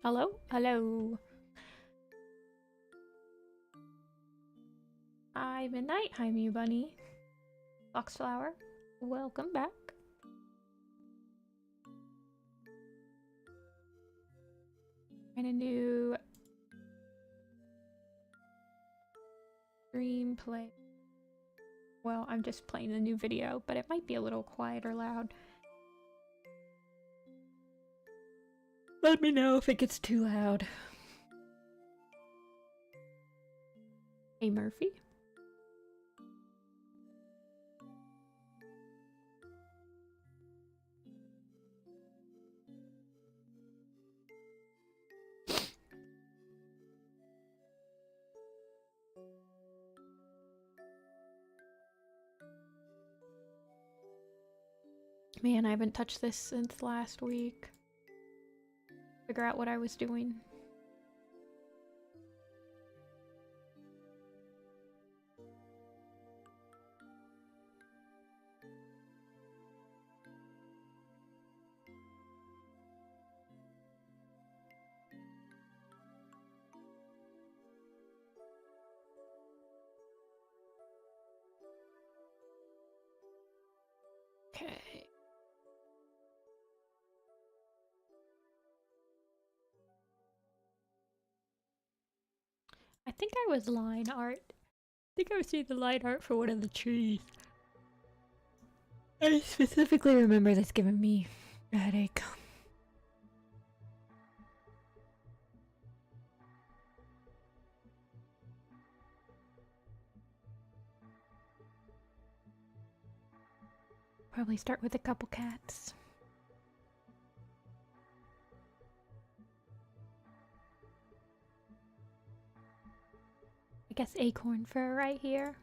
Hello? Hello. Hi, Midnight. Hi, Mew Bunny. Foxflower. Welcome back. And a new stream play. Well, I'm just playing a new video, but it might be a little quiet or loud. Let me know if it gets too loud. Hey, Murphy. Man, I haven't touched this since last week. Figure out what I was doing. Okay. I think I was line art. I think I was seeing the line art for one of the trees. I specifically remember this giving me a headache. Probably start with a couple cats. I guess acorn fur right here.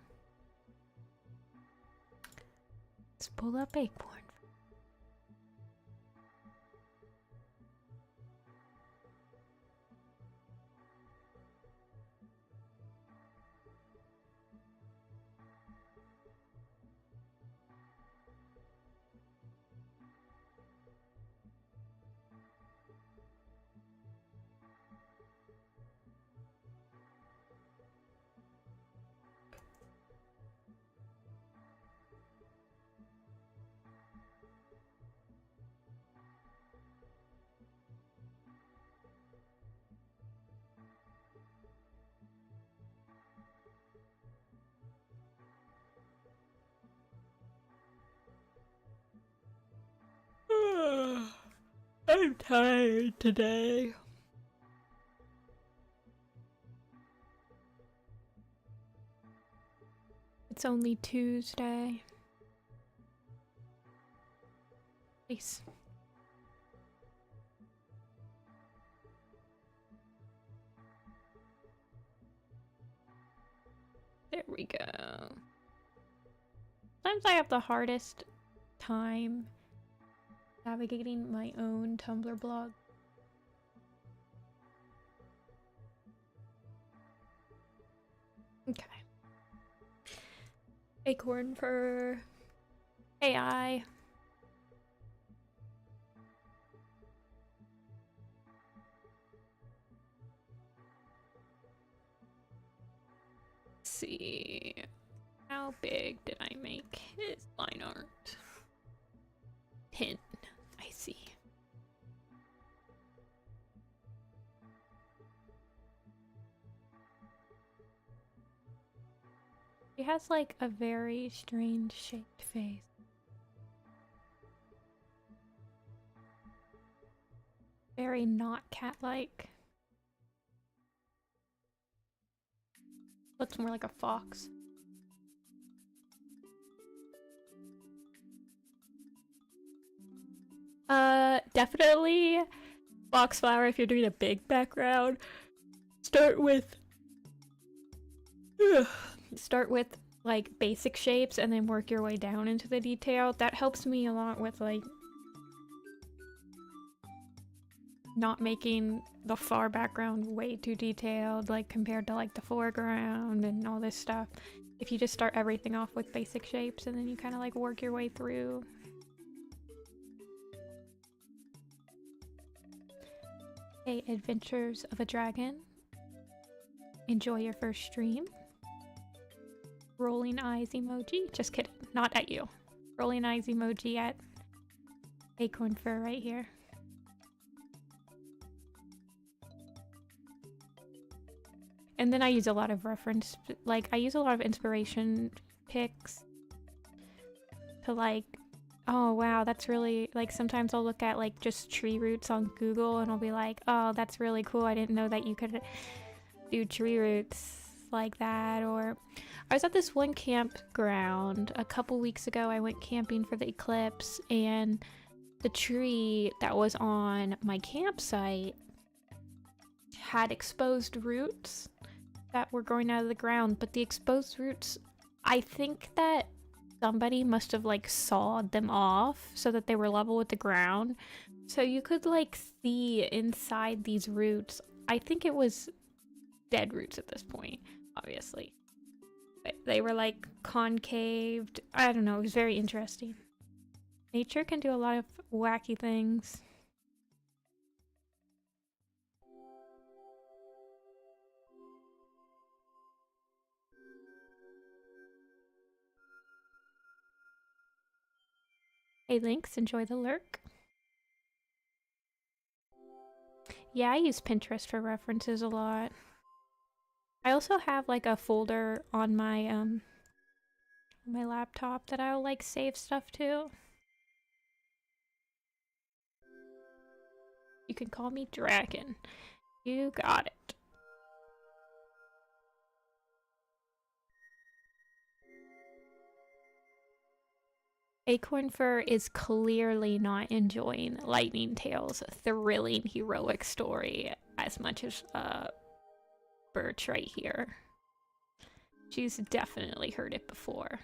Let's pull up acorn. I'm tired today. It's only Tuesday. Nice. There we go. Sometimes I have the hardest time navigating my own Tumblr blog. Okay. Acorn for AI. Let's see. How big did I make his line art? 10. I see. He has like a very strange shaped face. Very not cat-like. Looks more like a fox. Definitely Foxflower if you're doing a big background. Start with like basic shapes and then work your way down into the detail. That helps me a lot with like not making the far background way too detailed, like compared to like the foreground and all this stuff. If you just start everything off with basic shapes and then you kind of like work your way through. Okay, Adventures of a Dragon. Enjoy your first stream. Rolling eyes emoji. Just kidding. Not at you. Rolling eyes emoji at Acorn Fur right here. And then I use a lot of reference, like, I use a lot of inspiration pics to, like, oh wow, that's really, like, sometimes I'll look at, like, just tree roots on Google and I'll be like, oh, that's really cool. I didn't know that you could do tree roots like that. Or I was at this one campground a couple weeks ago. I went camping for the eclipse, and the tree that was on my campsite had exposed roots that were growing out of the ground, but the exposed roots, I think that somebody must have like sawed them off so that they were level with the ground, so you could like see inside these roots. I think it was dead roots at this point, obviously, but they were like concaved. I don't know, it was very interesting. Nature can do a lot of wacky things. Hey Lynx, enjoy the lurk. Yeah, I use Pinterest for references a lot. I also have like a folder on my laptop that I'll like save stuff to. You can call me Dragon. You got it. Acorn Fur is clearly not enjoying Lightning Tail's thrilling heroic story as much as Birch right here. She's definitely heard it before.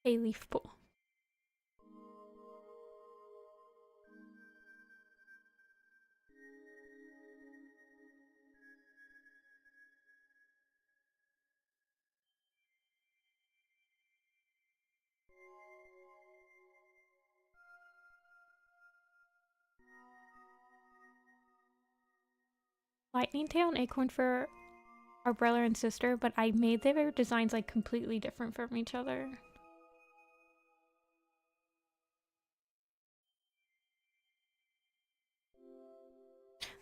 A leaf pool. Lightning Tail and Acorn Fur are brother and sister, but I made their designs like completely different from each other.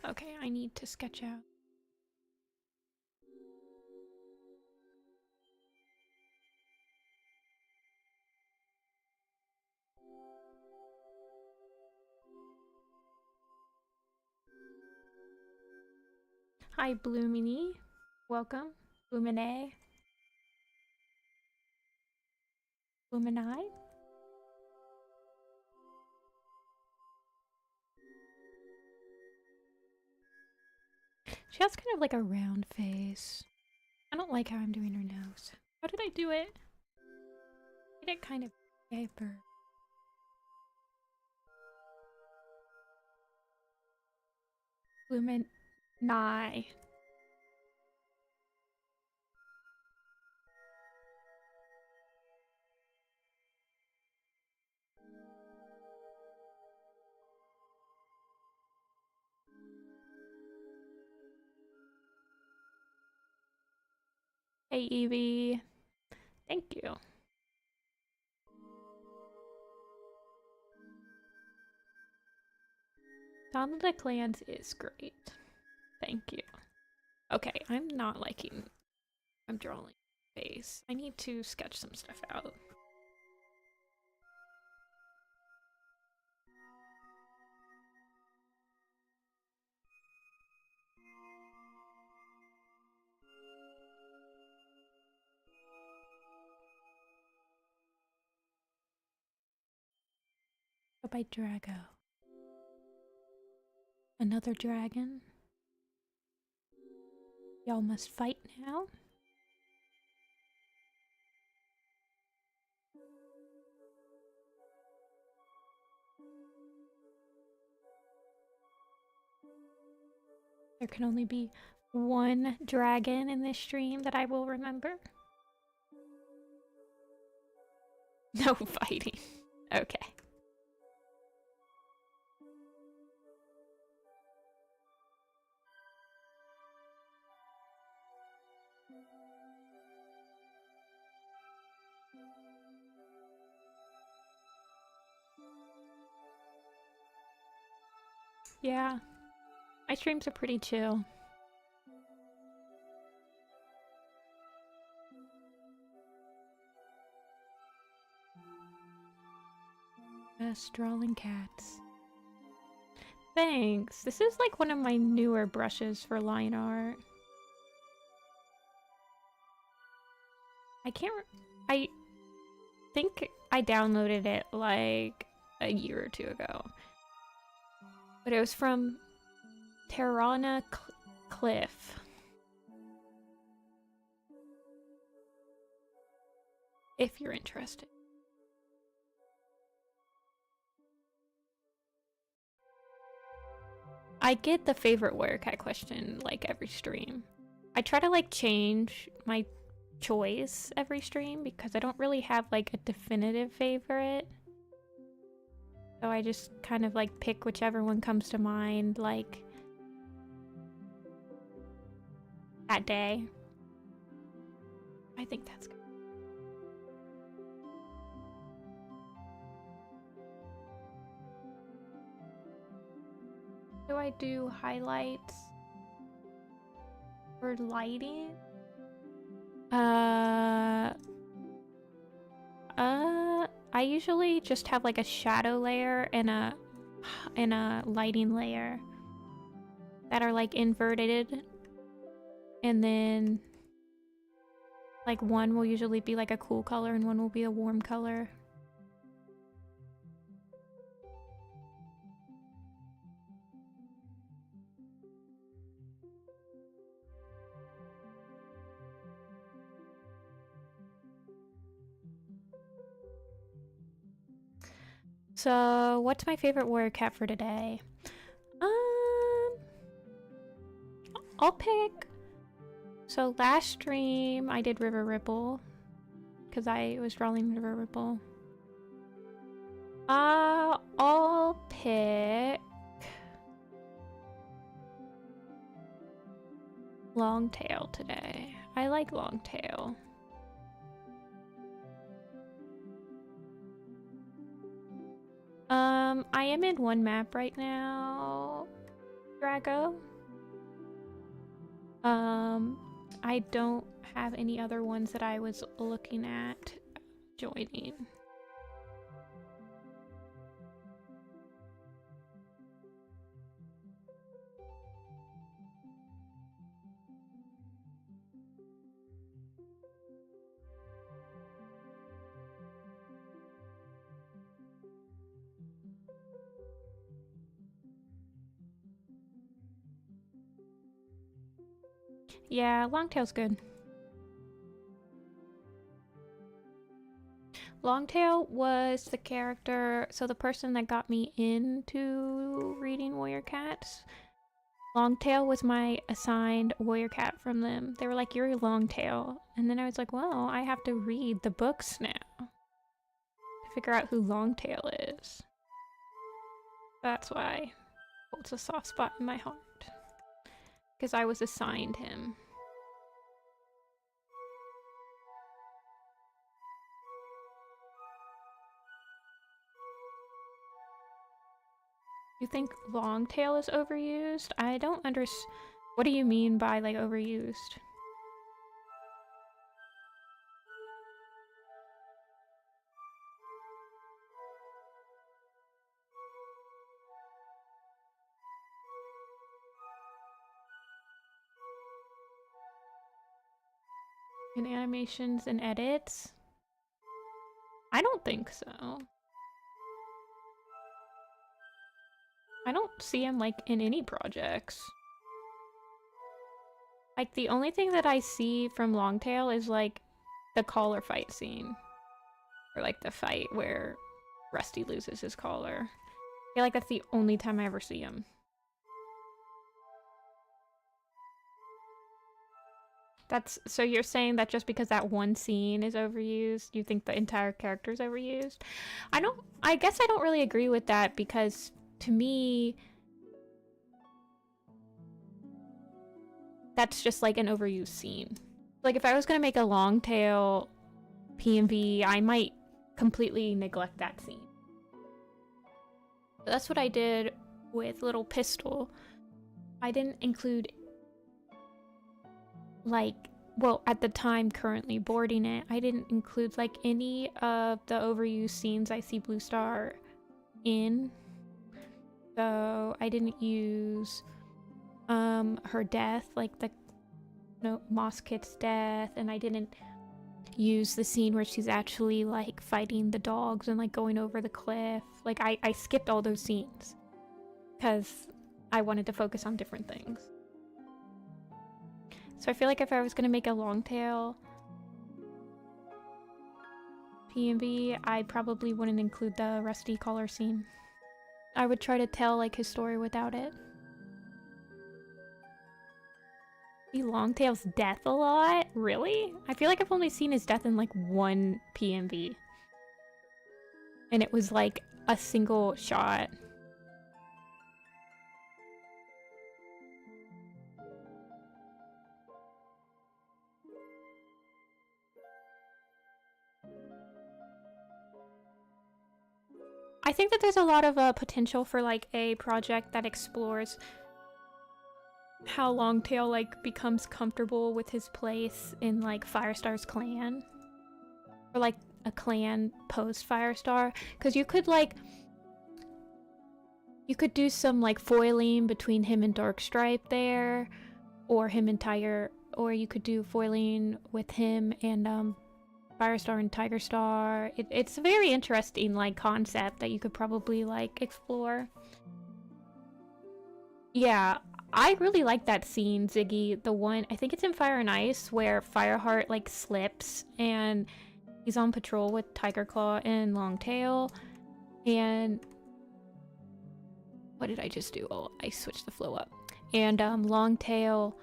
Okay, I need to sketch out. Hi, Bloomini. Welcome. Blumine. Blumini? She has kind of like a round face. I don't like how I'm doing her nose. How did I do it? I did it kind of paper. Blumini. Hey, Evie. Thank you. Dawn of the Clans is great. Thank you. Okay, I'm not liking... I'm drawing face. I need to sketch some stuff out. By Drago. Another dragon? Y'all must fight now? There can only be one dragon in this stream that I will remember. No fighting. Okay. Yeah, my streams are pretty chill. Best drawing cats. Thanks. This is like one of my newer brushes for line art. I think I downloaded it like a year or two ago. But it was from Tirana Cliff. If you're interested. I get the favorite warrior cat question like every stream. I try to like change my choice every stream because I don't really have like a definitive favorite. So I just kind of like pick whichever one comes to mind like that day. I think that's good. Do I do highlights for lighting? I usually just have like a shadow layer and a lighting layer that are like inverted, and then like one will usually be like a cool color and one will be a warm color. So, what's my favorite warrior cat for today? I'll pick... So, last stream, I did River Ripple. Because I was drawing River Ripple. I'll pick... Longtail today. I like Longtail. I am in one map right now, Drago. I don't have any other ones that I was looking at joining. Yeah, Longtail's good. Longtail was the character, so the person that got me into reading Warrior Cats. Longtail was my assigned Warrior Cat from them. They were like, you're Longtail. And then I was like, well, I have to read the books now to figure out who Longtail is. That's why it holds a soft spot in my heart. Because I was assigned him. You think Longtail is overused? I don't understand. What do you mean by, like, overused? In animations and edits? I don't think so. I don't see him, like, in any projects. Like, the only thing that I see from Longtail is, like, the collar fight scene. Or, like, the fight where Rusty loses his collar. I feel like that's the only time I ever see him. So you're saying that just because that one scene is overused, you think the entire character is overused? I guess I don't really agree with that because to me, that's just like an overused scene. Like if I was gonna make a Longtail PMV, I might completely neglect that scene. But that's what I did with Little Pistol. I didn't include, like, well, at the time currently boarding it, I didn't include like any of the overused scenes I see Blue Star in. So I didn't use her death, like the Moss Kit's death, and I didn't use the scene where she's actually like fighting the dogs and like going over the cliff. Like I skipped all those scenes because I wanted to focus on different things. So I feel like if I was gonna make a long tail PMV, I probably wouldn't include the Rusty collar scene. I would try to tell like his story without it. See Longtail's death a lot? Really? I feel like I've only seen his death in like one PMV. And it was like a single shot. I think that there's a lot of potential for like a project that explores how Longtail like becomes comfortable with his place in like Firestar's clan, or like a clan post Firestar, because you could do some like foiling between him and Darkstripe there, or him and Tiger, or you could do foiling with him and Firestar and Tiger Star. It's a very interesting like concept that you could probably like explore. Yeah, I really like that scene, Ziggy. The one, I think it's in Fire and Ice, where Fireheart like slips and he's on patrol with Tiger Claw and Longtail. And what did I just do? Oh, I switched the flow up. And Longtail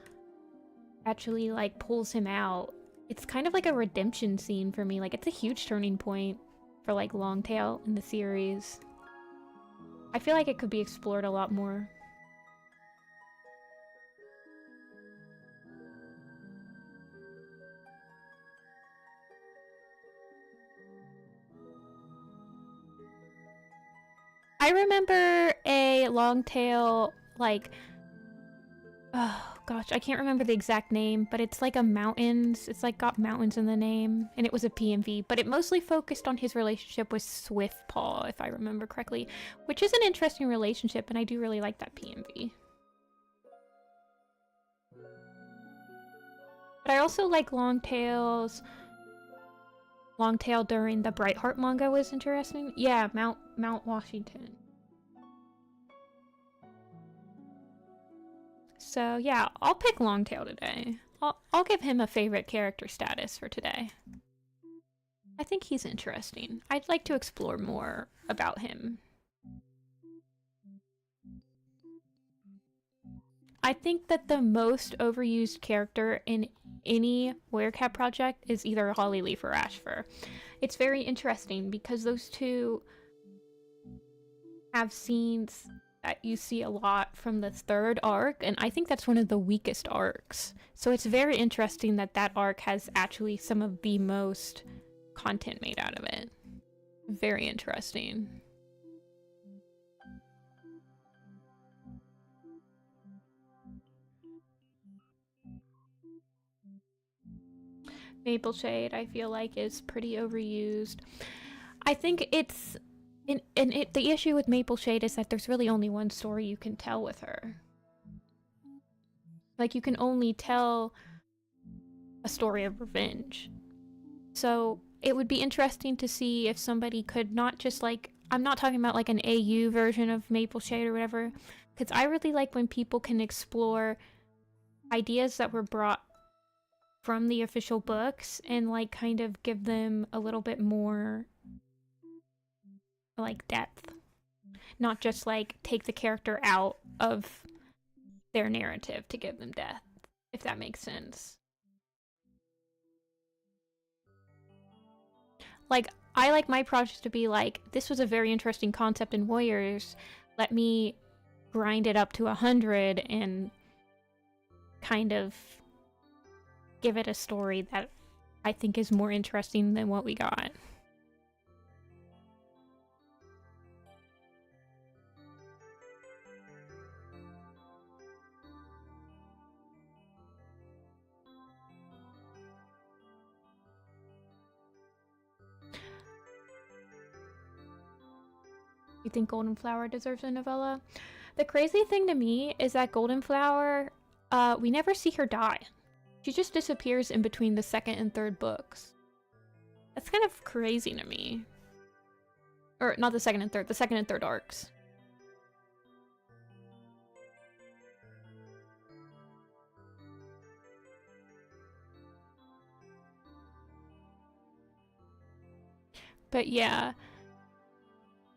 actually like pulls him out. It's kind of like a redemption scene for me. Like, it's a huge turning point for like Longtail in the series. I feel like it could be explored a lot more. I remember a Longtail, like, oh gosh, I can't remember the exact name, but it's like a mountains, it's like got mountains in the name, and it was a PMV, but it mostly focused on his relationship with Swiftpaw, if I remember correctly, which is an interesting relationship, and I do really like that PMV. But I also like Longtail during the Brightheart manga was interesting. Yeah, Mount Washington. So yeah, I'll pick Longtail today. I'll give him a favorite character status for today. I think he's interesting. I'd like to explore more about him. I think that the most overused character in any Werecat project is either Hollyleaf or Ashfur. It's very interesting because those two have scenes that you see a lot from the third arc, and I think that's one of the weakest arcs. So it's very interesting that that arc has actually some of the most content made out of it. Very interesting. Maple Shade, I feel like, is pretty overused. I think it's... the issue with Maple Shade is that there's really only one story you can tell with her. Like, you can only tell a story of revenge. So, it would be interesting to see if somebody could not just, like... I'm not talking about, like, an AU version of Maple Shade or whatever, because I really like when people can explore ideas that were brought from the official books and, like, kind of give them a little bit more, like, depth. Not just, like, take the character out of their narrative to give them depth, if that makes sense. Like, I like my project to be like, this was a very interesting concept in Warriors, let me grind it up to 100 and kind of give it a story that I think is more interesting than what we got. You think Golden Flower deserves a novella? The crazy thing to me is that Golden Flower, we never see her die. She just disappears in between the second and third books. That's kind of crazy to me. Or not the second and third arcs. But yeah,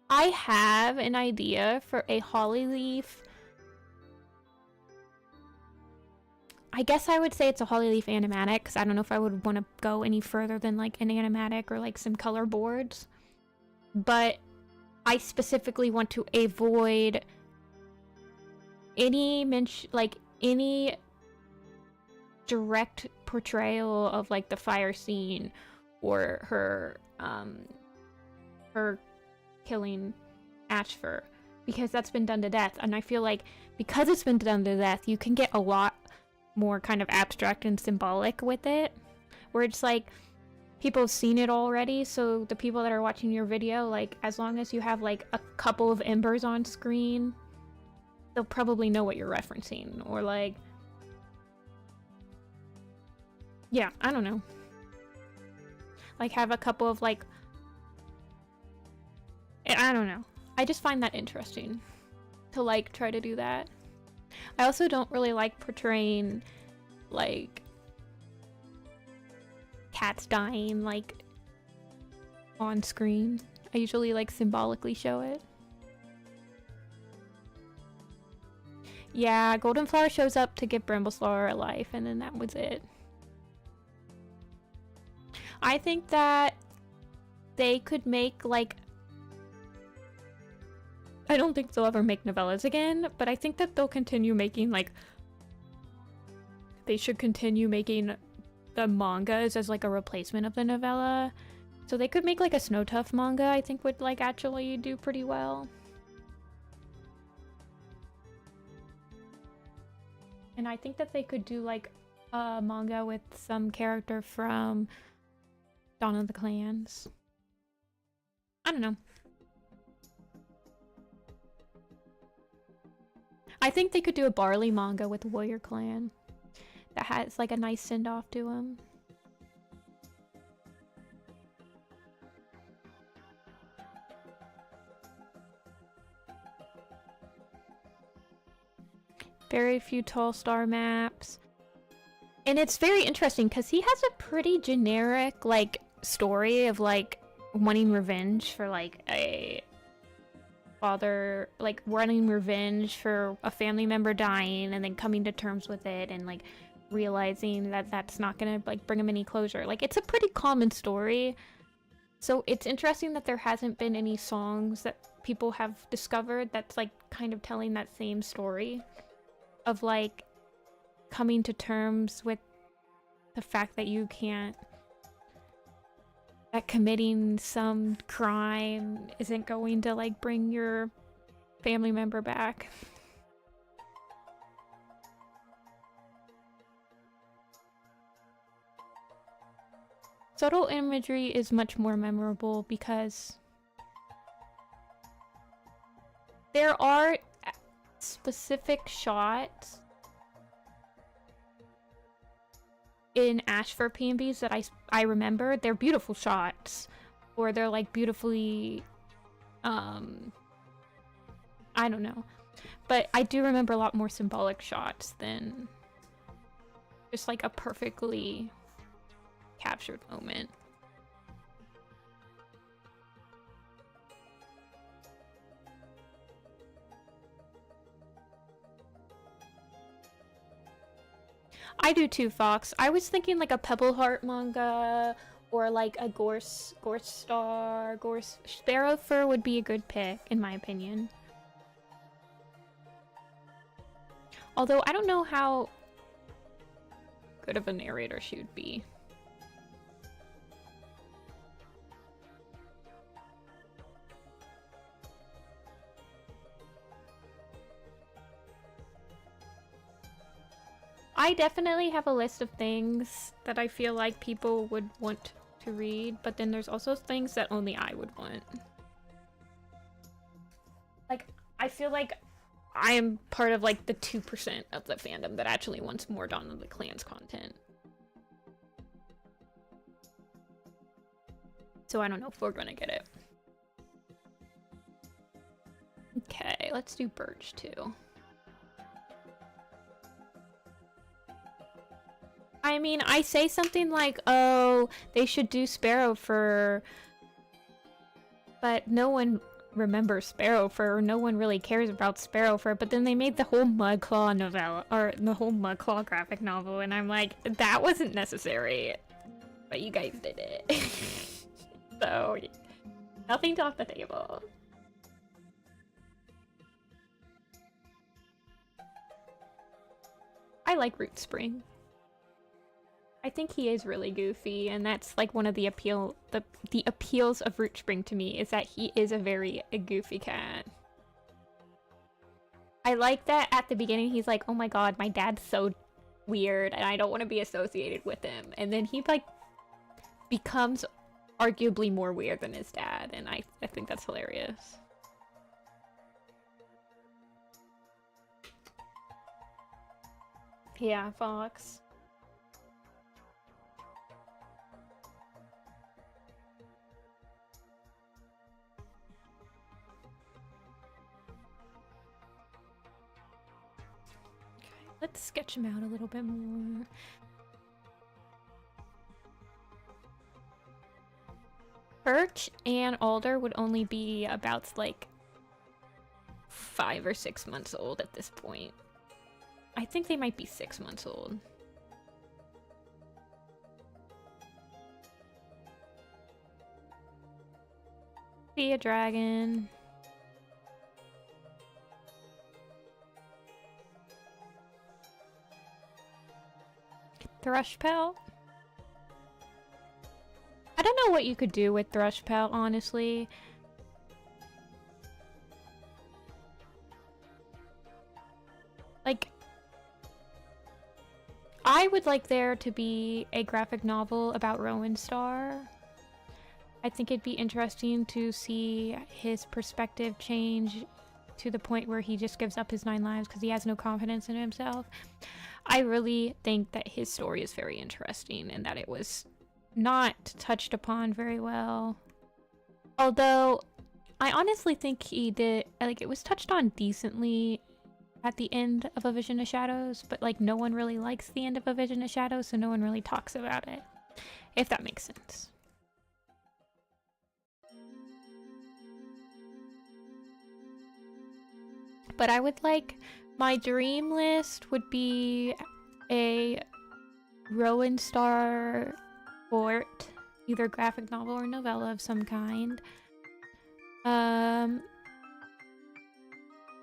I have an idea for a Hollyleaf. I guess I would say it's a Hollyleaf animatic, because I don't know if I would want to go any further than like an animatic or like some color boards. But I specifically want to avoid any any direct portrayal of like the fire scene or her killing Ashfur, because that's been done to death, and I feel like because it's been done to death, you can get a lot more kind of abstract and symbolic with it, where it's like people have seen it already, so the people that are watching your video, like as long as you have like a couple of embers on screen, they'll probably know what you're referencing, or like, yeah, I don't know, like have a couple of like, I don't know. I just find that interesting to like try to do that. I also don't really like portraying like cats dying like on screen. I usually like symbolically show it. Yeah, Golden Flower shows up to give Brambleslar a life, and then that was it. I think that they could make like, I don't think they'll ever make novellas again, but I think that they'll continue making like, they should continue making the mangas as like a replacement of the novella. So they could make like a Snowtuff manga, I think would like actually do pretty well. And I think that they could do like a manga with some character from Dawn of the Clans. I don't know. I think they could do a Barley manga with Warrior Clan that has like a nice send-off to him. Very few Tall Star maps. And it's very interesting because he has a pretty generic like story of like wanting revenge for like a father, like wanting revenge for a family member dying and then coming to terms with it and like realizing that that's not gonna like bring him any closure. Like it's a pretty common story. So it's interesting that there hasn't been any songs that people have discovered that's like kind of telling that same story of like coming to terms with the fact that you can't, that committing some crime isn't going to like bring your family member back. Subtle imagery is much more memorable because there are specific shots in Ashfur PNBs that I remember. They're beautiful shots, or they're like beautifully, I don't know, but I do remember a lot more symbolic shots than just like a perfectly captured moment. I do too, Fox. I was thinking like a Pebble Heart manga or like a Gorse Sparrow Fur would be a good pick, in my opinion. Although I don't know how good of a narrator she would be. I definitely have a list of things that I feel like people would want to read, but then there's also things that only I would want. Like, I feel like I am part of like the 2% of the fandom that actually wants more Dawn of the Clans content. So I don't know if we're gonna get it. Okay, let's do Birch too. I mean, I say something like, oh, they should do Sparrow Fur, but no one remembers Sparrow Fur, no one really cares about Sparrow Fur, but then they made the whole Mudclaw novella, or the whole Mudclaw graphic novel, and I'm like, that wasn't necessary, but you guys did it. So, nothing's off the table. I like Root Spring. I think he is really goofy, and that's like one of the appeals of Root Spring to me, is that he is a very goofy cat. I like that at the beginning he's like, oh my god, my dad's so weird and I don't want to be associated with him, and then he like becomes arguably more weird than his dad, and I think that's hilarious. Yeah, Fox. Let's sketch him out a little bit more. Birch and Alder would only be about like 5 or 6 months old at this point. I think they might be 6 months old. Be a dragon. Thrushpelt? I don't know what you could do with Thrushpelt, honestly. Like, I would like there to be a graphic novel about Rowan Star. I think it'd be interesting to see his perspective change to the point where he just gives up his 9 lives because he has no confidence in himself. I really think that his story is very interesting and that it was not touched upon very well. Although, I honestly think he did, like, it was touched on decently at the end of A Vision of Shadows, but like no one really likes the end of A Vision of Shadows, so no one really talks about it, if that makes sense. But I would like, my dream list would be a Rowan Star Fort, either graphic novel or novella of some kind.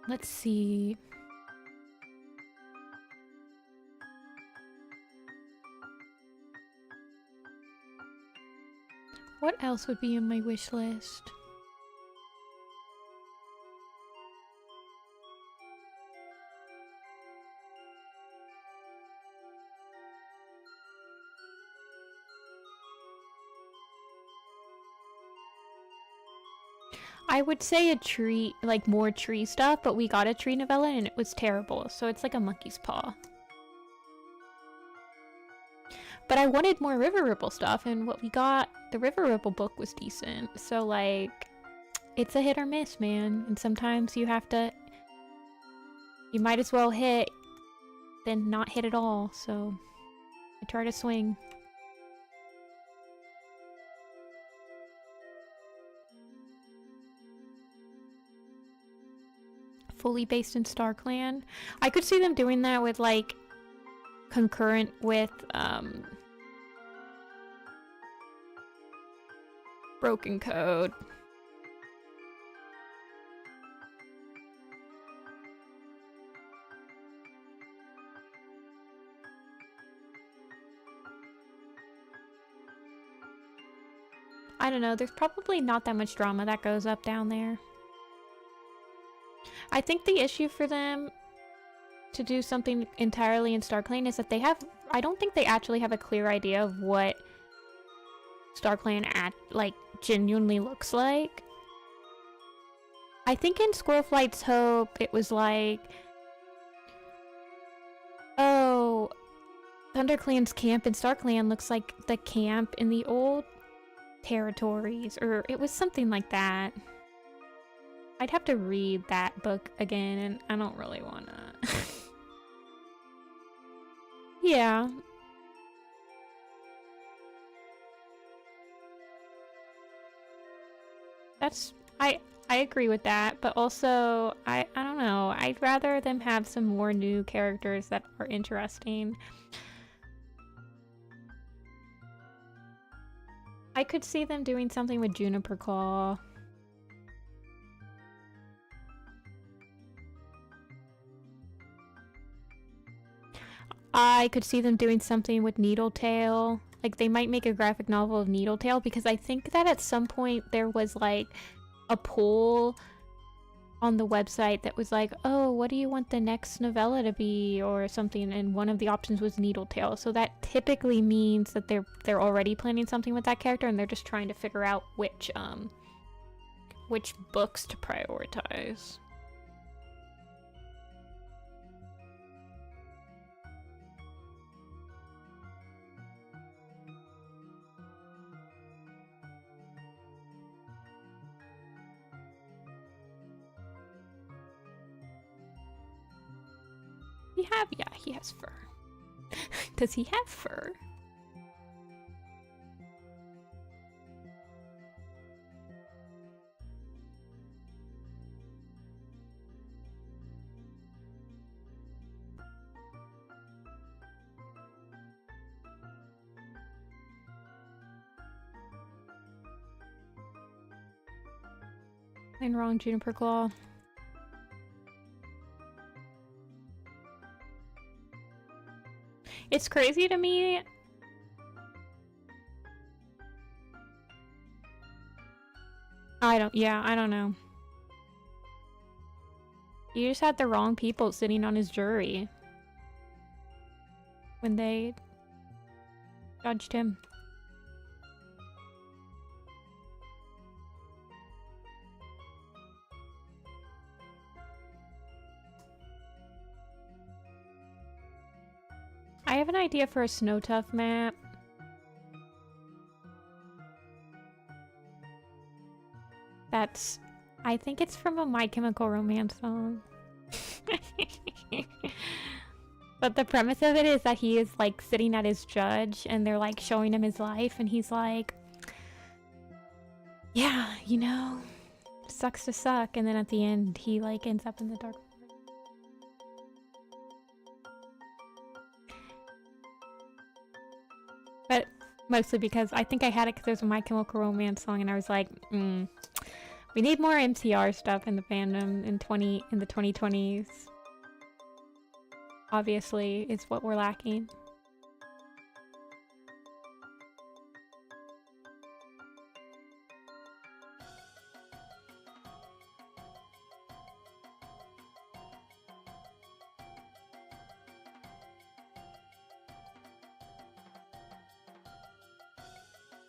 Let's see. What else would be in my wish list? I would say a tree, like more tree stuff, but we got a tree novella and it was terrible, so it's like a monkey's paw. But I wanted more River Ripple stuff, and what we got, the River Ripple book was decent, so like, it's a hit or miss, man, and sometimes you have to, you might as well hit than not hit at all, so I try to swing. Fully based in StarClan. I could see them doing that with like concurrent with Broken Code. I don't know, there's probably not that much drama that goes up down there. I think the issue for them to do something entirely in StarClan is that they have, I don't think they actually have a clear idea of what StarClan like genuinely looks like. I think in Squirrelflight's Hope it was like, oh, ThunderClan's camp in StarClan looks like the camp in the old territories, or it was something like that. I'd have to read that book again, and I don't really wanna. Yeah. That's... I agree with that, but also, I don't know. I'd rather them have some more new characters that are interesting. I could see them doing something with Juniper Claw. I could see them doing something with Needletail. Like, they might make a graphic novel of Needletail, because I think that at some point there was, like, a poll on the website that was like, oh, what do you want the next novella to be, or something, and one of the options was Needletail. So that typically means that they're already planning something with that character, and they're just trying to figure out which books to prioritize. Yeah, he has fur. Does he have fur? I'm wrong, Juniper Claw. It's crazy to me. I don't know. You just had the wrong people sitting on his jury when they judged him. I have an idea for a Snowtuff map. I think it's from a My Chemical Romance song. But the premise of it is that he is like sitting at his judge and they're like showing him his life and he's like, yeah, you know, sucks to suck. And then at the end he like ends up in the dark. But mostly because I think I had it because there's a My Chemical Romance song and I was like, we need more MCR stuff in the fandom in the 2020s. Obviously, is what we're lacking.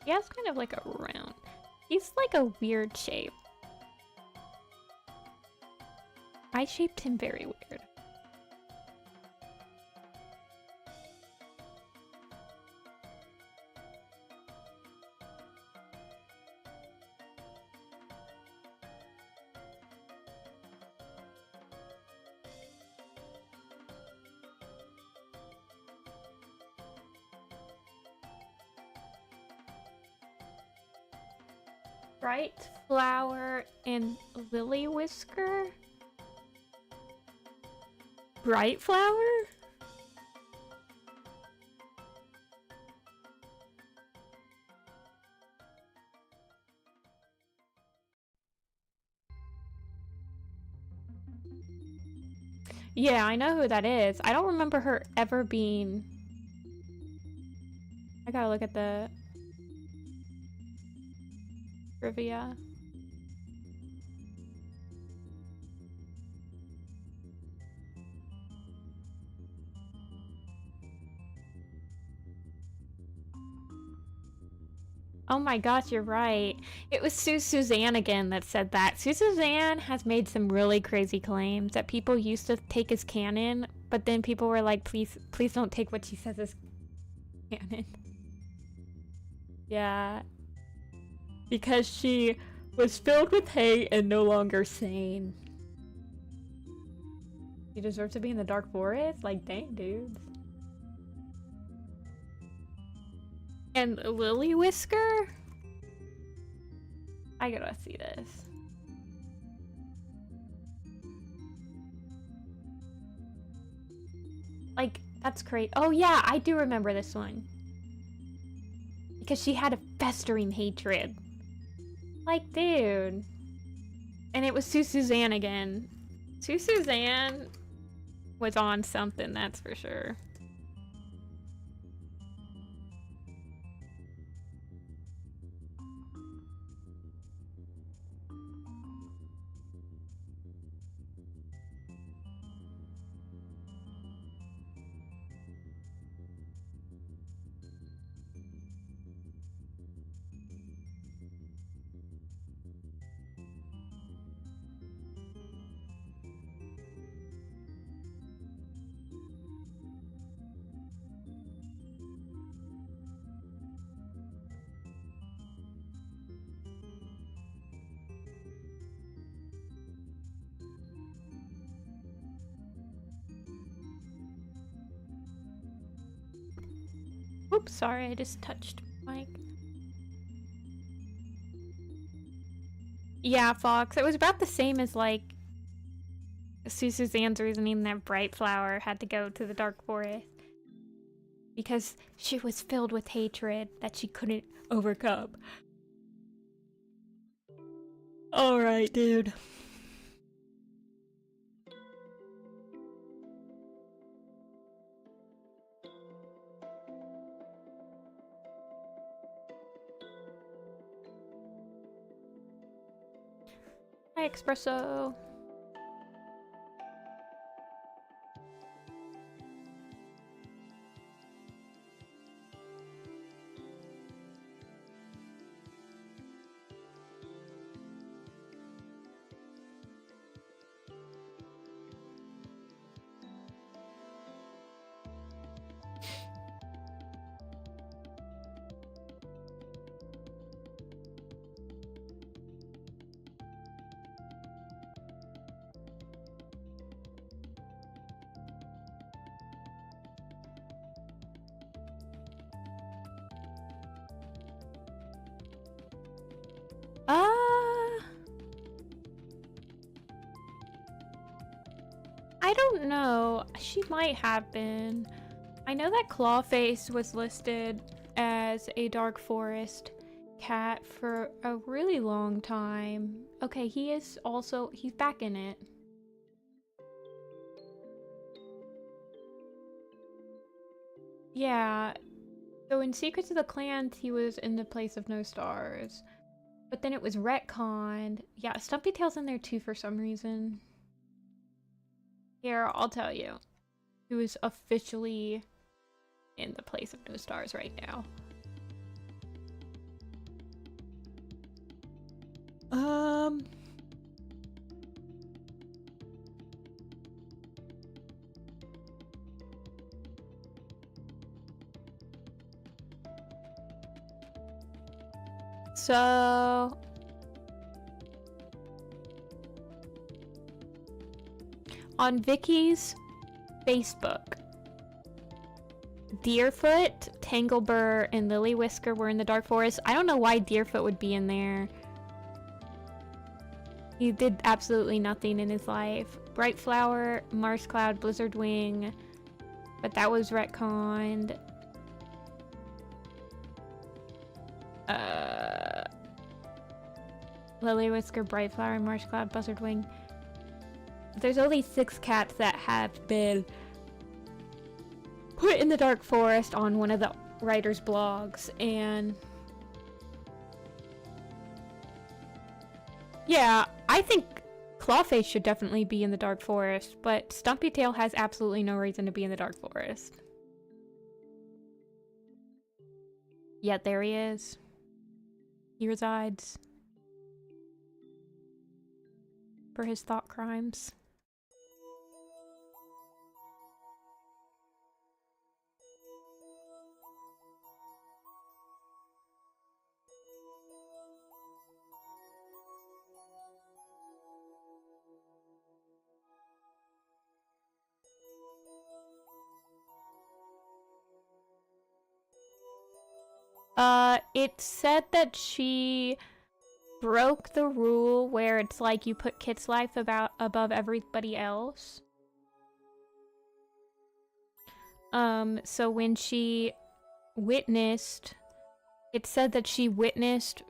He has kind of like a round. He's like a weird shape. I shaped him very weird. Bright Flower and Lily Whisker? Bright Flower? Yeah, I know who that is. I don't remember her ever being... I gotta look at the trivia. Oh my gosh, you're right. It was Suzanne again that said that. Suzanne has made some really crazy claims that people used to take as canon, but then people were like, please don't take what she says as canon. Yeah. Because she was filled with hate and no longer sane. She deserves to be in the Dark Forest? Like, dang, dudes. And Lily Whisker? I gotta see this. Like, that's great. Oh yeah, I do remember this one. Because she had a festering hatred. Like, dude. And it was Suzanne again. Suzanne was on something, that's for sure. Oops, sorry, I just touched Mike. Yeah, Fox. It was about the same as, like, Suzanne's reasoning that Bright Flower had to go to the Dark Forest. Because she was filled with hatred that she couldn't overcome. Alright, dude. Hi, Espresso. I don't know. She might have been. I know that Clawface was listed as a Dark Forest cat for a really long time. Okay, he's back in it. Yeah. So in Secrets of the Clans, he was in the place of No Stars. But then it was retconned. Yeah, Stumpy Tail's in there too for some reason. Here, I'll tell you. Who is officially in the place of No Stars right now. So on Vicky's Facebook, Deerfoot, Tanglebur, and Lily Whisker were in the Dark Forest. I don't know why Deerfoot would be in there. He did absolutely nothing in his life. Bright Flower, Mars Cloud, Blizzard Wing, but that was retconned. Lily Whisker, Bright Flower, Marsh Cloud, Buzzard Wing. There's only 6 cats that have been put in the Dark Forest on one of the writers' blogs, and yeah, I think Clawface should definitely be in the Dark Forest, but Stumpy Tail has absolutely no reason to be in the Dark Forest. Yet there he is. he resides for his thought crimes. It said that she broke the rule where it's like you put Kit's life above everybody else. So when she witnessed, it said that she witnessed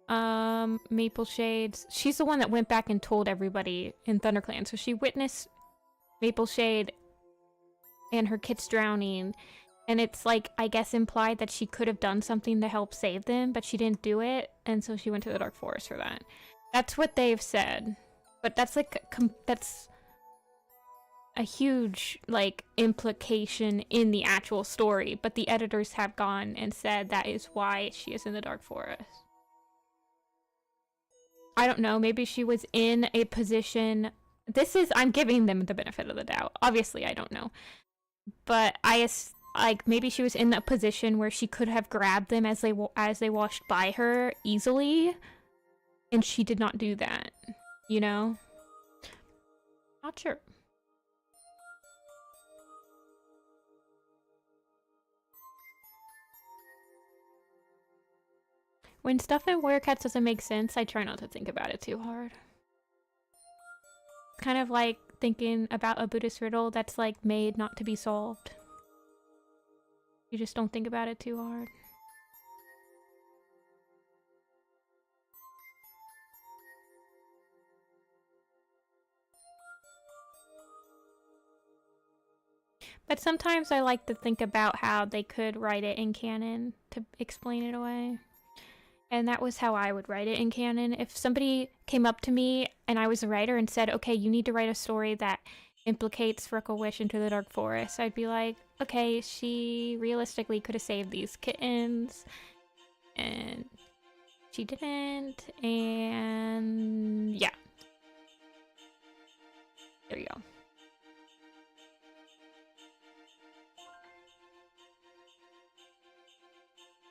Maple Shade's, she's the one that went back and told everybody in ThunderClan, so she witnessed Maple Shade and her Kits drowning, and it's like, I guess implied that she could have done something to help save them, but she didn't do it, and so she went to the Dark Forest for that. That's what they've said, but that's like, that's a huge, like, implication in the actual story, but the editors have gone and said that is why she is in the Dark Forest. I don't know, maybe she was in a position, I'm giving them the benefit of the doubt. Obviously, I don't know. But like, maybe she was in a position where she could have grabbed them as they washed by her easily, and she did not do that, you know? Not sure. When stuff in Warrior Cats doesn't make sense, I try not to think about it too hard. It's kind of like thinking about a Buddhist riddle that's like made not to be solved. You just don't think about it too hard. But sometimes I like to think about how they could write it in canon to explain it away. And that was how I would write it in canon. If somebody came up to me and I was a writer and said, okay, you need to write a story that implicates Freckle Wish into the Dark Forest, I'd be like, okay, she realistically could have saved these kittens, and she didn't, and yeah. There you go.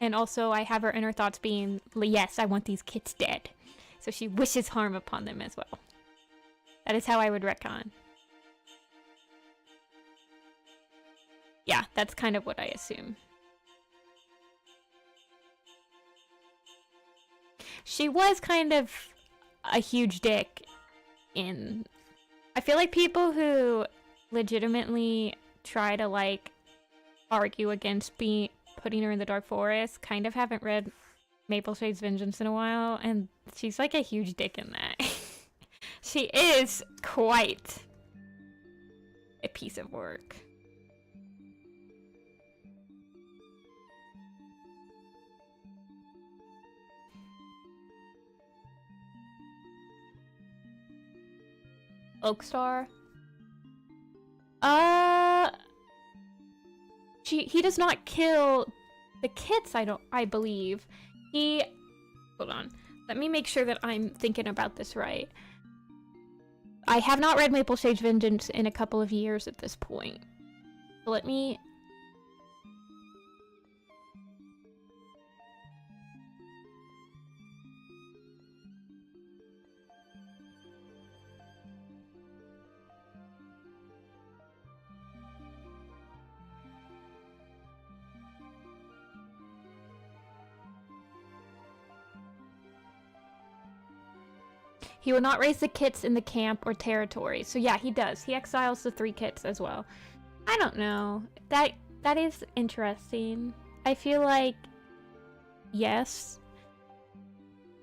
And also, I have her inner thoughts being, yes, I want these kids dead. So she wishes harm upon them as well. That is how I would retcon. Yeah, that's kind of what I assume. She was kind of a huge dick in... I feel like people who legitimately try to, like, argue against putting her in the Dark Forest kind of haven't read Maple Shade's Vengeance in a while, and she's like a huge dick in that. She is quite a piece of work. Oakstar? He does not kill the kits, I believe. Hold on. Let me make sure that I'm thinking about this right. I have not read Maple Shade's Vengeance in a couple of years at this point. Let me... He will not raise the kits in the camp or territory. So yeah, he does. He exiles the 3 kits as well. I don't know. That is interesting. I feel like... yes.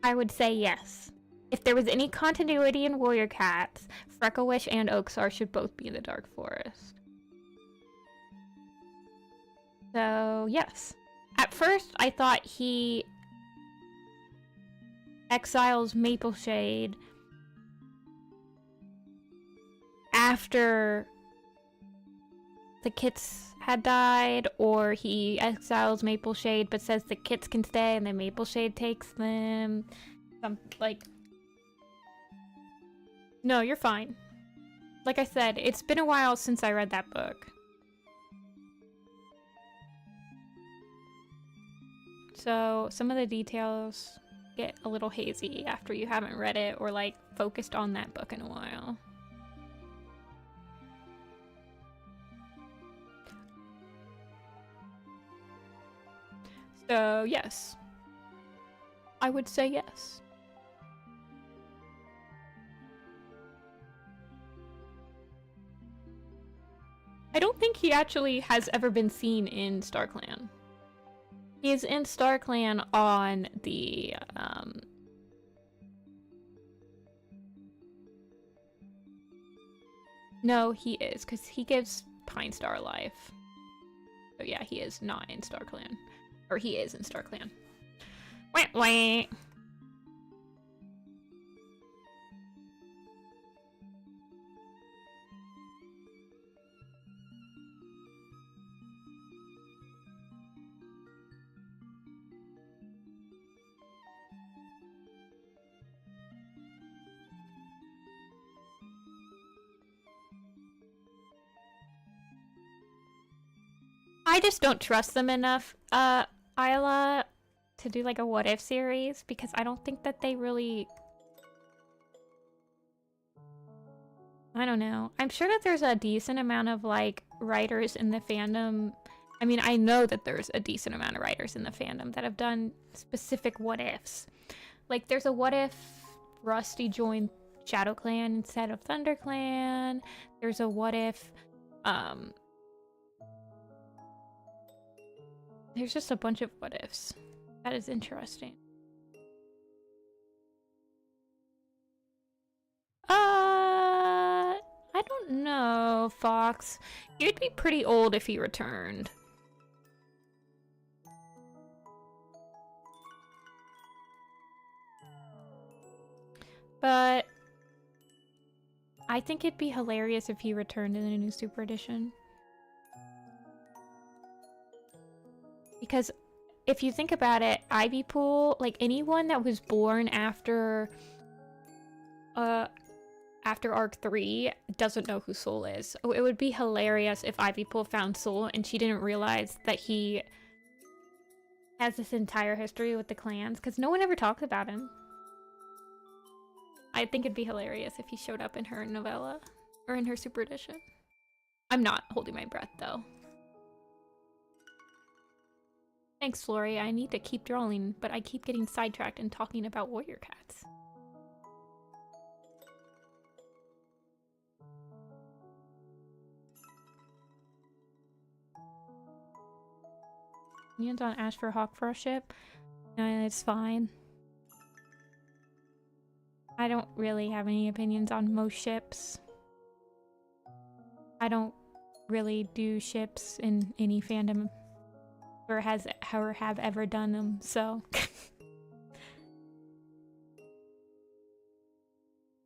I would say yes. If there was any continuity in Warrior Cats, Freckle Wish and Oakstar should both be in the Dark Forest. So, yes. At first, I thought he exiles Maple Shade after the kits had died, or he exiles Mapleshade but says the kits can stay and then Mapleshade takes them. Like... No, you're fine. Like I said, it's been a while since I read that book. So some of the details get a little hazy after you haven't read it or like focused on that book in a while. So yes, I would say yes. I don't think he actually has ever been seen in StarClan. He's in StarClan on the, No, he is, because he gives Pine Star life. So yeah, he is not in StarClan. Or he is in StarClan. Wait, wait. I just don't trust them enough, Isla, to do like a what if series, because I don't think that they really... I don't know. I'm sure that there's a decent amount of like writers in the fandom. I mean, I know that there's a decent amount of writers in the fandom that have done specific what ifs. Like there's a what if Rusty joined Shadow Clan instead of Thunder Clan. There's a what if there's just a bunch of what ifs. That is interesting. I don't know, Fox. He'd be pretty old if he returned. But I think it'd be hilarious if he returned in a new Super Edition. Because if you think about it, Ivy Pool, like anyone that was born after Arc 3 doesn't know who Soul is. It would be hilarious if Ivy Pool found Soul and she didn't realize that he has this entire history with the clans, because no one ever talks about him. I think it'd be hilarious if he showed up in her novella, or in her Super Edition. I'm not holding my breath, though. Thanks, Flory. I need to keep drawing, but I keep getting sidetracked and talking about warrior cats. Opinions on Ash for Hawk for a ship? No, it's fine. I don't really have any opinions on most ships. I don't really do ships in any fandom or have ever done them, so I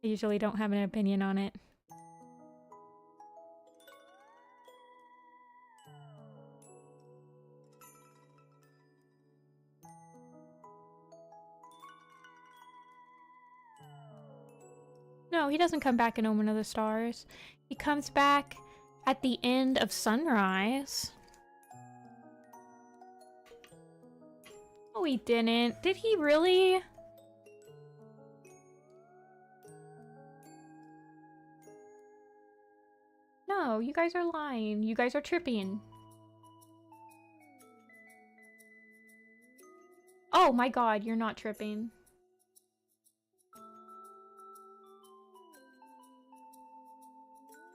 usually don't have an opinion on it. No, he doesn't come back in Omen of the Stars. He comes back at the end of Sunrise. No, he didn't. Did he really? No, you guys are lying. You guys are tripping. Oh my god, you're not tripping.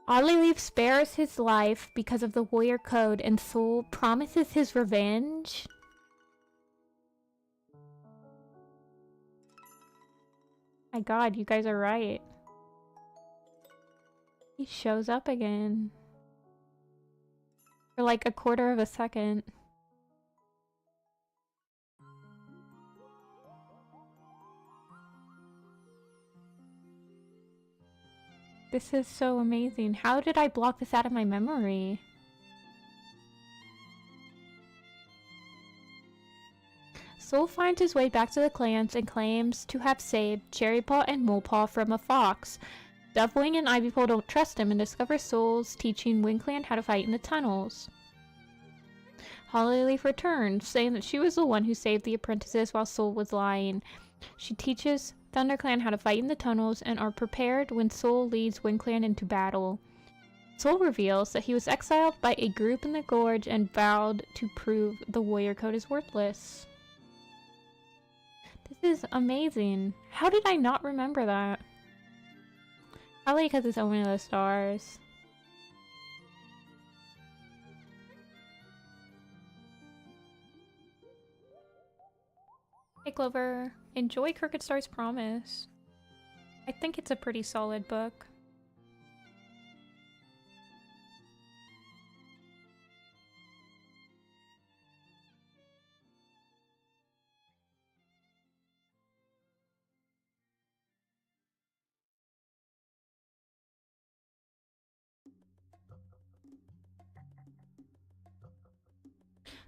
Oddly Leaf spares his life because of the warrior code, and Soul promises his revenge. My god, you guys are right. He shows up again. For like a quarter of a second. This is so amazing. How did I block this out of my memory? Soul finds his way back to the clans and claims to have saved Cherrypaw and Molepaw from a fox. Dovewing and Ivypole don't trust him and discover Soul's teaching WingClan how to fight in the tunnels. Hollyleaf returns, saying that she was the one who saved the apprentices while Soul was lying. She teaches ThunderClan how to fight in the tunnels and are prepared when Soul leads WingClan into battle. Soul reveals that he was exiled by a group in the gorge and vowed to prove the warrior code is worthless. This is amazing. How did I not remember that? Probably because it's one of the stars. Hey Clover, enjoy Crooked Star's Promise. I think it's a pretty solid book.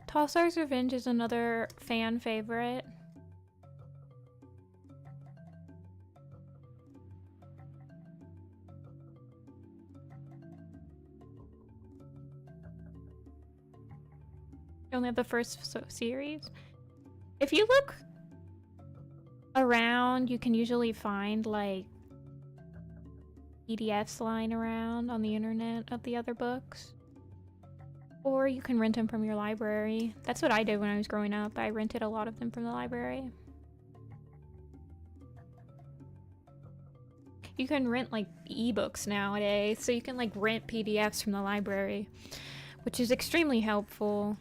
Tallstar's Revenge is another fan favorite. You only have the first series. If you look around, you can usually find like PDFs lying around on the internet of the other books. Or you can rent them from your library. That's what I did when I was growing up. I rented a lot of them from the library. You can rent like ebooks nowadays, so you can like rent PDFs from the library, which is extremely helpful.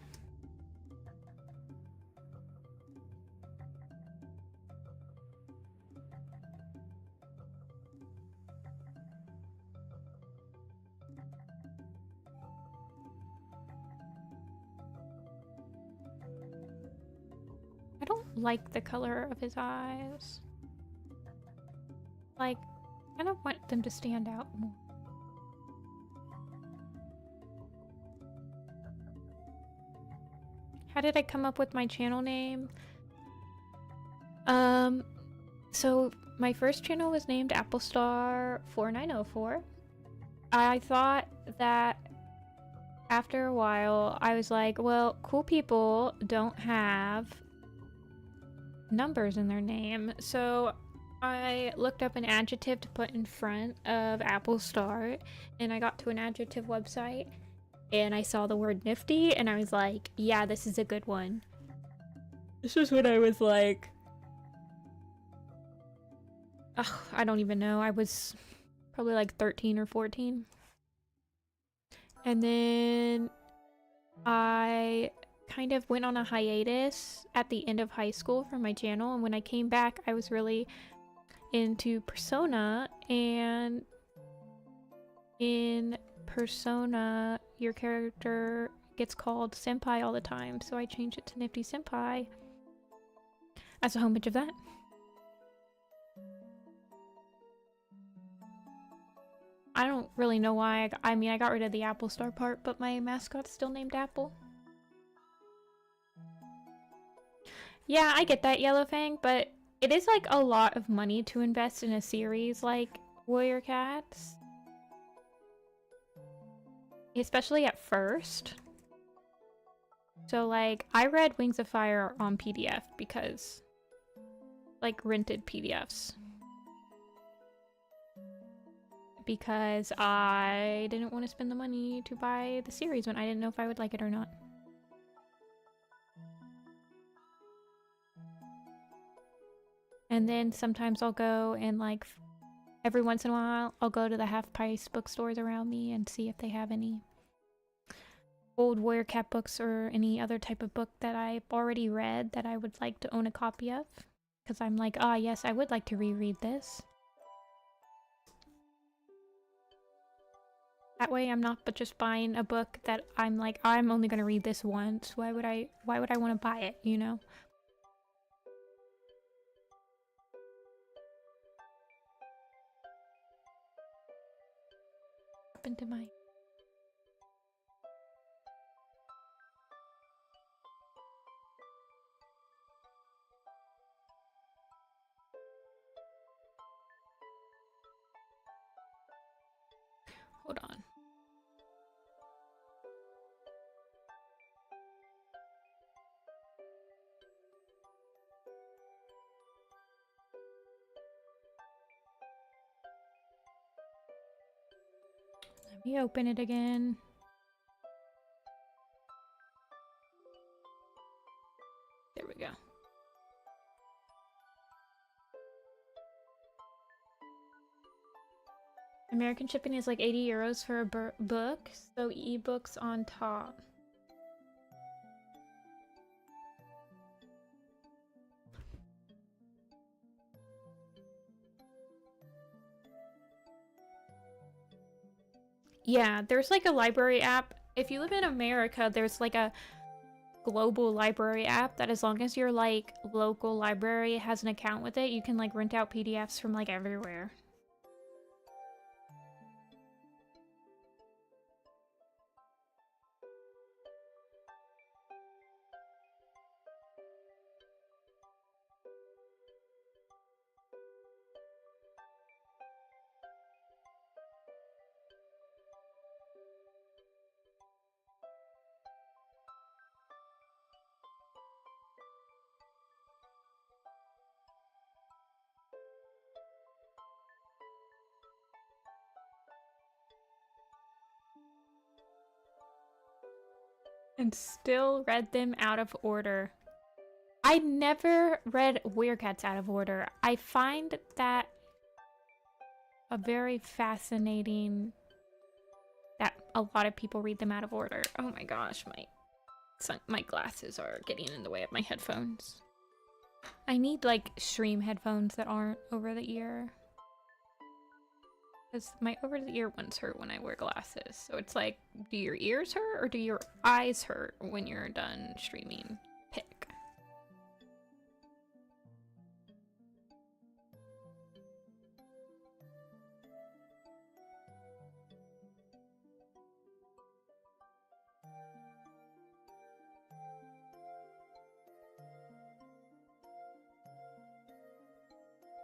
I don't like the color of his eyes. Like, I kind of want them to stand out more. How did I come up with my channel name? So my first channel was named Applestar4904. I thought that after a while, I was like, well, cool people don't have numbers in their name, so I looked up an adjective to put in front of Applestar, and I got to an adjective website, and I saw the word nifty, and I was like, yeah, this is a good one. This was when I was like, I don't even know, I was probably like 13 or 14. And then I kind of went on a hiatus at the end of high school for my channel, and when I came back I was really into Persona, and in Persona your character gets called Senpai all the time, so I changed it to Nifty-Senpai as a homage of that. I don't really know why. I mean, I got rid of the Applestar part, but my mascot's still named Apple. Yeah, I get that, Yellowfang, but it is like a lot of money to invest in a series like Warrior Cats. Especially at first. So like, I read Wings of Fire on PDF because, like, rented PDFs. Because I didn't want to spend the money to buy the series when I didn't know if I would like it or not. And then sometimes I'll go and, like, every once in a while I'll go to the half-price bookstores around me and see if they have any old Warrior Cat books or any other type of book that I've already read that I would like to own a copy of. Because I'm like, ah, yes, I would like to reread this. That way I'm not but just buying a book that I'm like, I'm only gonna read this once. Why would I want to buy it, you know? Up into my... Let me open it again. There we go. American shipping is like 80 euros for a book, so ebooks on top. Yeah, there's like a library app. If you live in America, there's like a global library app that as long as your like local library has an account with it, you can like rent out PDFs from like everywhere. And still read them out of order. I never read Weircats out of order. I find that a very fascinating that a lot of people read them out of order. Oh my gosh, my glasses are getting in the way of my headphones. I need like stream headphones that aren't over the ear. Because my over-the-ear ones hurt when I wear glasses. So it's like, do your ears hurt or do your eyes hurt when you're done streaming? Pick.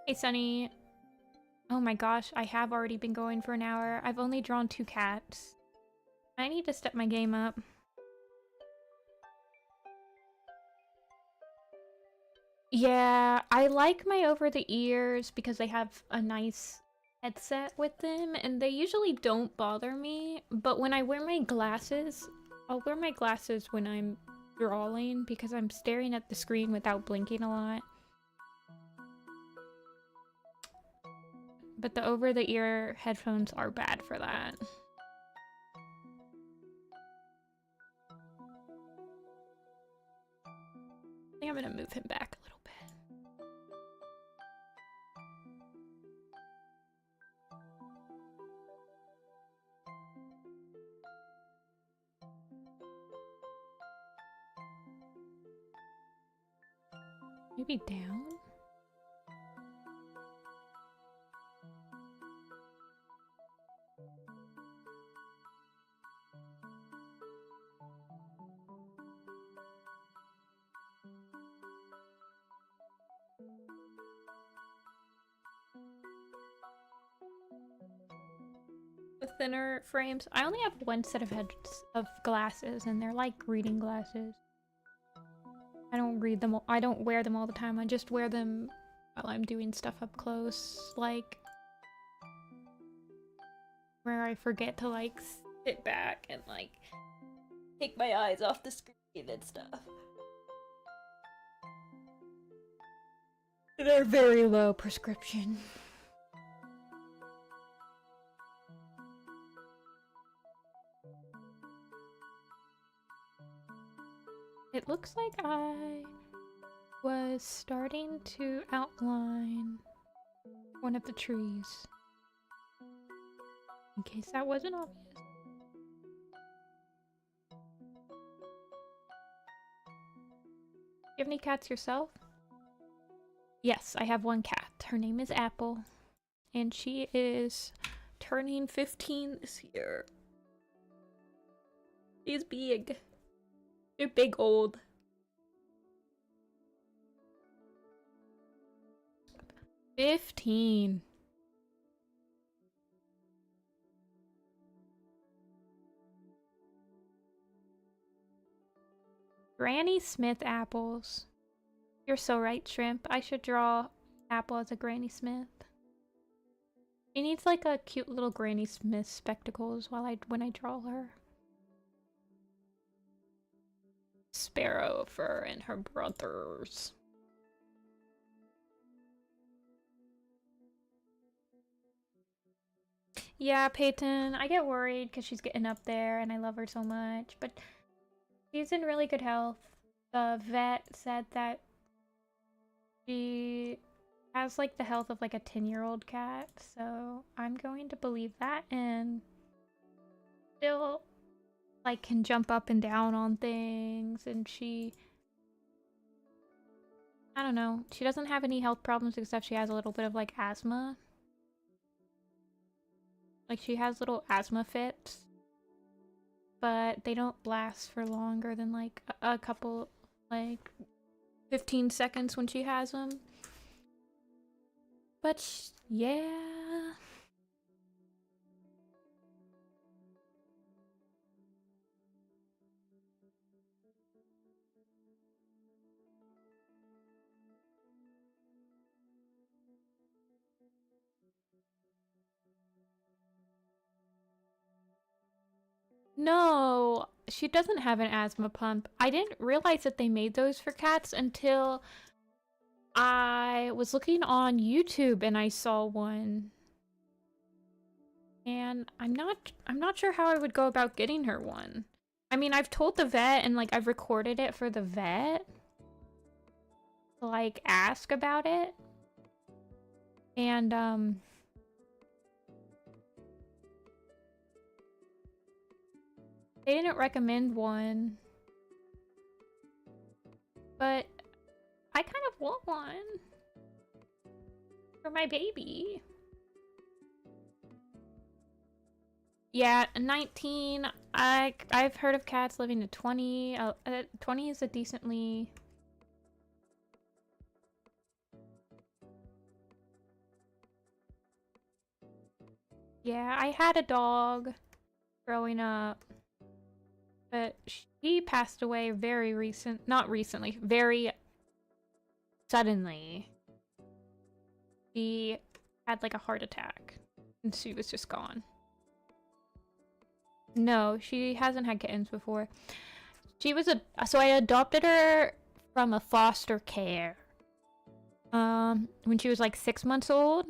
Hey, Sunny. Oh my gosh, I have already been going for an hour. I've only drawn 2 cats. I need to step my game up. Yeah, I like my over-the-ears because they have a nice headset with them, and they usually don't bother me. But when I wear my glasses, I'll wear my glasses when I'm drawing because I'm staring at the screen without blinking a lot. But the over-the-ear headphones are bad for that. I think I'm gonna move him back a little bit. Maybe down? The thinner frames. I only have one set of glasses, and they're like reading glasses. I don't read them. I don't wear them all the time. I just wear them while I'm doing stuff up close, like where I forget to like sit back and like take my eyes off the screen and stuff. They're very low prescription. It looks like I was starting to outline one of the trees. In case that wasn't obvious. You have any cats yourself? Yes, I have one cat. Her name is Apple. And she is turning 15 this year. She's big. You're big old. $15. Granny Smith apples. You're so right, Shrimp. I should draw Apple as a Granny Smith. She needs like a cute little Granny Smith spectacles when I draw her. Sparrow Fur and her brothers. Yeah, Peyton, I get worried because she's getting up there and I love her so much, but she's in really good health. The vet said that she has like the health of like a 10-year-old cat, so I'm going to believe that, and still like can jump up and down on things, and I don't know, she doesn't have any health problems except she has a little bit of like asthma. Like she has little asthma fits, but they don't last for longer than like a couple, like 15 seconds when she has them. But yeah. No, she doesn't have an asthma pump. I didn't realize that they made those for cats until I was looking on YouTube and I saw one. And I'm not sure how I would go about getting her one. I mean, I've told the vet and like I've recorded it for the vet to like ask about it. And they didn't recommend one. But I kind of want one for my baby. Yeah, 19. I've heard of cats living to 20. 20 is a decently... Yeah, I had a dog growing up, but she passed away not recently, very suddenly. She had like a heart attack and she was just gone. No, she hasn't had kittens before. So I adopted her from a foster care. When she was like 6 months old.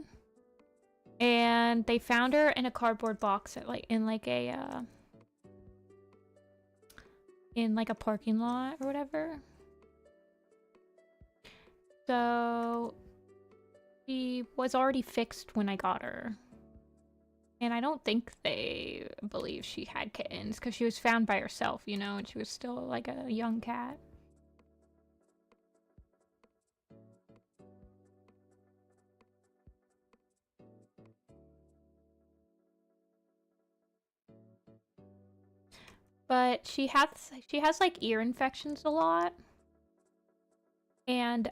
And they found her in a cardboard box at in a parking lot or whatever. So she was already fixed when I got her. And I don't think they believe she had kittens because she was found by herself, you know, and she was still like a young cat. But she has like ear infections a lot. And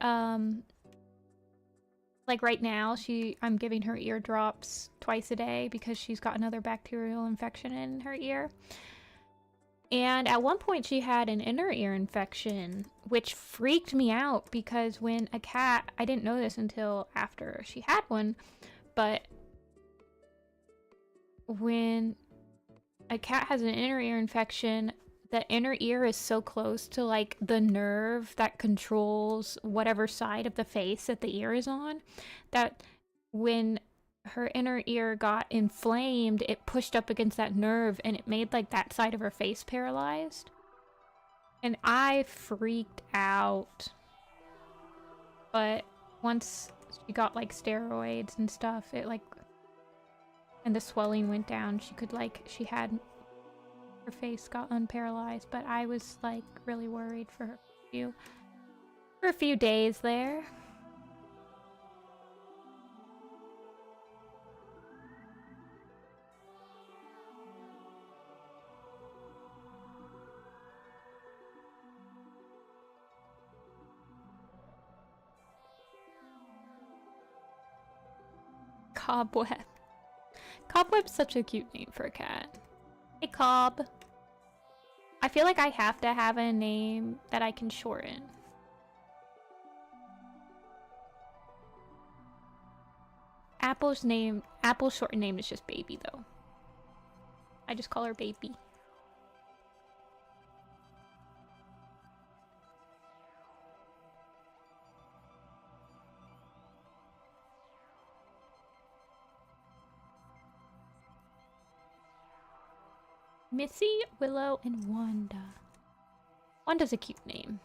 like right now I'm giving her ear drops twice a day because she's got another bacterial infection in her ear. And at one point she had an inner ear infection, which freaked me out because when a cat, I didn't know this until after she had one, but when a cat has an inner ear infection, the inner ear is so close to like the nerve that controls whatever side of the face that the ear is on, that when her inner ear got inflamed, it pushed up against that nerve and it made like that side of her face paralyzed. And I freaked out. But once she got like steroids and stuff, it like, and the swelling went down, her face got unparalyzed, but I was like really worried for her for a few days there. Cobweb. Cobweb's such a cute name for a cat. Hey, Cob. I feel like I have to have a name that I can shorten. Apple's shortened name is just Baby, though. I just call her Baby. Missy, Willow, and Wanda. Wanda's a cute name.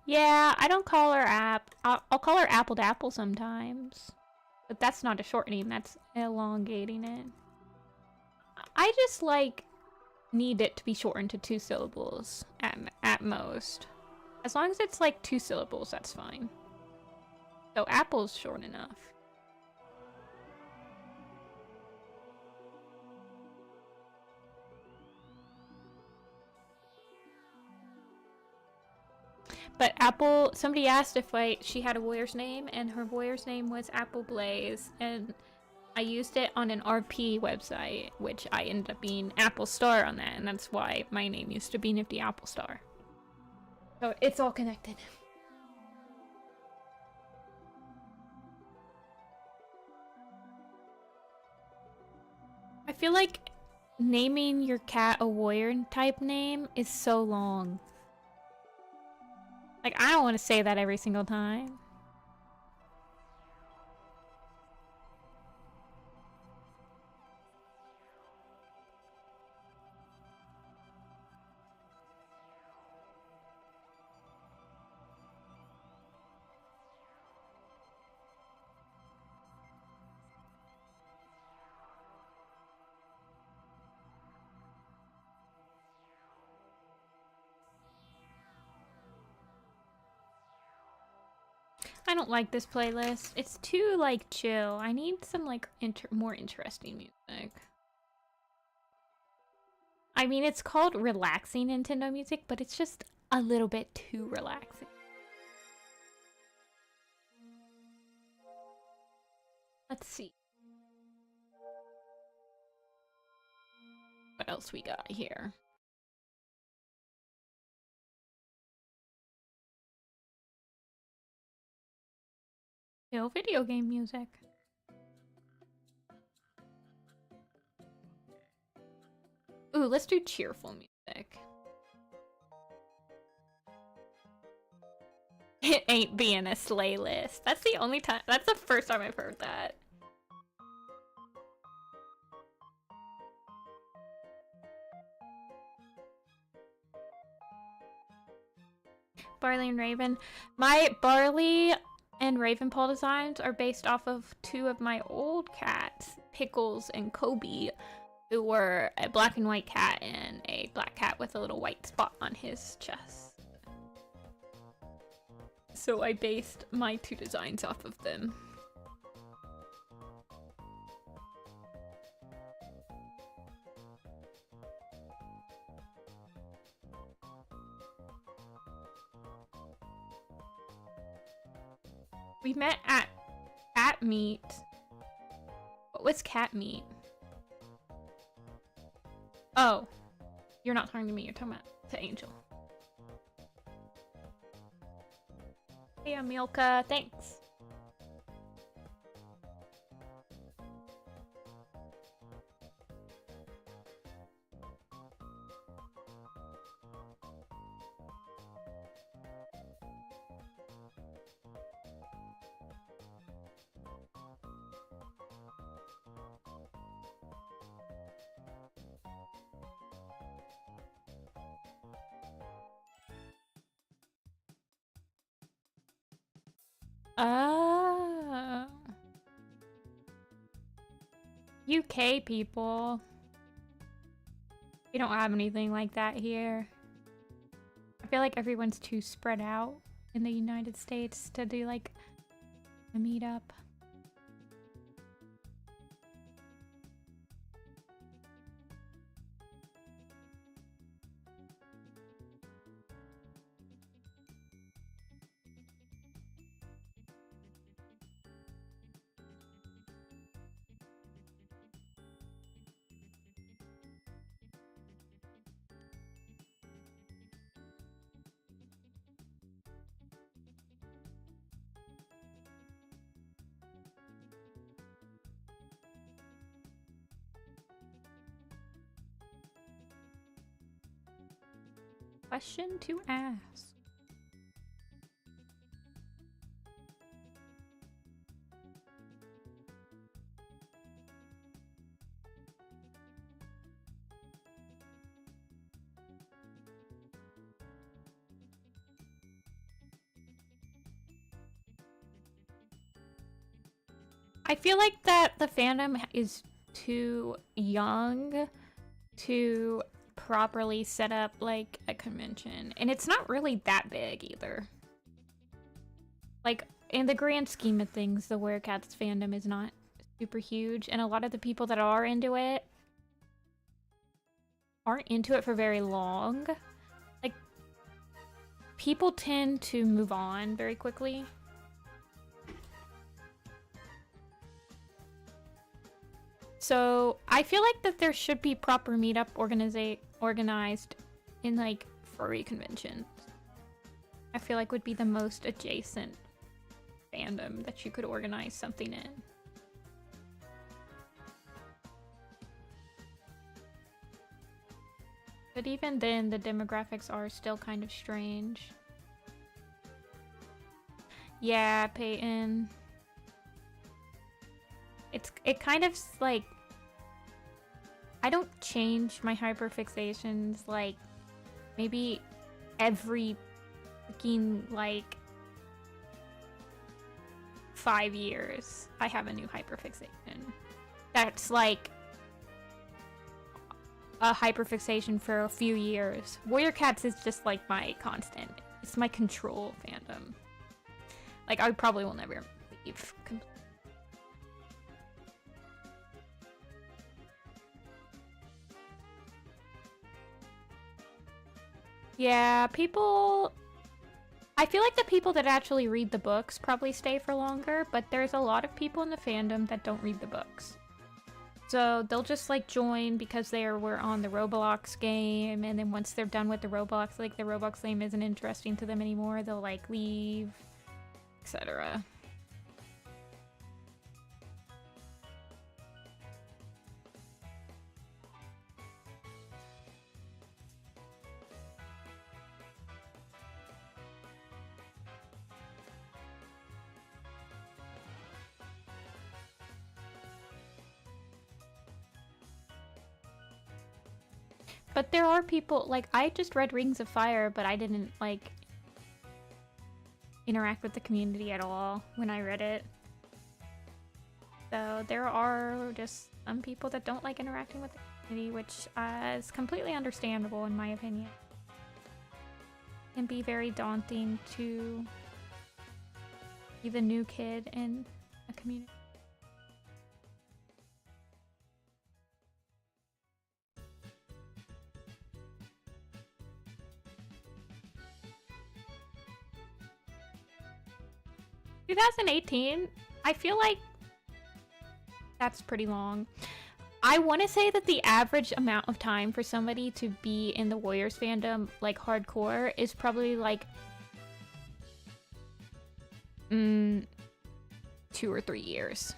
Yeah, I don't call her I'll call her Apple Dapple sometimes. But that's not a short name, that's elongating it. I just like need it to be shortened to 2 syllables at most. As long as it's like 2 syllables, that's fine. So Apple's short enough. But Apple, somebody asked if she had a warrior's name, and her warrior's name was Apple Blaze, and I used it on an RP website, which I ended up being Apple Star on that, and that's why my name used to be Nifty Apple Star. So it's all connected. I feel like naming your cat a warrior type name is so long. Like, I don't want to say that every single time. I don't like this playlist. It's too, like, chill. I need some, like, more interesting music. I mean, it's called relaxing Nintendo music, but it's just a little bit too relaxing. Let's see. What else we got here? No video game music. Ooh, let's do cheerful music. It ain't being a slay list. That's the only time. That's the first time I've heard that. Barley and Raven. My Barley and Ravenpaw designs are based off of 2 of my old cats, Pickles and Kobe, who were a black and white cat and a black cat with a little white spot on his chest. So I based my 2 designs off of them. We met at cat meet. What was cat meet? Oh, you're not talking to me, you're talking to Angel. Hey, Amilka, thanks. Oh. UK people. We don't have anything like that here. I feel like everyone's too spread out in the United States to do like a meetup. Question to ask. I feel like that the fandom is too young to properly set up like a convention, and it's not really that big either. Like, in the grand scheme of things, the Werecats fandom is not super huge, and a lot of the people that are into it aren't into it for very long. Like, people tend to move on very quickly. So I feel like that there should be proper meetup organized in like furry conventions. I feel like would be the most adjacent fandom that you could organize something in. But even then, the demographics are still kind of strange. Yeah, Peyton. It kind of like, I don't change my hyperfixations like maybe every freaking like 5 years I have a new hyperfixation. That's like a hyperfixation for a few years. Warrior Cats is just like my constant. It's my control fandom. Like, I probably will never leave completely. Yeah, people... I feel like the people that actually read the books probably stay for longer, but there's a lot of people in the fandom that don't read the books. So they'll just like join because they were on the Roblox game, and then once they're done with the Roblox, like the Roblox game isn't interesting to them anymore, they'll like leave, etc. 'But there are people, like, I just read Rings of Fire, but I didn't, like, interact with the community at all when I read it. So there are just some people that don't like interacting with the community, which is completely understandable in my opinion. It can be very daunting to be the new kid in a community. "2018? I feel like that's pretty long. I want to say that the average amount of time for somebody to be in the Warriors fandom, like hardcore, is probably like 2 or 3 years.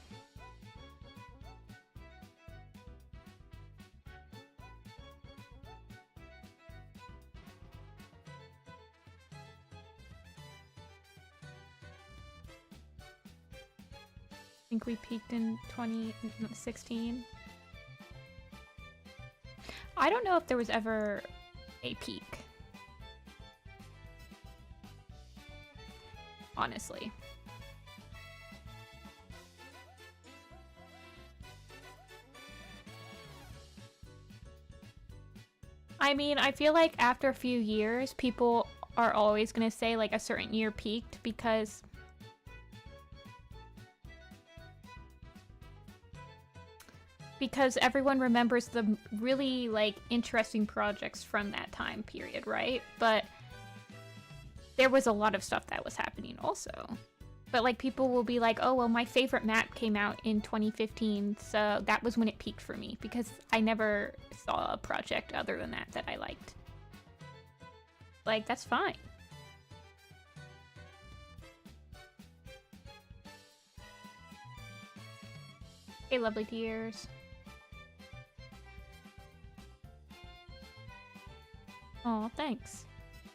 I think we peaked in 2016. I don't know if there was ever a peak. Honestly. I mean, I feel like after a few years, people are always gonna say like a certain year peaked because everyone remembers the really, like, interesting projects from that time period, right? But there was a lot of stuff that was happening also. But, like, people will be like, oh, well, my favorite map came out in 2015, so that was when it peaked for me, because I never saw a project other than that I liked. Like, that's fine. Hey, lovely tears. Oh, thanks.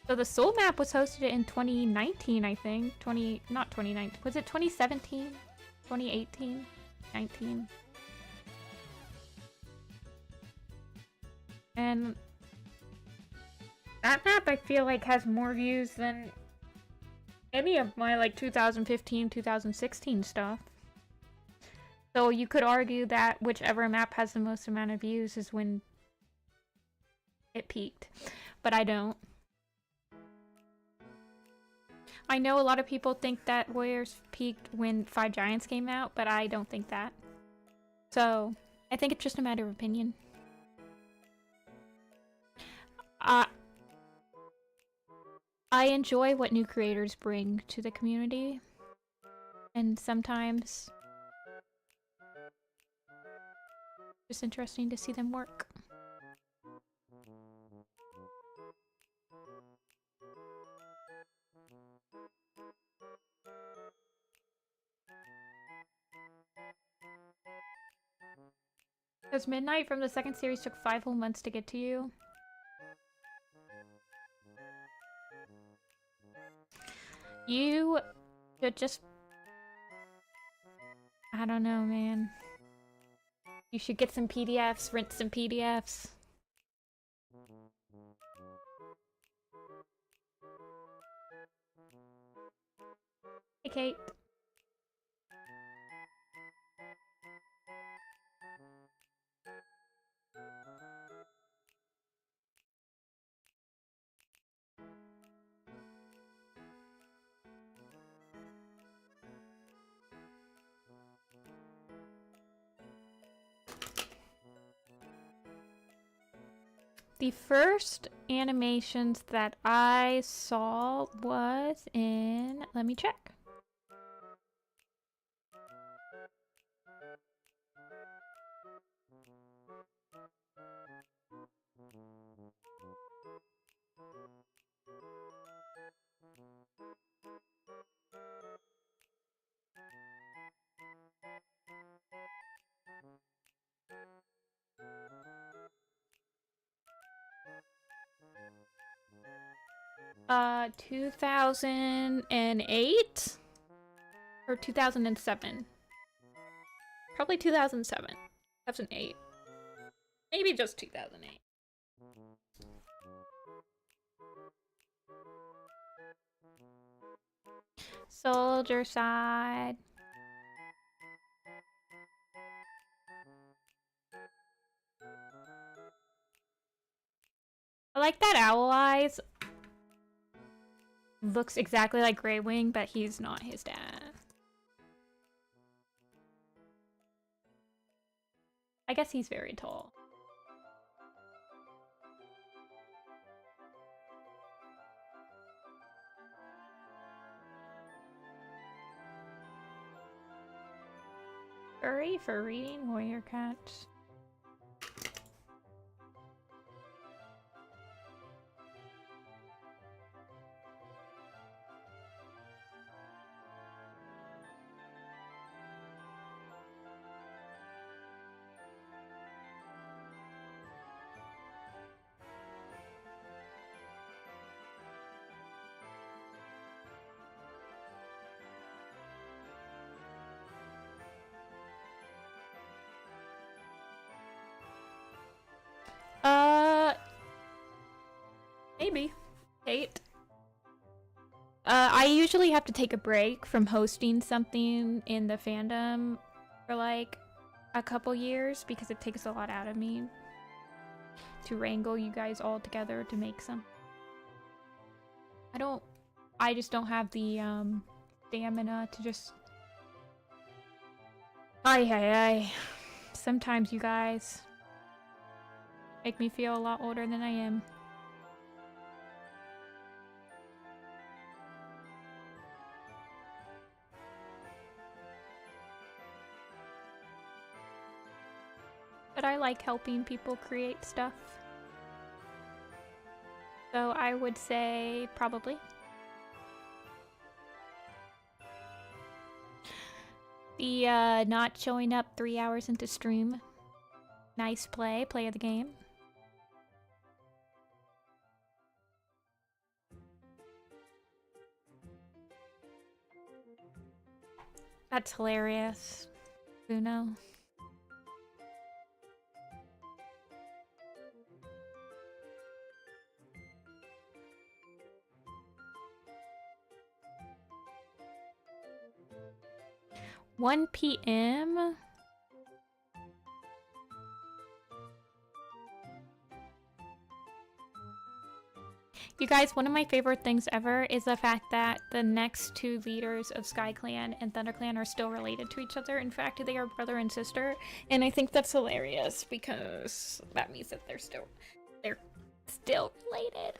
So the Soul map was hosted in 2019, I think. Not 2019. Was it 2017? 2018? 19? And that map, I feel like, has more views than any of my, like, 2015, 2016 stuff. So you could argue that whichever map has the most amount of views is when it peaked. But I don't. I know a lot of people think that Warriors peaked when Five Giants came out, but I don't think that. So, I think it's just a matter of opinion. I enjoy what new creators bring to the community. And sometimes it's interesting to see them work. Because Midnight from the second series took 5 whole months to get to you. You should just... I don't know, man. You should get some PDFs, rent some PDFs. Hey, Kate. The first animations that I saw was in... Let me check. Uh, 2008? Or 2007? Probably 2007. 2008. Maybe just 2008. Soldier side. I like that Owl Eyes. Looks exactly like Grey Wing, but he's not his dad. I guess he's very tall. Furry for reading warrior cats. Maybe. Kate. I usually have to take a break from hosting something in the fandom for like a couple years because it takes a lot out of me to wrangle you guys all together to make some. I just don't have the stamina to just... Ay. Sometimes you guys make me feel a lot older than I am. But I like helping people create stuff. So I would say probably. The not showing up 3 hours into stream. Nice play of the game. That's hilarious. Uno. (1 p.m.) You guys, one of my favorite things ever is the fact that the next two leaders of Sky Clan and Thunder Clan are still related to each other. In fact, they are brother and sister, and I think that's hilarious because that means that they're still related.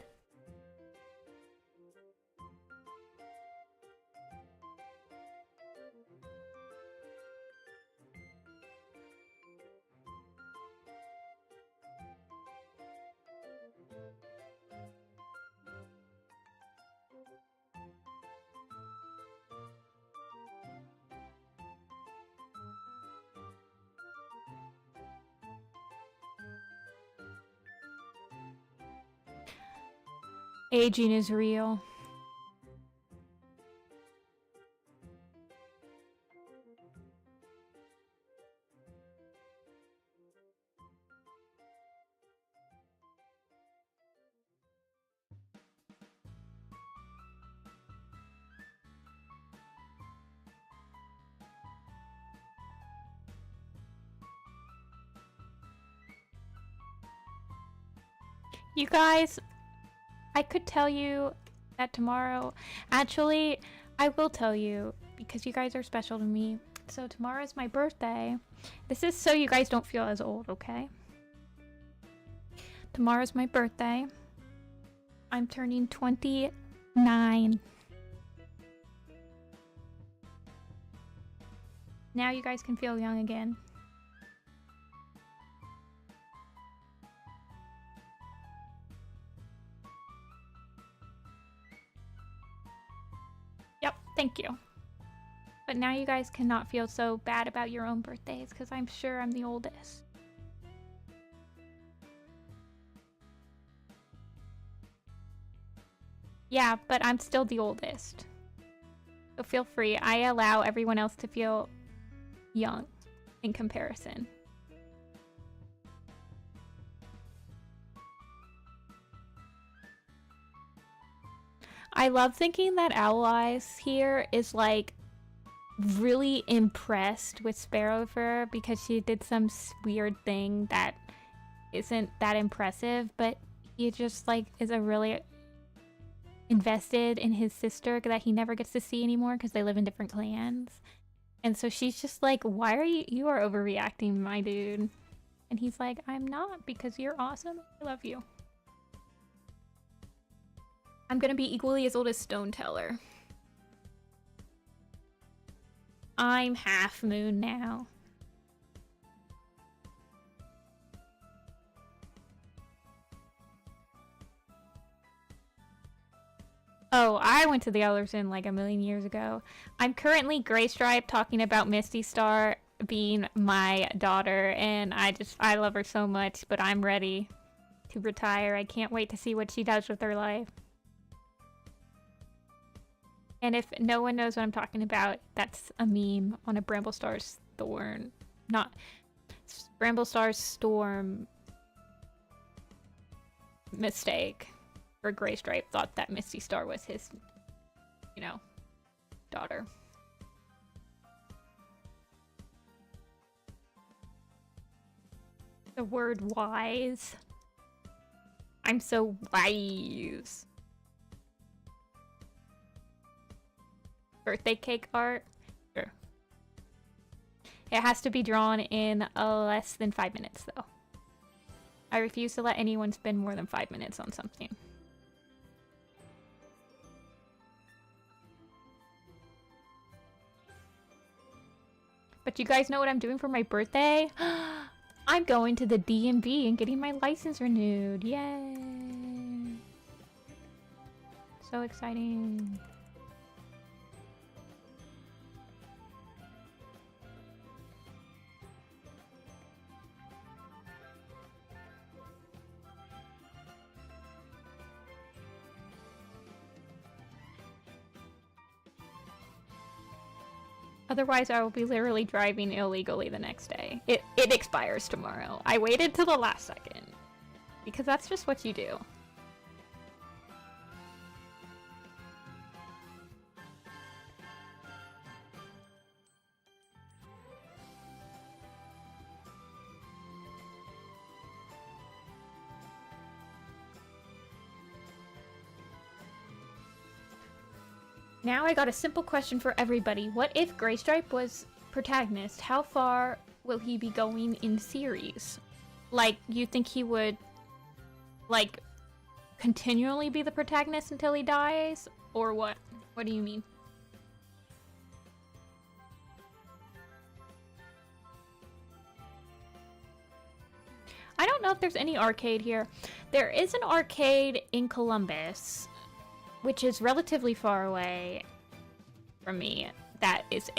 Aging is real. You guys, I could tell you that tomorrow, actually, I will tell you because you guys are special to me. So tomorrow is my birthday. This is so you guys don't feel as old, okay? Tomorrow's my birthday. I'm turning 29. Now you guys can feel young again. Yep, thank you. But now you guys cannot feel so bad about your own birthdays because I'm sure I'm the oldest. Yeah, but I'm still the oldest. So feel free. I allow everyone else to feel young in comparison. I love thinking that Owl Eyes here is like really impressed with Sparrowfur because she did some weird thing that isn't that impressive, but he just like is a really invested in his sister that he never gets to see anymore because they live in different clans. And so she's just like, why are you are overreacting, my dude. And he's like, I'm not, because you're awesome. I love you. I'm gonna be equally as old as Stone Teller. I'm half moon now. Oh, I went to the Ellerson like a million years ago. I'm currently Gray Stripe talking about Misty Star being my daughter, and I love her so much, but I'm ready to retire. I can't wait to see what she does with her life. And if no one knows what I'm talking about, that's a meme on a Bramblestar's Thorn. Not Bramblestar's Storm mistake. Or Gray Stripe thought that Misty Star was his, you know, daughter. The word wise. I'm so wise. Birthday cake art? Sure. It has to be drawn in less than 5 minutes, though. I refuse to let anyone spend more than 5 minutes on something. But you guys know what I'm doing for my birthday? I'm going to the DMV and getting my license renewed. Yay! So exciting. Otherwise, I will be literally driving illegally the next day. It expires tomorrow. I waited till the last second. Because that's just what you do. Now I got a simple question for everybody. What if Graystripe was protagonist? How far will he be going in series? Like, you think he would, like, continually be the protagonist until he dies? Or what? What do you mean? I don't know if there's any arcade here. There is an arcade in Columbus, which is relatively far away from me. That is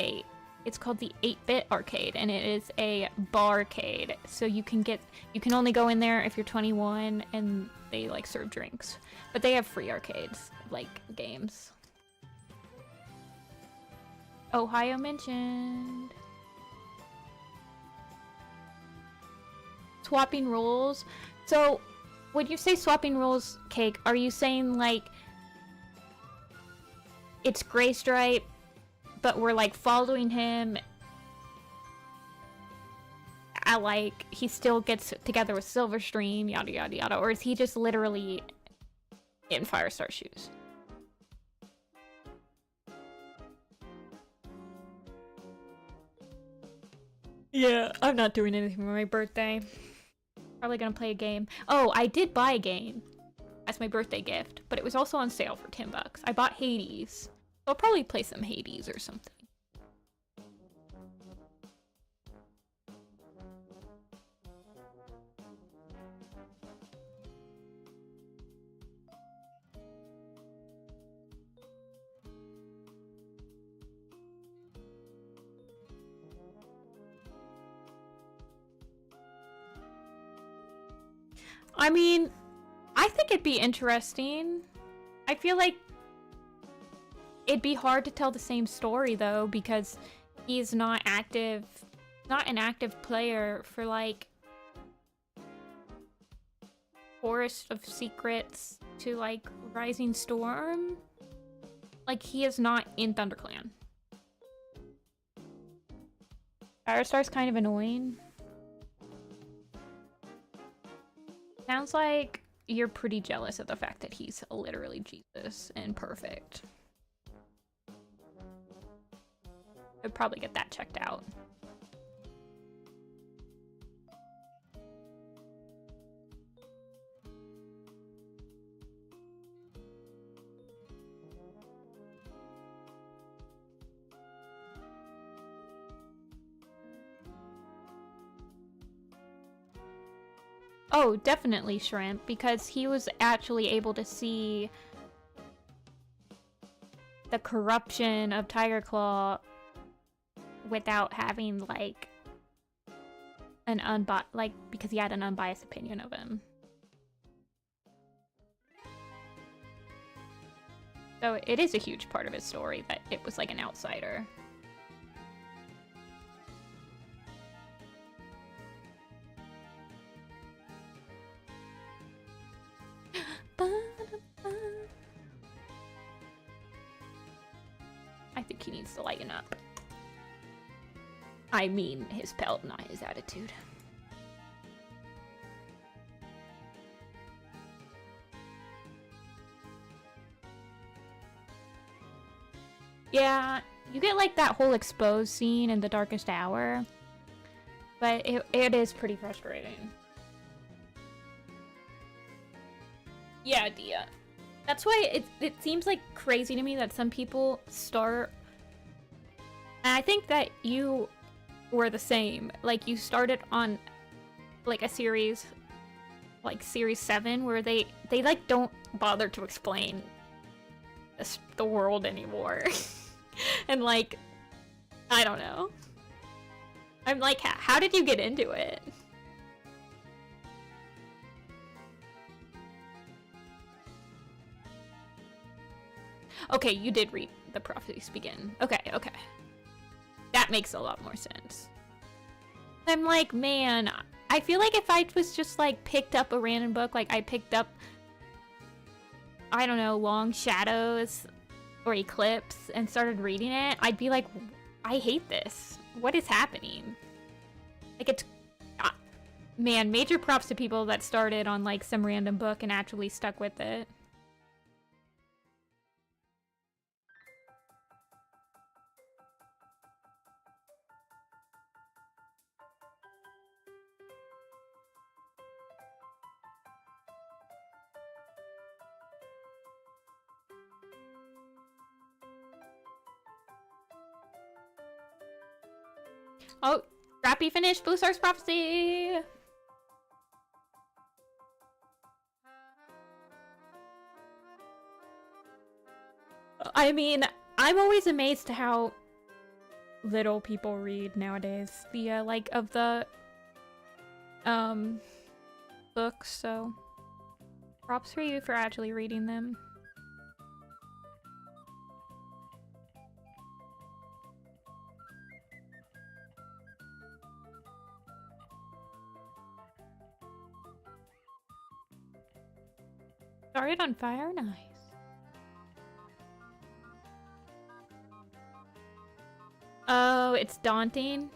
it's called the 8-Bit Arcade, and it is a barcade. So you can only go in there if you're 21, and they like serve drinks. But they have free arcades, like games. Ohio mentioned. Swapping roles. So when you say swapping roles, Cake, are you saying like it's Graystripe, but we're like following him at like he still gets together with Silverstream, yada yada yada, or is he just literally in Firestar shoes? Yeah, I'm not doing anything for my birthday. Probably gonna play a game. Oh, I did buy a game as my birthday gift, but it was also on sale for $10. I bought Hades. I'll probably play some Hades or something. I mean, I think it'd be interesting. I feel like it'd be hard to tell the same story though, because he's not an active player for like Forest of Secrets to like Rising Storm. Like he is not in ThunderClan. Firestar's kind of annoying. Sounds like you're pretty jealous of the fact that he's literally Jesus and perfect. I'd probably get that checked out. Oh, definitely Shrimp, because he was actually able to see the corruption of Tiger Claw without having, like, because he had an unbiased opinion of him. So it is a huge part of his story that it was like an outsider. I think he needs to lighten up. I mean his pelt, not his attitude. Yeah, you get like that whole exposed scene in The Darkest Hour, but it is pretty frustrating. Yeah, Dia. That's why it seems like crazy to me that some people start... And I think that you were the same. Like, you started on, like, a series, like, Series 7, where they like, don't bother to explain the world anymore. And, like, I don't know. I'm like, how did you get into it? Okay, you did read The Prophecies Begin. Okay, okay. That makes a lot more sense. I'm like, man, I feel like if I was just like picked up a random book, like I picked up, I don't know, Long Shadows or Eclipse and started reading it, I'd be like, I hate this. What is happening? Like, it's... man, major props to people that started on, like, some random book and actually stuck with it. Oh, Scrappy finished Blue Star's Prophecy! I mean, I'm always amazed how little people read nowadays. The, like, of the, books, so... props for you for actually reading them. Started on fire? Nice. Oh, it's daunting.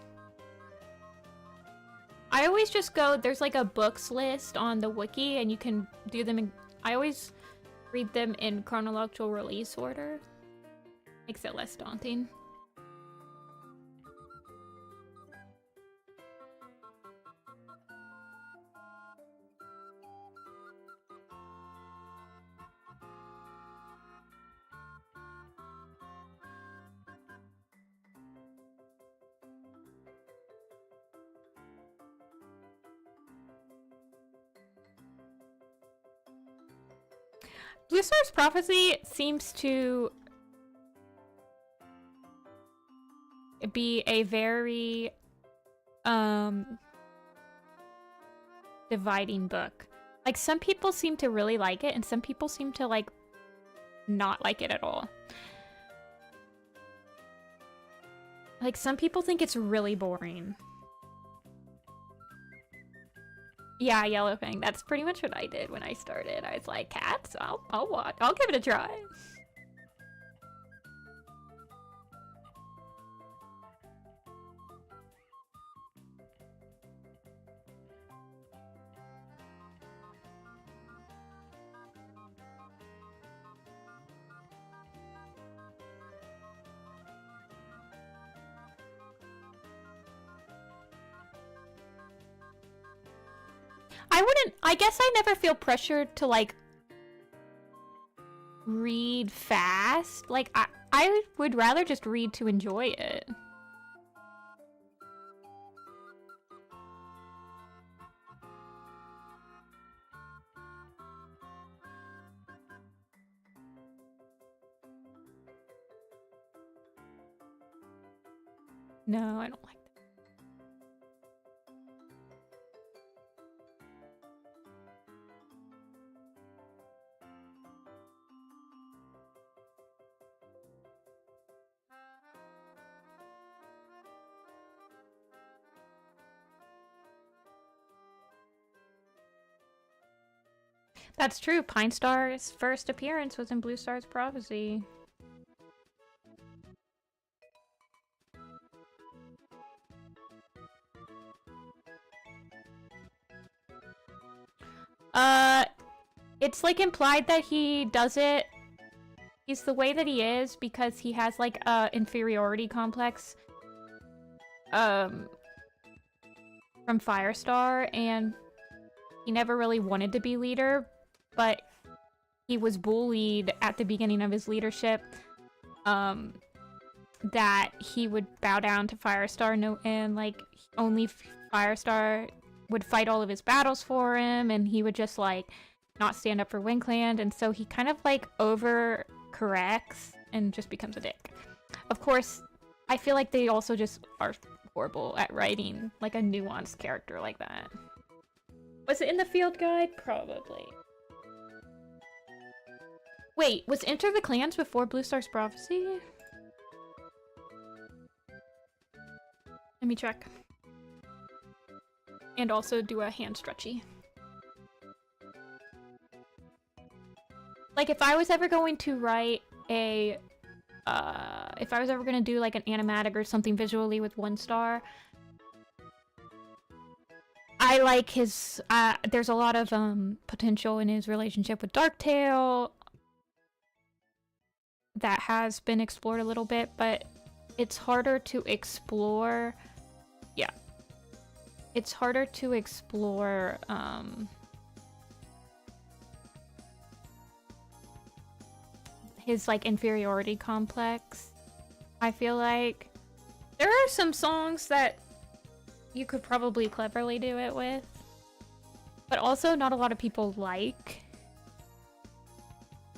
I always just go, there's like a books list on the wiki and you can do them in, I always read them in chronological release order. Makes it less daunting. Blue Star's Prophecy seems to be a very dividing book. Like, some people seem to really like it and some people seem to like not like it at all. Like, some people think it's really boring. Yeah, Yellowfang. That's pretty much what I did when I started. I was like, cats? I'll watch. I'll give it a try. I guess I never feel pressured to, like, read fast. Like, I would rather just read to enjoy it. No, I don't like that. That's true. Pine Star's first appearance was in Blue Star's Prophecy. It's like implied that he does it. He's the way that he is because he has like a inferiority complex from Firestar, and he never really wanted to be leader, but he was bullied at the beginning of his leadership that he would bow down to Firestar, and like only Firestar would fight all of his battles for him, and he would just like not stand up for WindClan, and so he kind of like overcorrects and just becomes a dick. Of course, I feel like they also just are horrible at writing like a nuanced character like that. Was it in the field guide? Probably. Wait, was Enter the Clans before Blue Star's Prophecy? me check. And also do a hand stretchy. Like, if I was ever going to write a, if I was ever gonna do like an animatic or something visually with 1 star, I like his, there's a lot of potential in his relationship with Darktail that has been explored a little bit, but it's harder to explore. Yeah. It's harder to explore his like inferiority complex. I feel like there are some songs that you could probably cleverly do it with, but also not a lot of people like.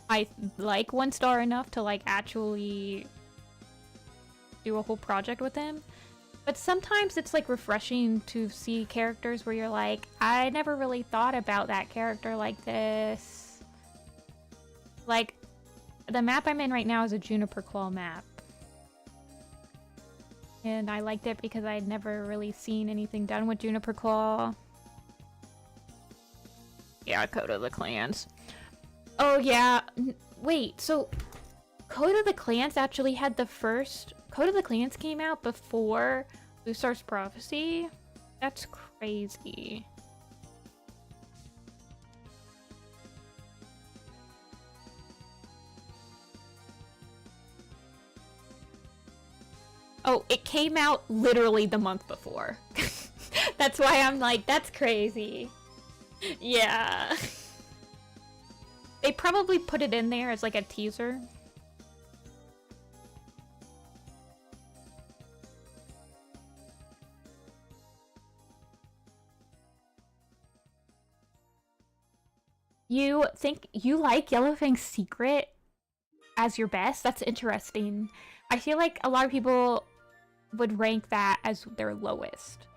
I like 1 star enough to like actually do a whole project with him. But sometimes it's like refreshing to see characters where you're like, I never really thought about that character like this. Like, the map I'm in right now is a Juniper Claw map. And I liked it because I had never really seen anything done with Juniper Claw. Yeah, Code of the Clans. Oh yeah, wait, so Code of the Clans actually had the first... Code of the Clans came out before Blue Star's Prophecy? That's crazy. Oh, it came out literally the month before. That's why I'm like, that's crazy. Yeah. They probably put it in there as like a teaser. You think you like Yellowfang's Secret as your best? That's interesting. I feel like a lot of people would rank that as their lowest.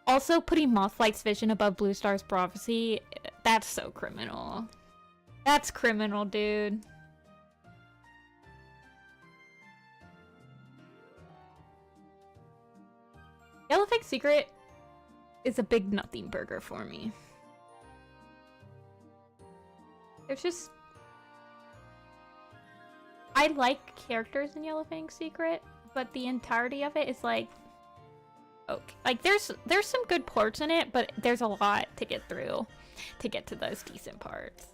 Also, putting Mothlight's Vision above Blue Star's Prophecy, that's so criminal. That's criminal, dude. Yellowfang's Secret is a big nothing burger for me. There's just... I like characters in Yellowfang's Secret, but the entirety of it is like... Okay. Like, there's some good parts in it, but there's a lot to get through to get to those decent parts.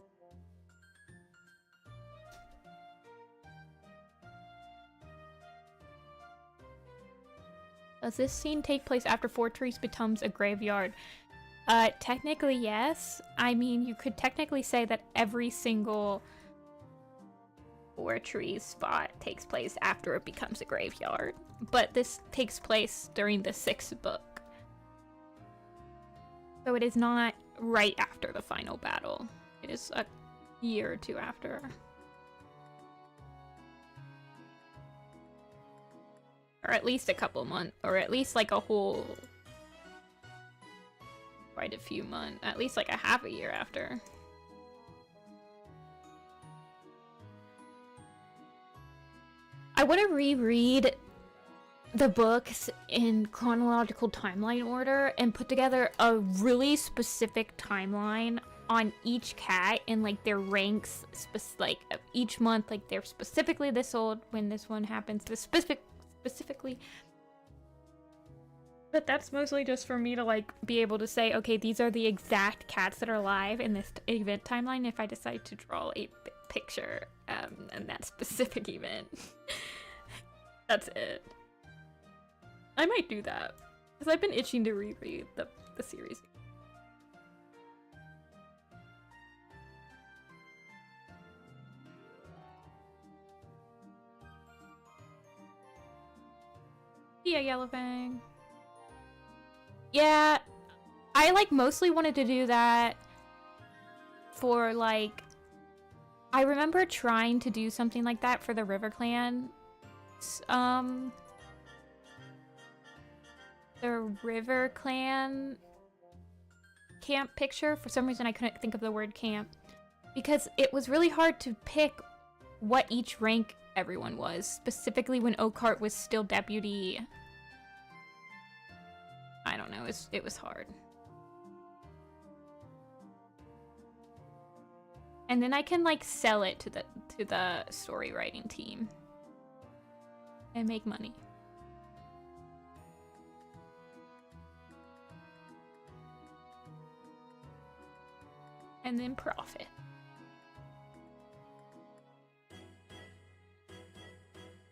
Does this scene take place after Fourtrees becomes a graveyard? Technically, yes. I mean, you could technically say that every single Fourtrees spot takes place after it becomes a graveyard. But this takes place during the 6th book. So it is not right after the final battle. It is a year or two after. Or at least a couple months, or at least like a whole... quite a few months, at least like a half a year after. I want to reread the books in chronological timeline order and put together a really specific timeline on each cat and like their ranks, like each month, like they're specifically this old when this one happens, this specifically. But that's mostly just for me to like be able to say, okay, these are the exact cats that are alive in this event timeline if I decide to draw a picture in that specific event. That's it. I might do that because I've been itching to reread the series. Yeah, Yellowfang. Yeah, I like mostly wanted to do that for like, I remember trying to do something like that for the River Clan. The River Clan camp picture. For some reason I couldn't think of the word camp because it was really hard to pick what each rank everyone was, specifically when Oakheart was still deputy. know, it was hard. And then I can like sell it to the story writing team and make money. And then profit.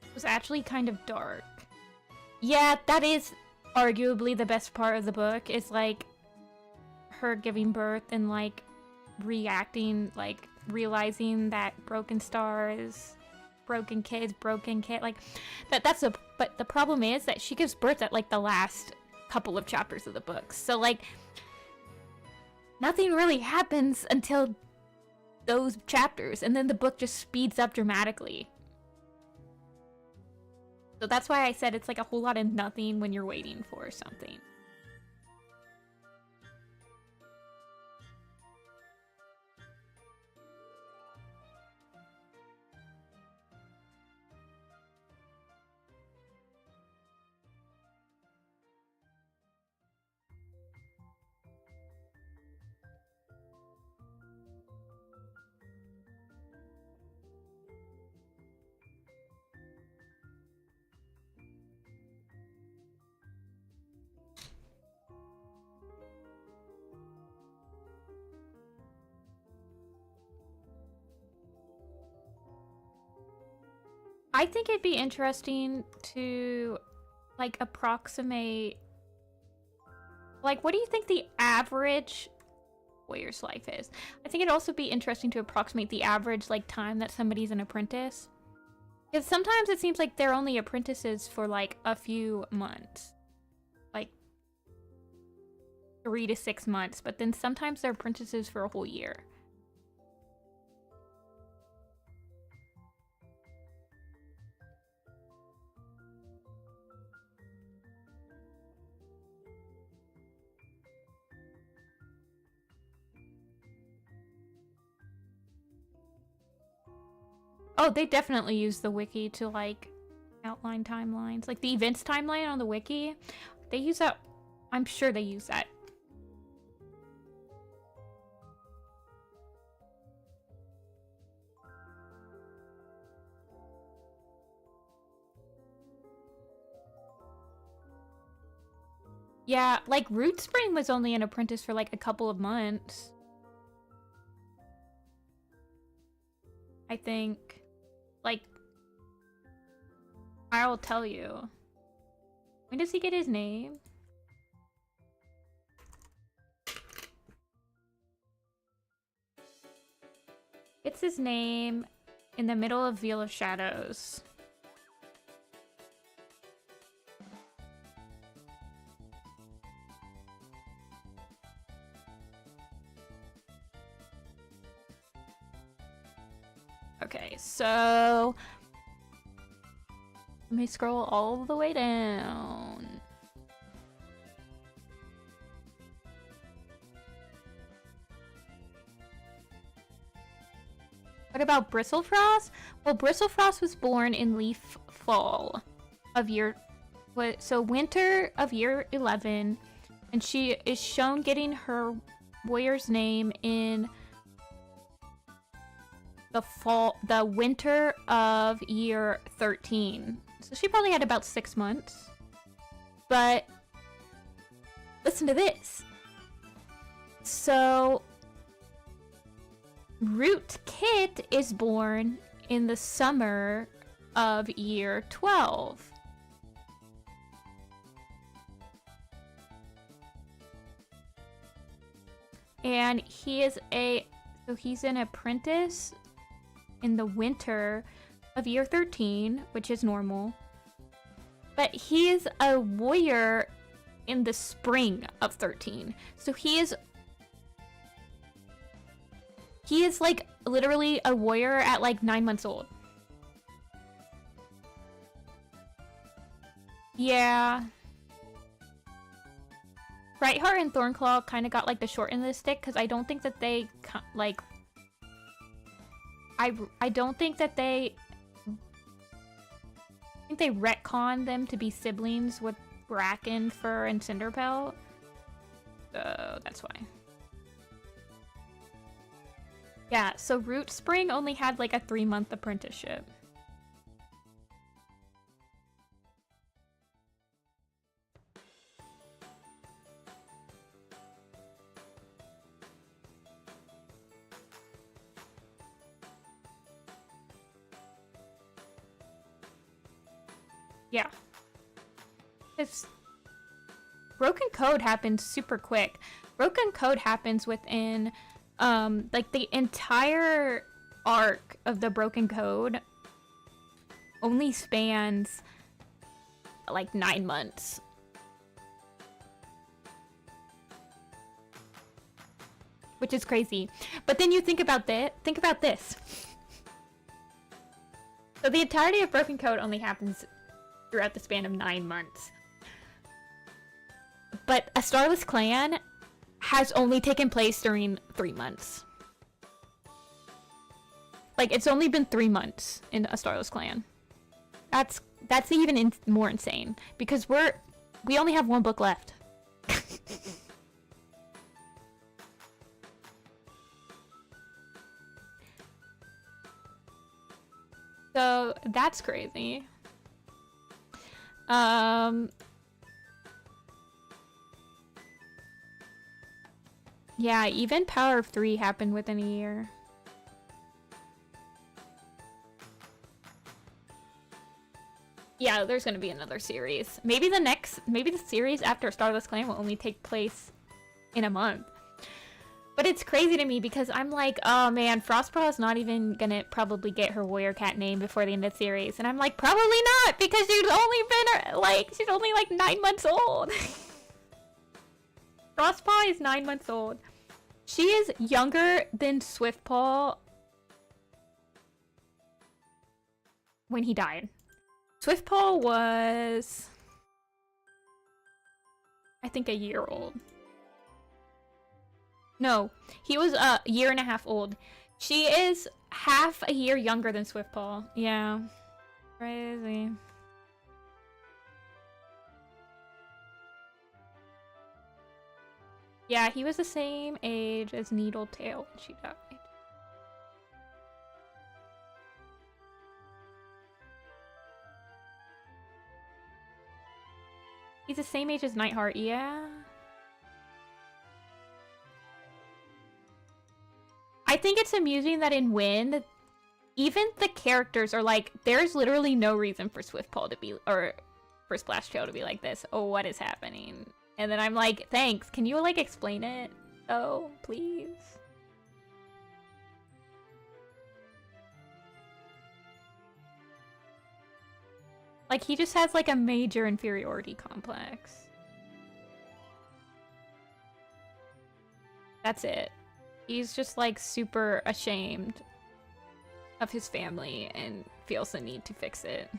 It was actually kind of dark. Yeah, that is arguably the best part of the book, is like her giving birth and like reacting, like realizing that broken stars, broken kids, like that's a, but the problem is that she gives birth at like the last couple of chapters of the book. So like nothing really happens until those chapters, and then the book just speeds up dramatically. So that's why I said it's like a whole lot of nothing when you're waiting for something. I think it'd be interesting to, like, approximate... Like, what do you think the average warrior's life is? I think it'd also be interesting to approximate the average, like, time that somebody's an apprentice. Because sometimes it seems like they're only apprentices for, like, a few months. Like, 3 to 6 months. But then sometimes they're apprentices for a whole year. Oh, they definitely use the wiki to, like, outline timelines. Like, the events timeline on the wiki, they use that. I'm sure they use that. Yeah, like, Root Spring was only an apprentice for, like, a couple of months. I think. Like, I'll tell you. When does he get his name? It's his name in the middle of Veil of Shadows. Okay, so let me scroll all the way down. What about Bristlefrost? Well, Bristlefrost was born in Leaf Fall of year... So winter of year 11. And she is shown getting her warrior's name in the winter of year 13. So she probably had about 6 months. But listen to this. So Root Kit is born in the summer of year 12. And he is he's an apprentice in the winter of year 13, which is normal. But he is a warrior in the spring of 13. So he is like literally a warrior at like 9 months old. Yeah. Brightheart and Thornclaw kind of got like the short end of the stick because I don't think that they like... I don't think that they... I think they retconned them to be siblings with Bracken, Fur, and Cinderpelt. So that's why. Yeah, so Root Spring only had like a 3-month apprenticeship. Yeah. It's... Broken Code happens super quick. Broken Code happens within, like, the entire arc of the Broken Code only spans, like, 9 months. Which is crazy. But then you think about this. Think about this. So the entirety of Broken Code only happens throughout the span of 9 months. But A Starless Clan has only taken place during 3 months. Like, it's only been 3 months in A Starless Clan. That's even more insane. Because we only have 1 book left. So, that's crazy. Yeah, even Power of 3 happened within a year. Yeah, there's gonna be another series. Maybe the series after Starless Clan will only take place in a month. But it's crazy to me because I'm like, oh man, Frostpaw is not even gonna probably get her Warrior Cat name before the end of the series. And I'm like, probably not, because she's only like 9 months old. Frostpaw is 9 months old. She is younger than Swiftpaw when he died. Swiftpaw was, I think, a year old. No, he was a year and a half old. She is half a year younger than Swiftpaw. Yeah. Crazy. Yeah, he was the same age as Needletail when she died. He's the same age as Nightheart, yeah. I think it's amusing that in Wind, even the characters are like, there's literally no reason for Swiftpaw to be, or for Splashtail to be like this. Oh, what is happening? And then I'm like, thanks, can you like explain it? Oh, please. Like, he just has like a major inferiority complex. That's it. He's just like super ashamed of his family and feels the need to fix it.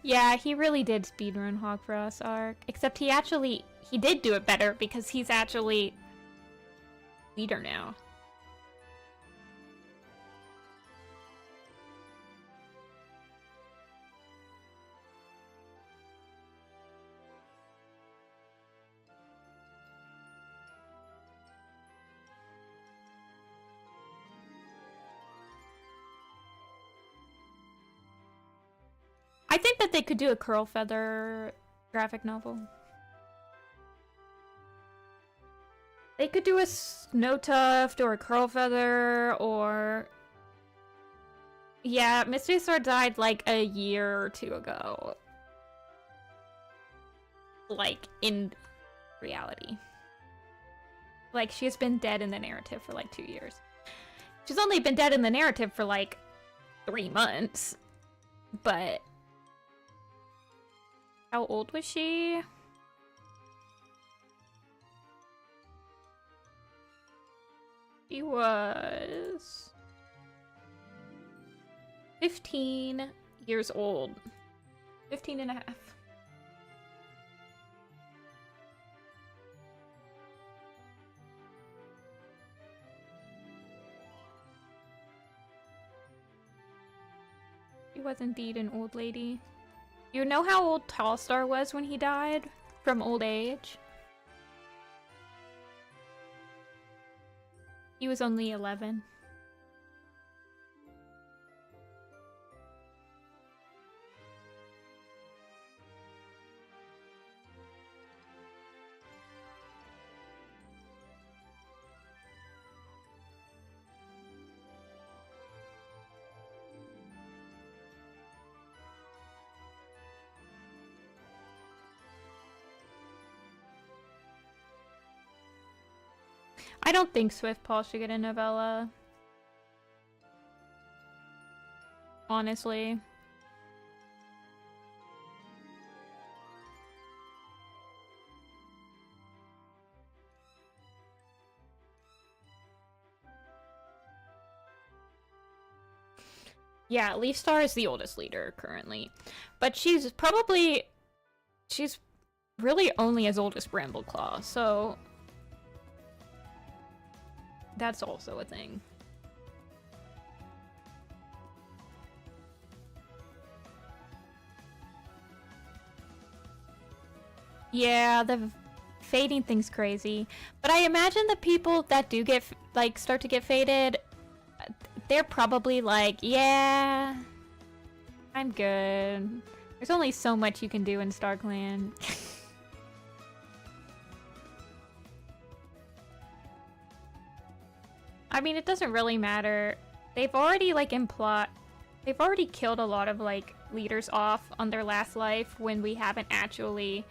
Yeah, he really did speedrun Hogfrost arc. Except he did do it better because he's actually leader now. I think that they could do a Curl Feather graphic novel. They could do a Snow Tuft or a Curl Feather or... Yeah, Mystery Sword died like a year or 2 ago. Like, in reality. Like, she has been dead in the narrative for like 2 years. She's only been dead in the narrative for like 3 months. But... how old was she? She was 15 years old. 15 and a half. She was indeed an old lady. You know how old Tallstar was when he died? From old age? He was only 11. I don't think Swiftpaw should get a novella. Honestly. Yeah, Leaf Star is the oldest leader currently. But she's really only as old as Brambleclaw, so that's also a thing. Yeah, the fading thing's crazy. But I imagine the people that do get, like, start to get faded, they're probably like, yeah, I'm good. There's only so much you can do in StarClan. I mean, it doesn't really matter. They've already, like, they've already killed a lot of, like, leaders off on their last life when we haven't actually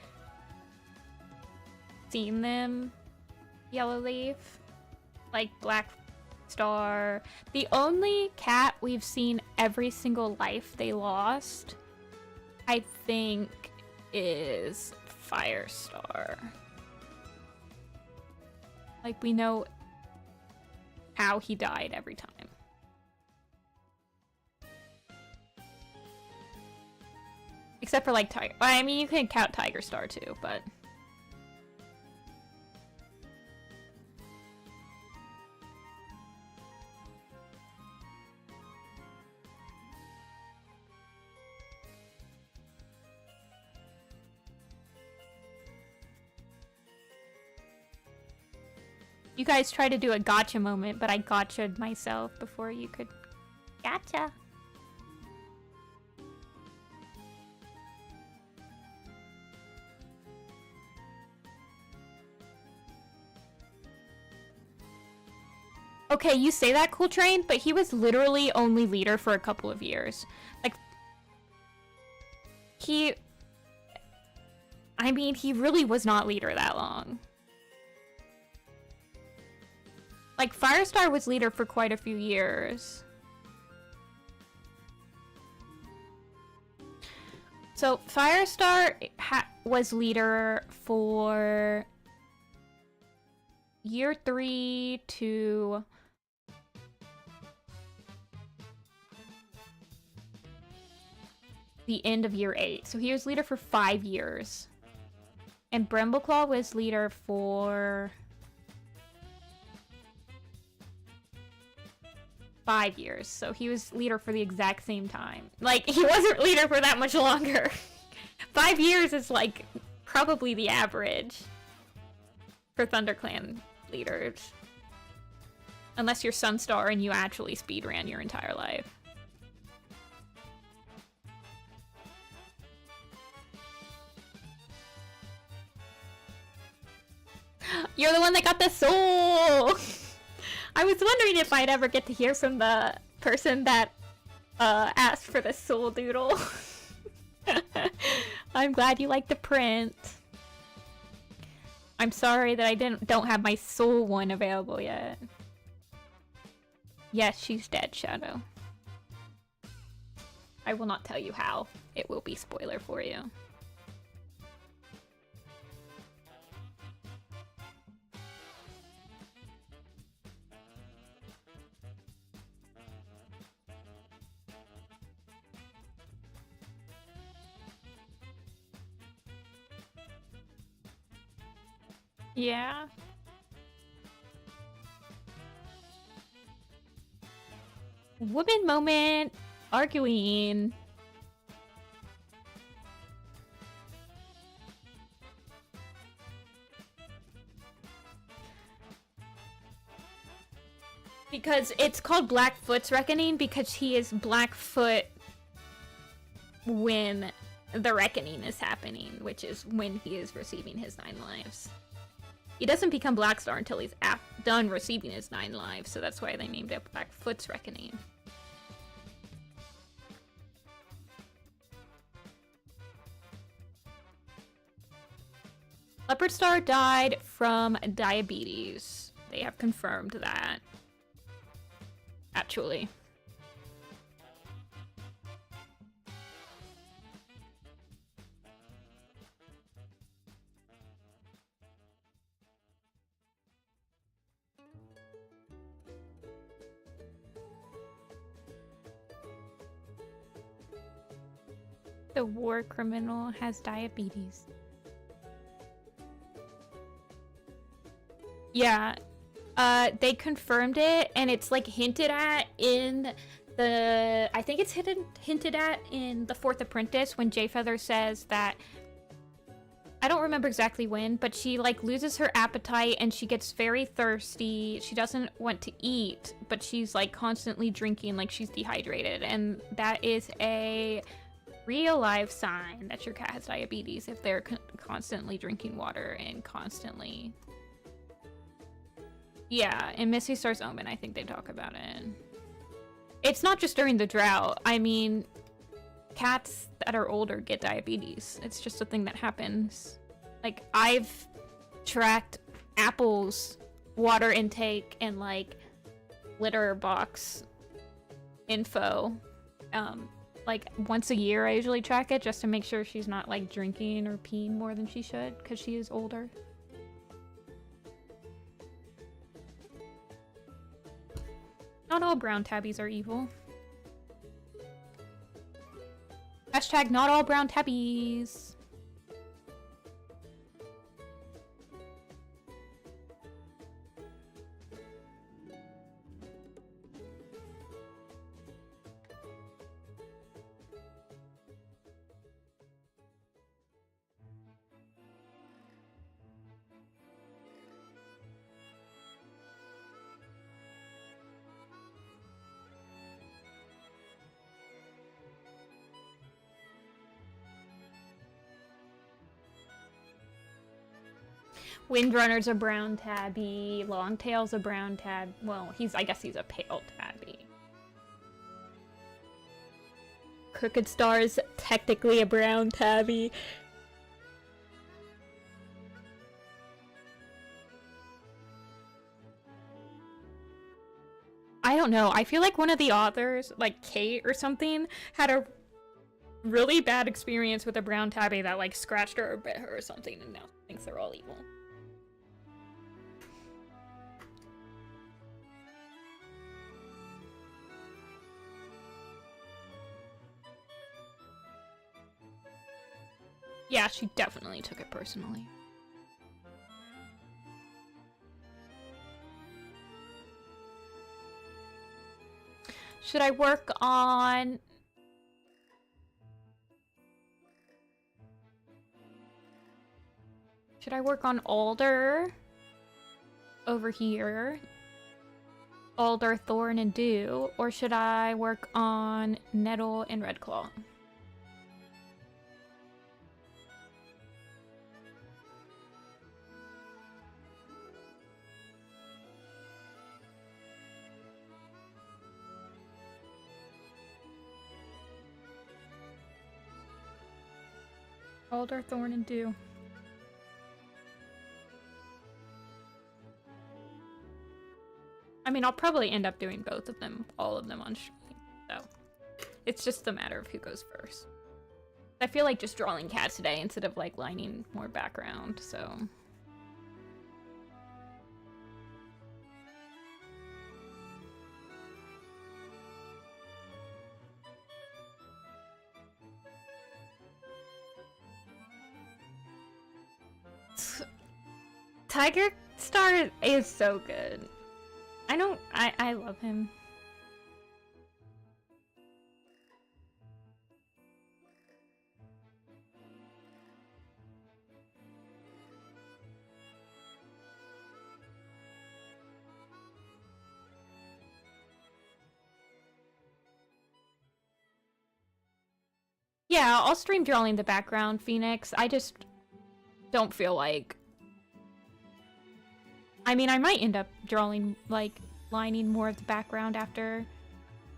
seen them. Yellow Leaf. Like, Black Star. The only cat we've seen every single life they lost, I think, is Firestar. Like, we know how he died every time. Except for, like, Tiger. I mean, you can count Tiger Star too, but you guys tried to do a gotcha moment, but I gotcha'd myself before you could gotcha. Okay, you say that, Cool Train, but he was literally only leader for a couple of years. Like, I mean, he really was not leader that long. Like, Firestar was leader for quite a few years. So, Firestar was leader for year 3 to the end of year 8. So he was leader for 5 years. And Brambleclaw was leader for 5 years. So he was leader for the exact same time. Like, he wasn't leader for that much longer. 5 years is, like, probably the average for ThunderClan leaders. Unless you're Sunstar and you actually speedran your entire life. You're the one that got the soul! I was wondering if I'd ever get to hear from the person that asked for the soul doodle. I'm glad you like the print. I'm sorry that I don't have my soul one available yet. Yes, she's dead, Shadow. I will not tell you how. It will be spoiler for you. Yeah. Woman moment. arguing. Because it's called Blackfoot's Reckoning because he is Blackfoot when the reckoning is happening, which is when he is receiving his 9 lives. He doesn't become Blackstar until he's done receiving his 9 lives, so that's why they named it Blackfoot's Reckoning. Leopard Star died from diabetes. They have confirmed that. Actually. The war criminal has diabetes. Yeah. They confirmed it, and it's like hinted at in the... I think it's hinted at in The Fourth Apprentice when Jay Feather says that... I don't remember exactly when, but she like loses her appetite and she gets very thirsty. She doesn't want to eat, but she's like constantly drinking like she's dehydrated. And that is a real life sign that your cat has diabetes if they're constantly drinking water and constantly... Yeah, in Misty Star's Omen, I think they talk about it. It's not just during the drought. I mean, cats that are older get diabetes. It's just a thing that happens. Like, I've tracked Apple's water intake and, like, litter box info. Like, once a year I usually track it just to make sure she's not, like, drinking or peeing more than she should, because she is older. Not all brown tabbies are evil. Hashtag not all brown tabbies. Windrunner's a brown tabby. Longtail's a brown tab. Well, I guess he's a pale tabby. Crooked Star's technically a brown tabby. I don't know. I feel like one of the authors, like Kate or something, had a really bad experience with a brown tabby that like scratched her or bit her or something, and now thinks they're all evil. Yeah, she definitely took it personally. Should I work on... Should I work on Alder over here? Alder, Thorn, and Dew? Or should I work on Nettle and Redclaw? Alder, Thorn, and Dew. I mean, I'll probably end up doing both of them, all of them on stream, so it's just a matter of who goes first. I feel like just drawing cats today instead of like lining more background, so. Tiger Star is so good. I love him. Yeah, I'll stream drawing the background, Phoenix. I just don't feel like... I mean, I might end up drawing, like, lining more of the background after.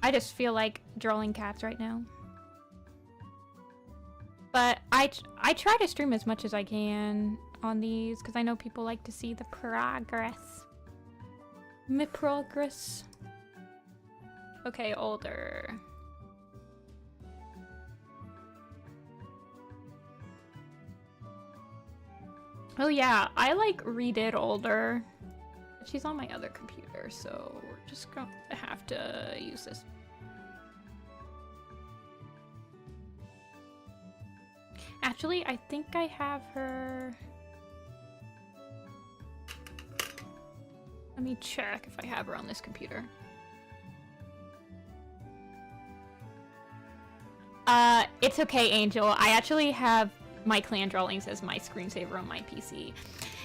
I just feel like drawing cats right now. But I try to stream as much as I can on these, because I know people like to see the progress. My progress. Okay, older. Oh yeah, I like redid older. She's on my other computer, so we're just gonna have to use this. Actually, I think I have her... Let me check if I have her on this computer. It's okay, Angel. I actually have my clan drawings as my screensaver on my PC.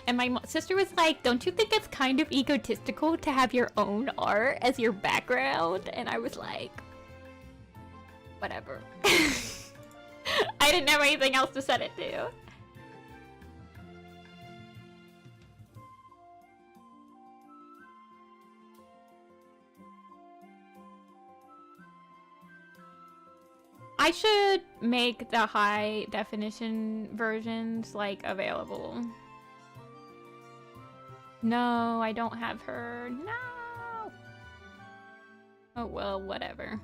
And my sister was like, don't you think it's kind of egotistical to have your own art as your background? And I was like, whatever. I didn't have anything else to set it to. I should make the high definition versions, like, available. No, I don't have her. No! Oh well, whatever.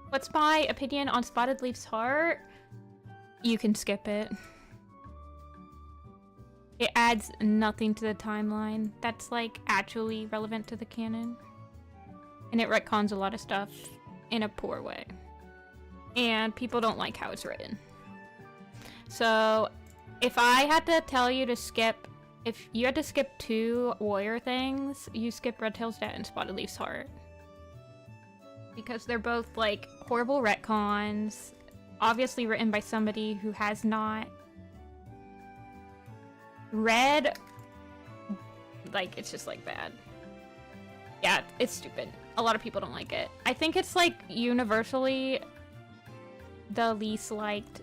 What's my opinion on Spotted Leaf's heart? You can skip it. It adds nothing to the timeline that's, like, actually relevant to the canon. And it retcons a lot of stuff in a poor way. And people don't like how it's written. So, if I had to tell you to skip... If you had to skip 2 warrior things, you skip Redtail's Debt and Spotted Leaf's Heart. Because they're both, like, horrible retcons. Obviously written by somebody who has not... read... Like, it's just, like, bad. Yeah, it's stupid. A lot of people don't like it. I think it's, like, universally the least liked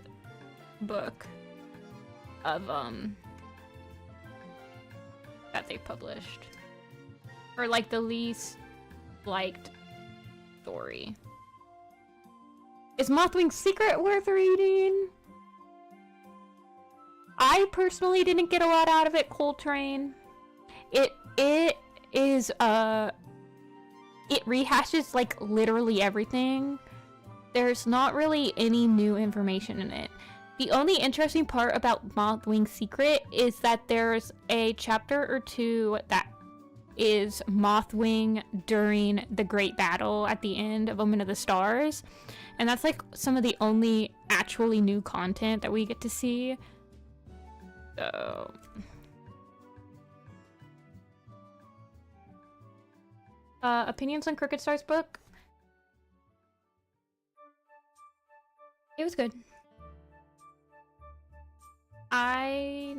book of, that they've published. Or, like, the least liked story. Is Mothwing's Secret worth reading? I personally didn't get a lot out of it, Coltrane. It is, it rehashes, like, literally everything. There's not really any new information in it. The only interesting part about Mothwing's Secret is that there's a chapter or 2 that is Mothwing during the Great Battle at the end of Omen of the Stars. And that's, like, some of the only actually new content that we get to see. So... opinions on Crooked Star's book? It was good. I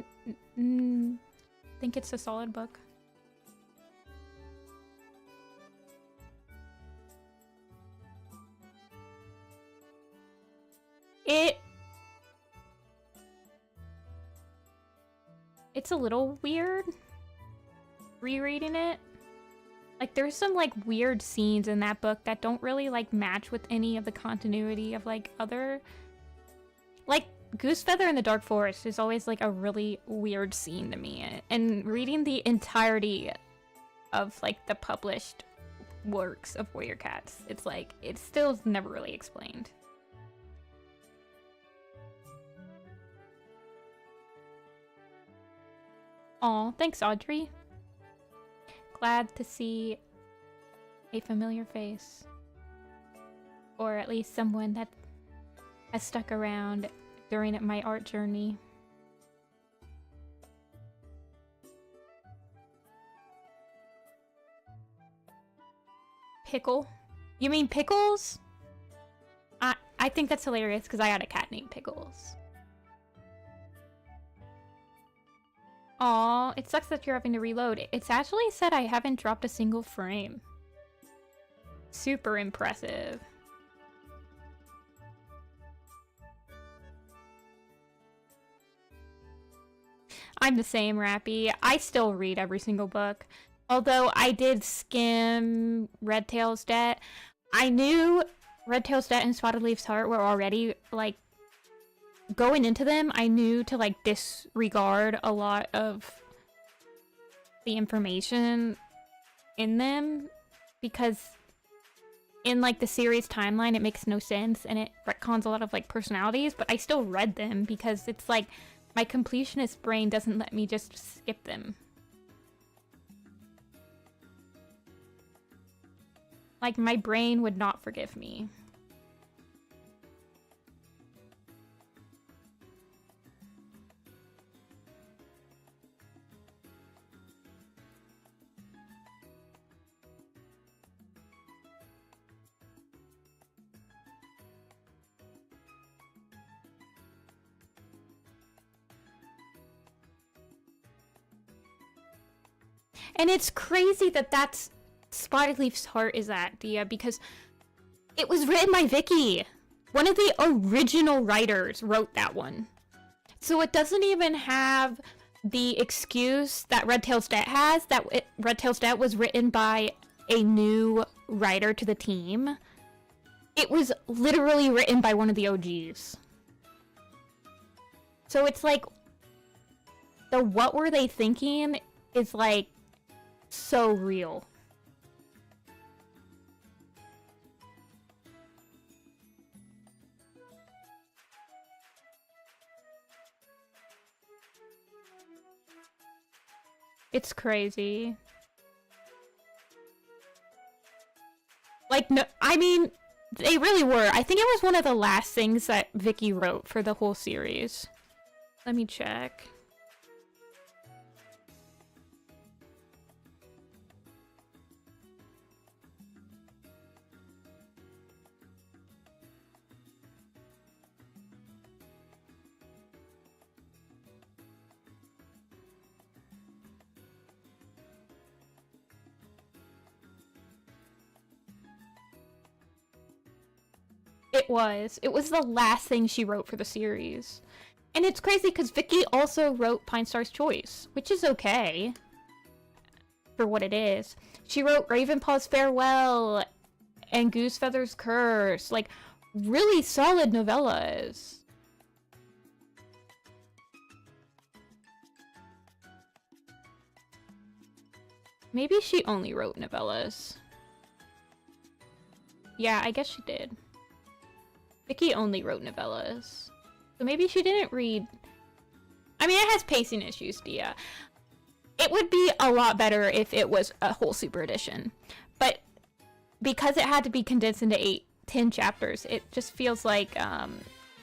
think it's a solid book. It's a little weird rereading it. Like, there's some, like, weird scenes in that book that don't really, like, match with any of the continuity of, like, other... Like, Goosefeather in the Dark Forest is always, like, a really weird scene to me. And reading the entirety of, like, the published works of Warrior Cats, it's, like, it still never really explained. Aw, thanks, Audrey. Glad to see a familiar face. Or at least someone that has stuck around during my art journey. Pickle? You mean Pickles? I think that's hilarious because I had a cat named Pickles. Aw, it sucks that you're having to reload. It's actually said I haven't dropped a single frame. Super impressive. I'm the same, Rappy. I still read every single book. Although I did skim Red Tail's Debt. I knew Red Tail's Debt and Spotted Leaf's Heart were already, like, going into them, I knew to, like, disregard a lot of the information in them. Because in, like, the series timeline, it makes no sense. And it retcons a lot of, like, personalities. But I still read them because it's, like, my completionist brain doesn't let me just skip them. Like, my brain would not forgive me. And it's crazy that that's Spotted Leaf's Heart is at, Dia, because it was written by Vicky. One of the original writers wrote that one. So it doesn't even have the excuse that Red Tail's Debt has, that Red Tail's Debt was written by a new writer to the team. It was literally written by one of the OGs. So it's like, the what were they thinking is like, so real. It's crazy. Like, no, I mean, they really were. I think it was one of the last things that Vicky wrote for the whole series. Let me check. It was. It was the last thing she wrote for the series. And it's crazy because Vicky also wrote Pine Star's Choice, which is okay for what it is. She wrote Ravenpaw's Farewell and Goosefeather's Curse. Like, really solid novellas. Maybe she only wrote novellas. Yeah, I guess she did. Vicky only wrote novellas. So maybe she didn't read... I mean, it has pacing issues, Dia. It would be a lot better if it was a whole super edition. But because it had to be condensed into 10 chapters, it just feels like,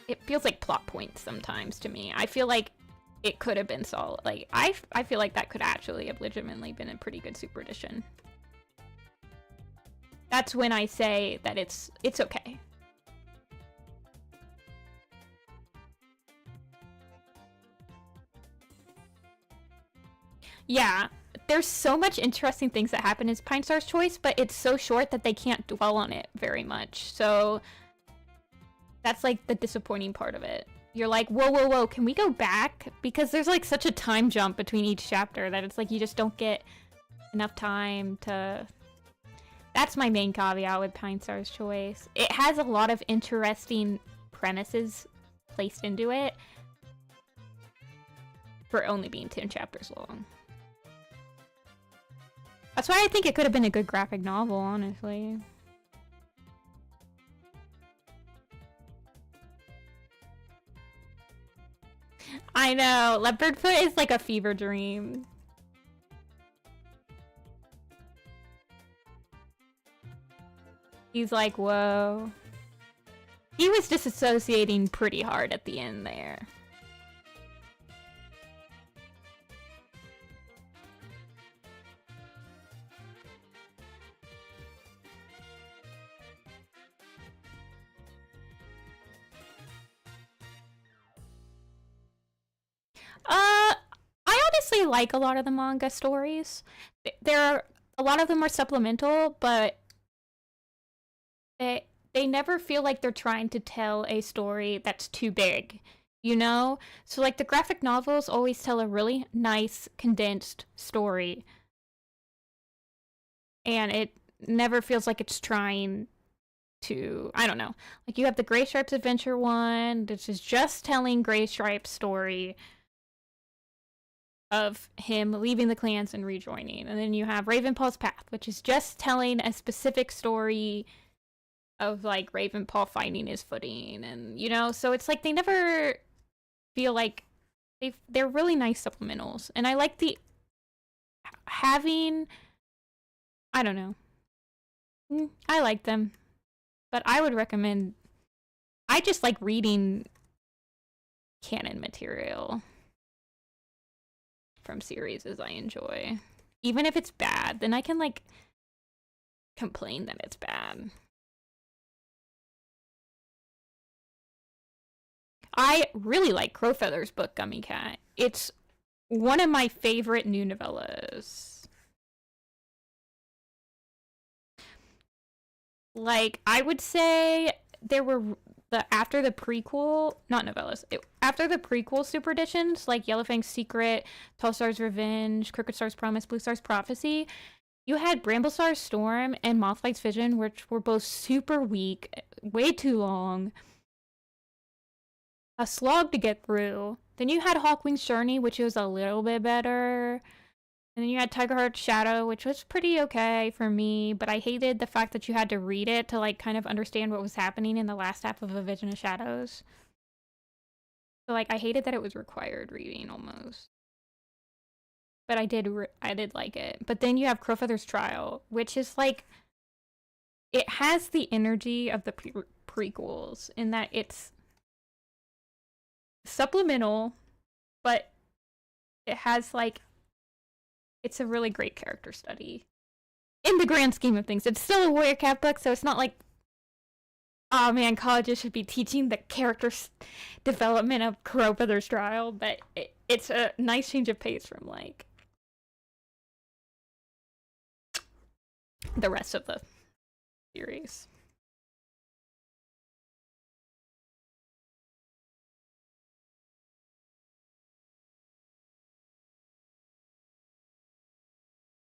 it feels like plot points sometimes to me. I feel like it could have been solid. Like, I feel like that could actually have legitimately been a pretty good super edition. That's when I say that it's okay. Yeah, there's so much interesting things that happen in Pine Star's Choice, but it's so short that they can't dwell on it very much. So that's like the disappointing part of it. You're like, whoa, whoa, whoa, can we go back? Because there's like such a time jump between each chapter that it's like you just don't get enough time to... That's my main caveat with Pine Star's Choice. It has a lot of interesting premises placed into it for only being 10 chapters long. That's why I think it could have been a good graphic novel, honestly. I know, Leopardfoot is like a fever dream. He's like, whoa. He was disassociating pretty hard at the end there. honestly like a lot of the manga stories. A lot of them are supplemental, but they never feel like they're trying to tell a story that's too big, you know? So like the graphic novels always tell a really nice condensed story, and it never feels like it's trying to, I don't know. Like you have the Gray Stripes Adventure one, which is just telling Gray Stripes' story of him leaving the clans and rejoining. And then you have Ravenpaw's Path, which is just telling a specific story of like Ravenpaw finding his footing, and you know, so it's like they never feel like they're really nice supplementals, and I like the having, I don't know, I like them, but I would recommend, I just like reading canon material from series as I enjoy. Even if it's bad, then I can like complain that it's bad. I really like Crowfeather's book, Gummy Cat. It's one of my favorite new novellas. Like, I would say there were after the prequel, not novellas, after the prequel super editions, like Yellowfang's Secret, Tall Star's Revenge, Crooked Star's Promise, Blue Star's Prophecy, you had Bramblestar's Storm and Mothlight's Vision, which were both super weak, way too long, a slog to get through. Then you had Hawkwing's Journey, which was a little bit better. And then you had Tigerheart's Shadow, which was pretty okay for me, but I hated the fact that you had to read it to like kind of understand what was happening in the last half of A Vision of Shadows. So like I hated that it was required reading almost. But I did like it. But then you have Crowfeather's Trial, which is like, it has the energy of the prequels in that it's supplemental, but it has like, it's a really great character study in the grand scheme of things. It's still a Warrior Cat book, so it's not like, oh man, colleges should be teaching the character development of Crowfeather's Trial, but it's a nice change of pace from like the rest of the series.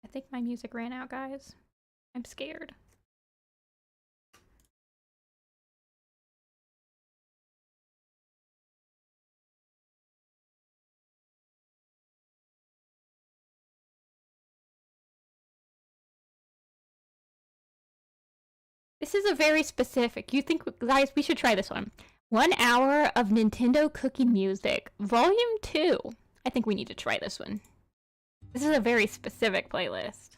I think my music ran out, guys. I'm scared. This is a very specific. You think, guys, we should try this one. 1 hour of Nintendo cooking music, volume 2. I think we need to try this one. This is a very specific playlist.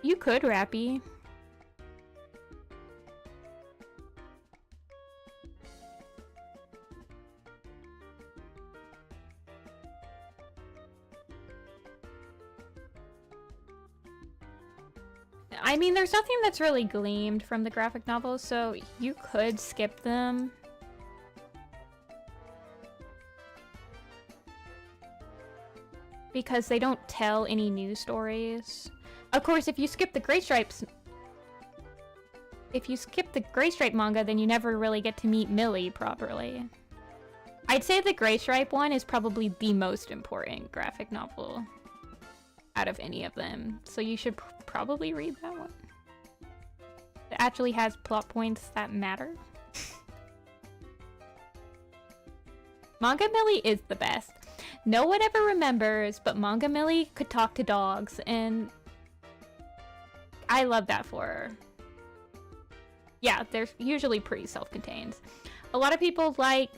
You could, Rappy. I mean, there's nothing that's really gleamed from the graphic novels, so you could skip them. Because they don't tell any new stories. Of course, if you skip the Gray Stripes... If you skip the Gray Stripe manga, then you never really get to meet Millie properly. I'd say the Gray Stripe one is probably the most important graphic novel out of any of them, so you should probably read that one. It actually has plot points that matter. Manga Millie is the best. No one ever remembers, but Manga Millie could talk to dogs, and I love that for her. Yeah, they're usually pretty self-contained. A lot of people like,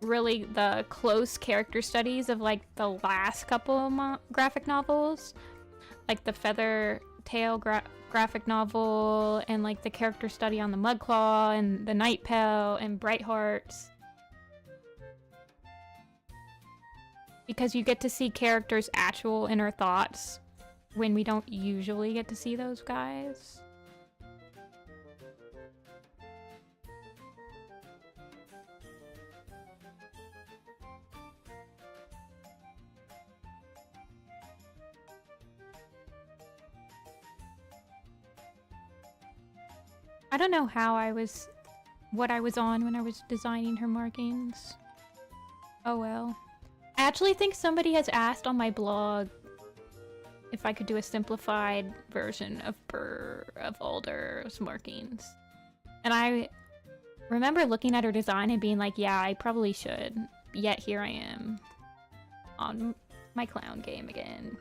really the close character studies of like the last couple of graphic novels, like the Feather Tail graphic novel, and like the character study on the Mudclaw and the Night Pell and Bright Hearts, because you get to see characters' actual inner thoughts when we don't usually get to see those guys. I don't know how what I was on when I was designing her markings. Oh well. I actually think somebody has asked on my blog if I could do a simplified version of Alder's markings. And I remember looking at her design and being like, yeah, I probably should. Yet here I am on my clown game again.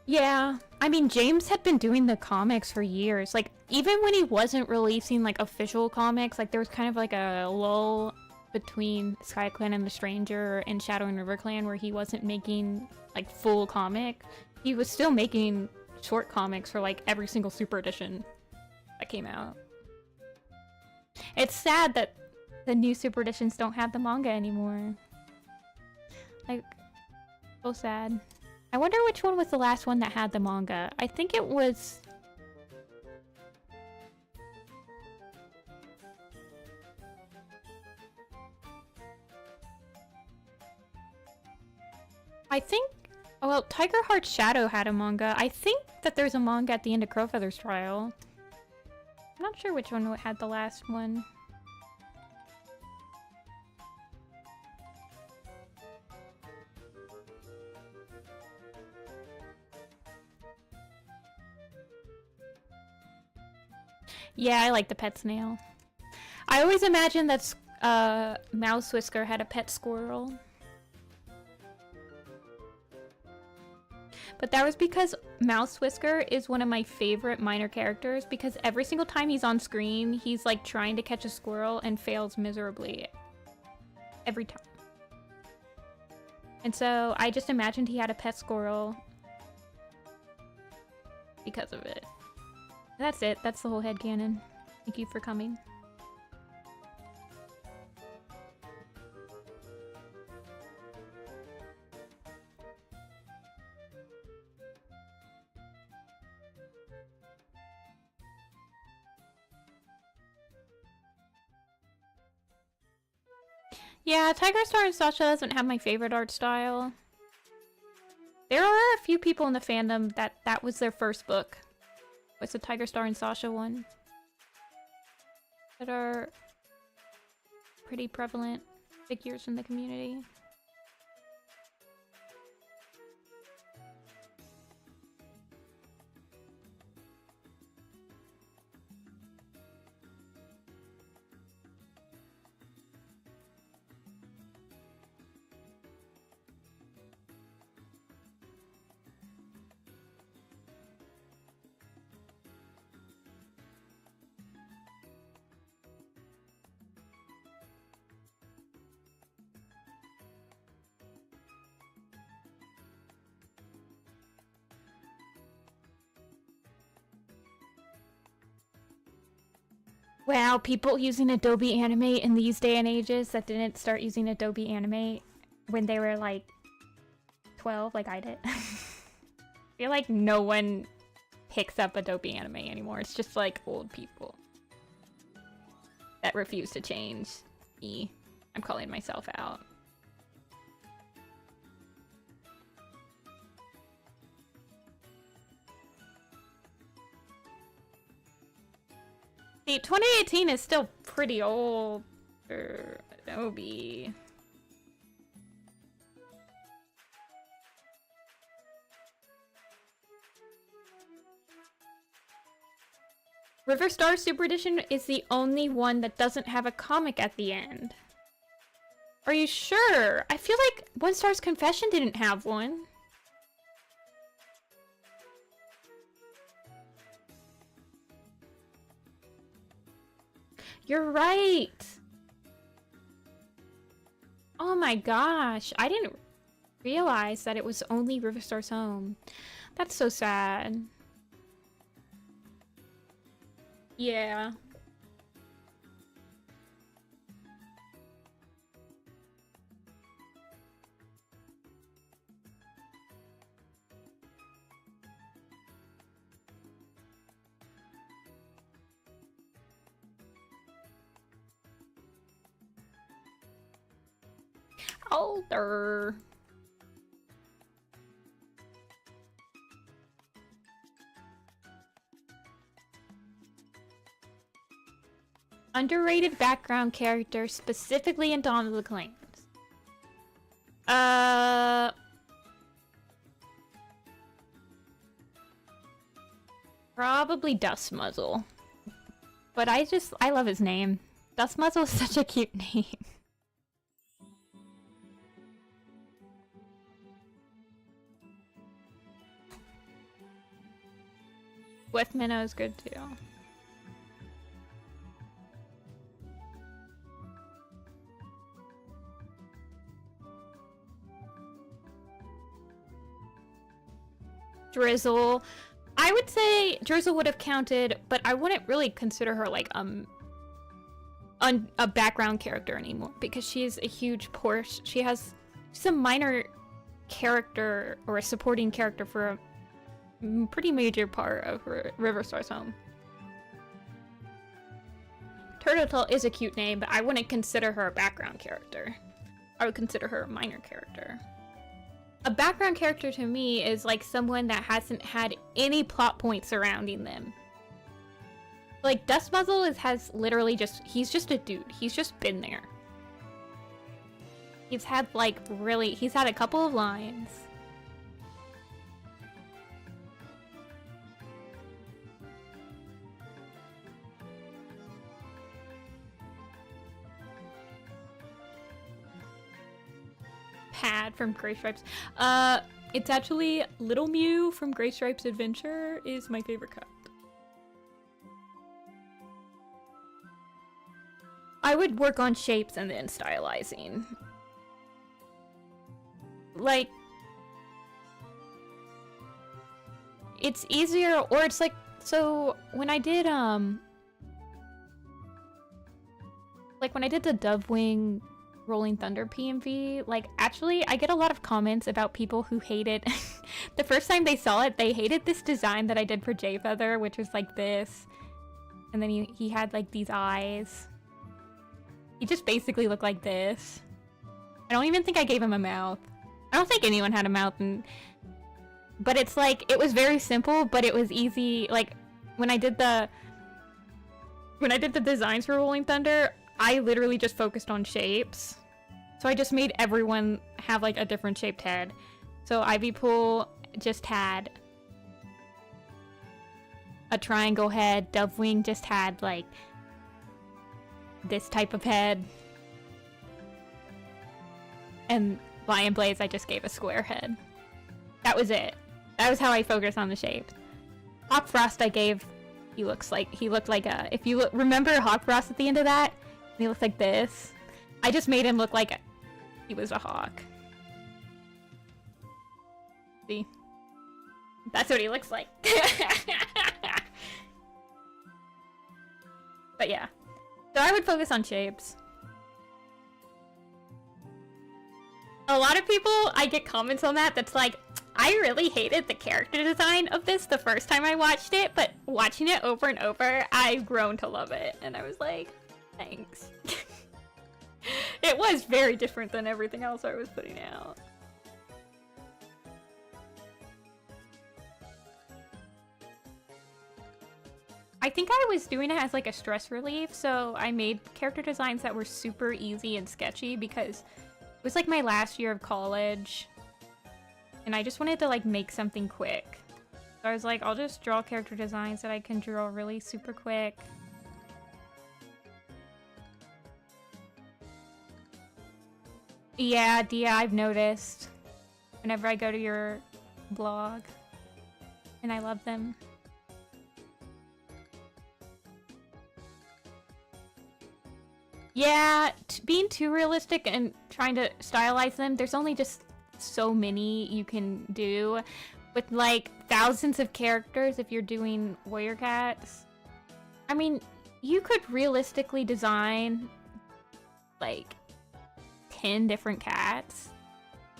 Yeah, I mean, James had been doing the comics for years. Like, even when he wasn't releasing, like, official comics, like, there was kind of, like, a lull between Sky Clan and the Stranger and Shadow and River Clan where he wasn't making, like, full comic. He was still making short comics for, like, every single Super Edition that came out. It's sad that the new Super Editions don't have the manga anymore. Like, so sad. I wonder which one was the last one that had the manga. I think it was... I think... Oh, well, Tiger Heart Shadow had a manga. I think that there's a manga at the end of Crowfeather's trial. I'm not sure which one had the last one. Yeah, I like the pet snail. I always imagined that Mouse Whisker had a pet squirrel. But that was because Mouse Whisker is one of my favorite minor characters because every single time he's on screen, he's like trying to catch a squirrel and fails miserably. Every time. And so I just imagined he had a pet squirrel because of it. That's it. That's the whole headcanon. Thank you for coming. Yeah, Tiger Star and Sasha doesn't have my favorite art style. There are a few people in the fandom that was their first book. It's the Tiger Star and Sasha one. That are pretty prevalent figures in the community. Wow, people using Adobe Animate in these day and ages that didn't start using Adobe Animate when they were like 12, like I did. I feel like no one picks up Adobe Animate anymore. It's just like old people that refuse to change. Me. I'm calling myself out. See, 2018 is still pretty old for Adobe. River Star Super Edition is the only one that doesn't have a comic at the end. Are you sure? I feel like One Star's Confession didn't have one. You're right! Oh my gosh, I didn't realize that it was only River Star's Home. That's so sad. Yeah. Older. Underrated background character, specifically in Dawn of the Clans. Probably Dust Muzzle. But I love his name. Dust Muzzle is such a cute name. With Minnow is good too. Drizzle. I would say Drizzle would have counted, but I wouldn't really consider her like a background character anymore because she's a huge portion. She's a minor character or a supporting character for a pretty major part of Riverstar's home. Turtle is a cute name, but I wouldn't consider her a background character. I would consider her a minor character. A background character to me is like someone that hasn't had any plot points surrounding them. Like Dust Muzzle has literally he's just a dude. He's just been there. He's had he's had a couple of lines. Pad from Gray Stripes. It's actually Little Mew from Gray Stripes Adventure is my favorite cut. I would work on shapes and then stylizing. Like, it's easier, or it's like, so when I did, like when I did the Dovewing Rolling Thunder PMV, like actually I get a lot of comments about people who hated the first time they saw it, they hated this design that I did for J-Feather, which was like this, and then he had like these eyes. He just basically looked like this. I don't even think I gave him a mouth. I don't think anyone had a mouth, but it's like, it was very simple, but it was easy. Like when I did the designs for Rolling Thunder, I literally just focused on shapes. So I just made everyone have like a different shaped head. So Ivy Pool just had a triangle head. Dovewing just had like this type of head. And Lion Blaze I just gave a square head. That was it. That was how I focused on the shapes. Hawk Frost I gave, he looked like a, if you remember Hawk Frost at the end of that, he looks like this. I just made him look like he was a hawk. See? That's what he looks like. But yeah. So I would focus on shapes. A lot of people, I get comments on that's like, I really hated the character design of this the first time I watched it, but watching it over and over, I've grown to love it. And I was like, thanks. It was very different than everything else I was putting out. I think I was doing it as like a stress relief, so I made character designs that were super easy and sketchy because it was like my last year of college. And I just wanted to like make something quick. So I was like, I'll just draw character designs that I can draw really super quick. Yeah, Dia, I've noticed. Whenever I go to your blog. And I love them. Yeah, being too realistic and trying to stylize them, there's only just so many you can do. With like thousands of characters if you're doing warrior cats. I mean, you could realistically design like 10 different cats.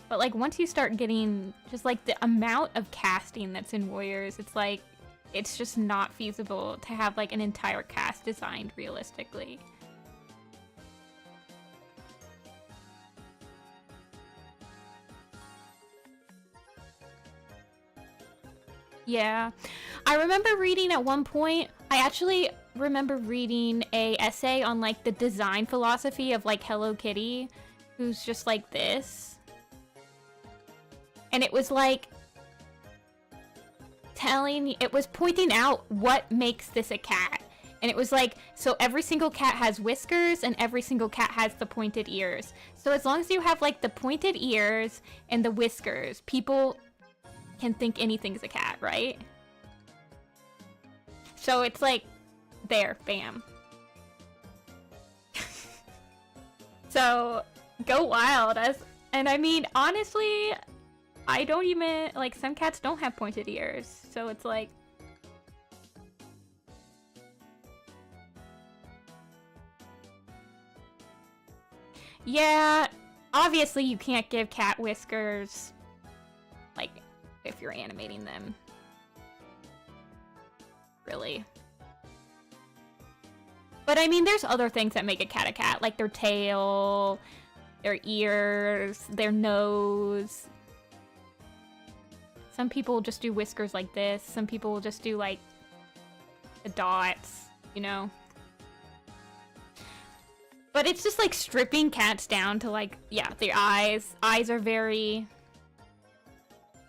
But like once you start getting just like the amount of casting that's in Warriors, it's like it's just not feasible to have like an entire cast designed realistically. Yeah. I remember reading at one point, I actually remember reading a essay on like the design philosophy of like Hello Kitty, who's just like this. And it was like it was pointing out what makes this a cat. And it was like, so every single cat has whiskers and every single cat has the pointed ears. So as long as you have like the pointed ears and the whiskers, people can think anything's a cat, right? So it's like, there, bam. So, go wild. And I mean, honestly, I don't even, like, some cats don't have pointed ears. So it's like... Yeah, obviously you can't give cat whiskers, like, if you're animating them. Really. But I mean, there's other things that make a cat, like their tail, their ears, their nose. Some people just do whiskers like this. Some people will just do like the dots, you know? But it's just like stripping cats down to like, yeah, the eyes. Eyes are very...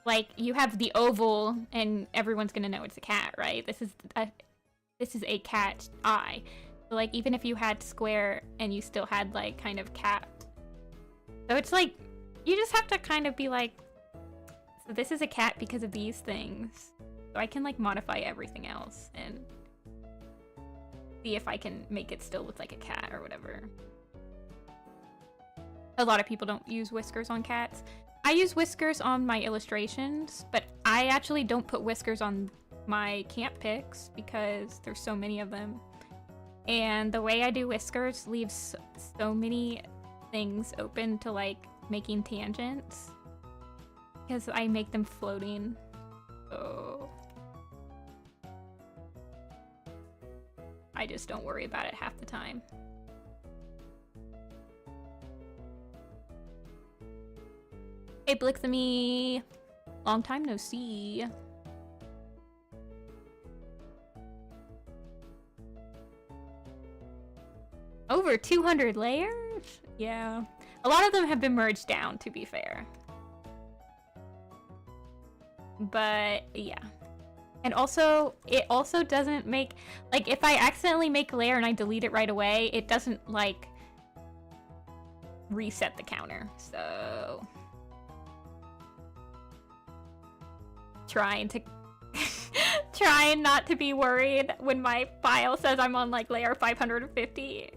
Like, you have the oval, and everyone's gonna know it's a cat, right? This is a cat eye. So, like, even if you had square, and you still had, like, kind of cat. So it's like, you just have to kind of be like, so this is a cat because of these things. So I can, like, modify everything else, and see if I can make it still look like a cat, or whatever. A lot of people don't use whiskers on cats. I use whiskers on my illustrations, but I actually don't put whiskers on my camp pics because there's so many of them. And the way I do whiskers leaves so many things open to like making tangents because I make them floating. So I just don't worry about it half the time. Hey Blixamy! Long time no see. Over 200 layers? Yeah. A lot of them have been merged down, to be fair. But, yeah. And also, it also doesn't make... Like, if I accidentally make a layer and I delete it right away, it doesn't, like, reset the counter. So... Trying not to be worried when my file says I'm on like layer 550.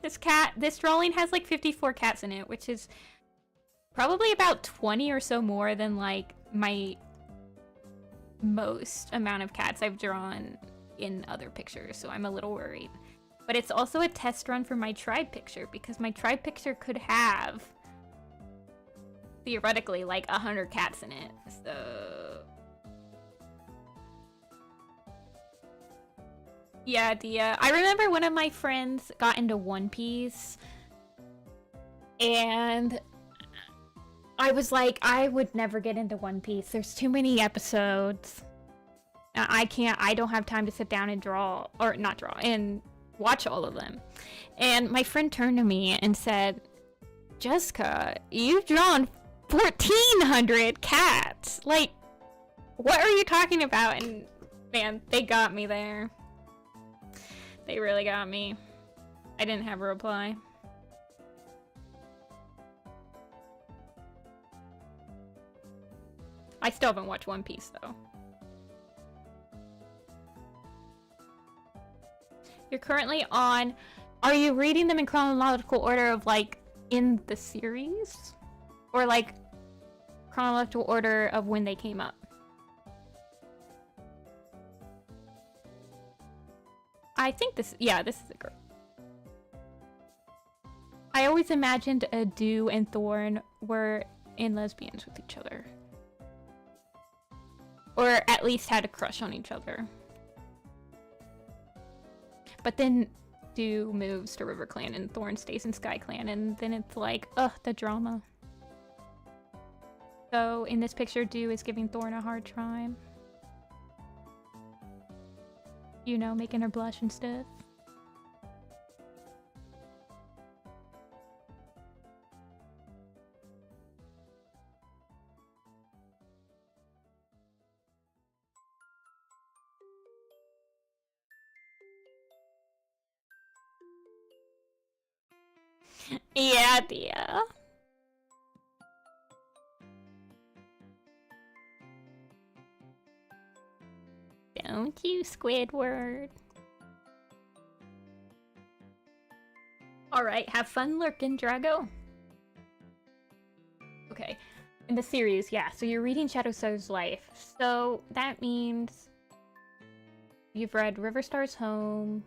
This drawing has like 54 cats in it, which is probably about 20 or so more than like my most amount of cats I've drawn in other pictures, so I'm a little worried. But it's also a test run for my tribe picture, because my tribe picture could have theoretically like 100 cats in it, so yeah, Dia. I remember one of my friends got into One Piece and I was like, I would never get into One Piece. There's too many episodes. I don't have time to sit down and draw, or not draw, and watch all of them. And my friend turned to me and said, Jessica, you've drawn 1,400 cats. Like, what are you talking about? And man, they got me there. They really got me. I didn't have a reply. I still haven't watched One Piece though. You're currently on... Are you reading them in chronological order of like in the series? Or like chronological order of when they came up? I think this, yeah, this is a girl. I always imagined Dew and Thorn were in lesbians with each other. Or at least had a crush on each other. But then Dew moves to River Clan and Thorn stays in Sky Clan, and then it's like, ugh, the drama. So in this picture, Dew is giving Thorn a hard time. You know, making her blush and stuff. Yeah, dear. Don't you, Squidward. Alright, have fun lurking, Drago. Okay, in the series, yeah, so you're reading Shadowstar's life. So that means you've read Riverstar's Home.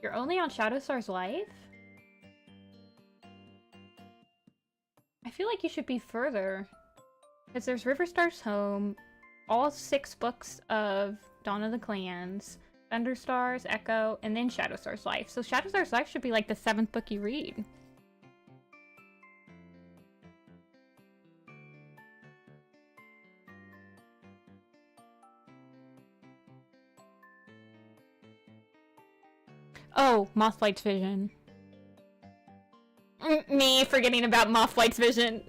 You're only on Shadowstar's life? I feel like you should be further. Because there's Riverstar's Home, all 6 books of Dawn of the Clans, Thunderstar's, Echo, and then Shadowstar's Life. So Shadowstar's Life should be like the 7th book you read. Oh, Mothlight's vision. Me forgetting about Mothlight's vision.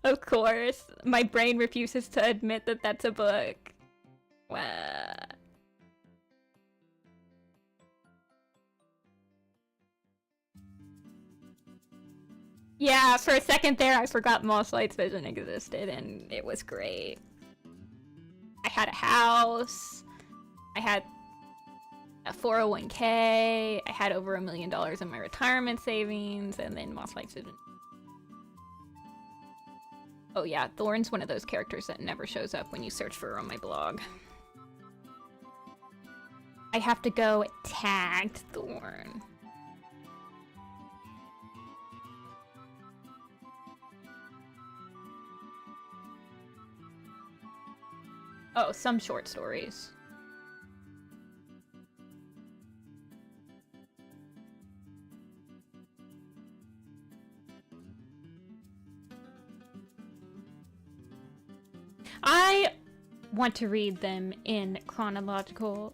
Of course. My brain refuses to admit that that's a book. Wow. Yeah, for a second there I forgot Mothlight's vision existed and it was great. I had a house. I had a 401k. I had over $1 million in my retirement savings, and then Mothlight's vision. Oh yeah, Thorn's one of those characters that never shows up when you search for her on my blog. I have to go tagged Thorn. Oh, some short stories. I want to read them in chronological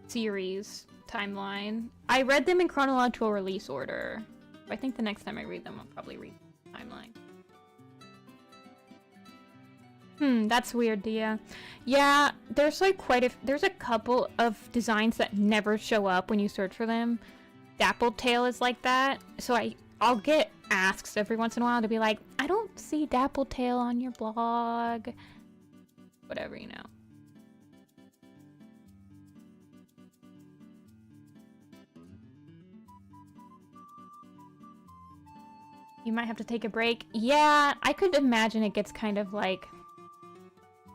series timeline. I read them in chronological release order. I think the next time I read them, I'll probably read the timeline. That's weird, Dia. Yeah, there's like there's a couple of designs that never show up when you search for them. Dappled Tail is like that. So I'll get asks every once in a while to be like, I don't see Dappled Tail on your blog. Whatever, you know. You might have to take a break. Yeah, I could imagine it gets kind of like...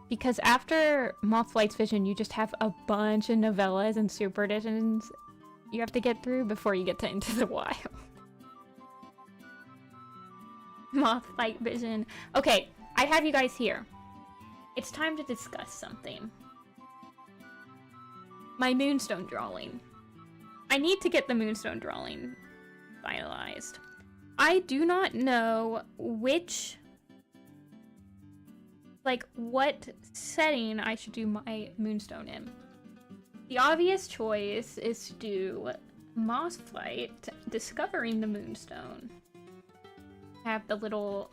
Because after Mothlight's Vision, you just have a bunch of novellas and super editions you have to get through before you get to Into the Wild. Mothlight Vision. Okay, I have you guys here. It's time to discuss something. My Moonstone drawing. I need to get the Moonstone drawing finalized. I do not know which... like, what setting I should do my Moonstone in. The obvious choice is to do Mothlight Discovering the Moonstone. Have the little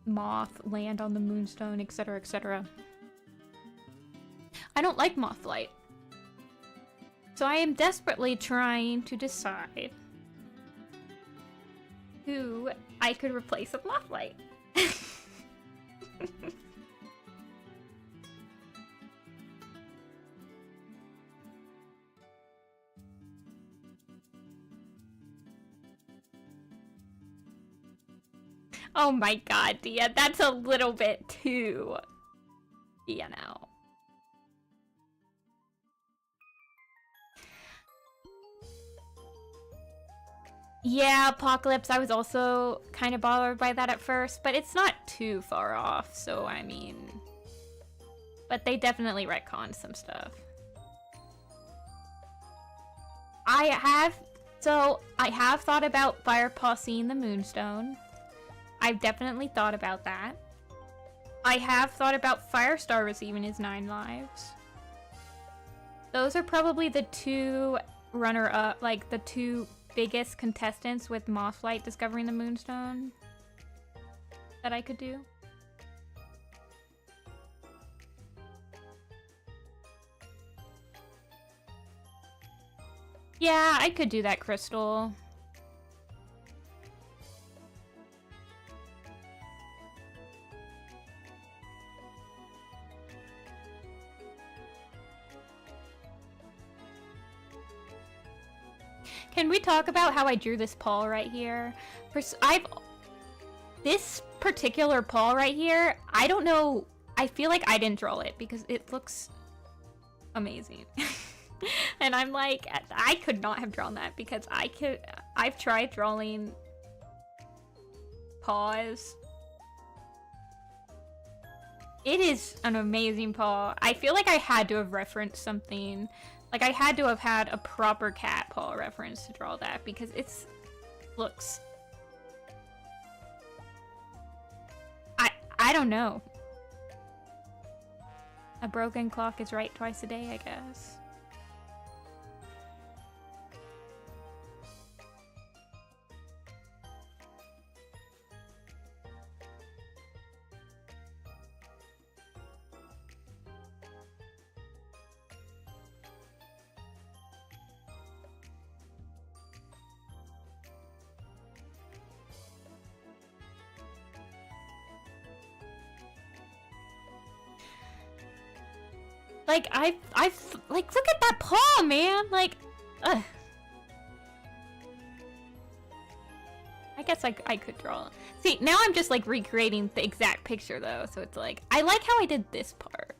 moth land on the moonstone, etc., etc. I don't like Mothlight. So I am desperately trying to decide who I could replace with Mothlight. Oh my god, Dia, that's a little bit too, you know. Yeah, Apocalypse, I was also kind of bothered by that at first, but it's not too far off, so I mean... But they definitely retconned some stuff. I have thought about Fire Posse and the Moonstone. I've definitely thought about that. I have thought about Firestar receiving his 9 lives. Those are probably the two runner-up, like the two biggest contestants with Mothlight discovering the Moonstone that I could do. Yeah, I could do that, Crystal. Can we talk about how I drew this paw right here? This particular paw right here, I don't know. I feel like I didn't draw it because it looks amazing. And I'm like, I could not have drawn that because I've tried drawing paws. It is an amazing paw. I feel like I had to have referenced something. Like, I had to have had a proper cat paw reference to draw that because it's... looks... I don't know. A broken clock is right twice a day, I guess. Like, like, look at that paw, man! Like, ugh. I guess I could draw. See, now I'm just, like, recreating the exact picture, though, so it's like, I like how I did this part.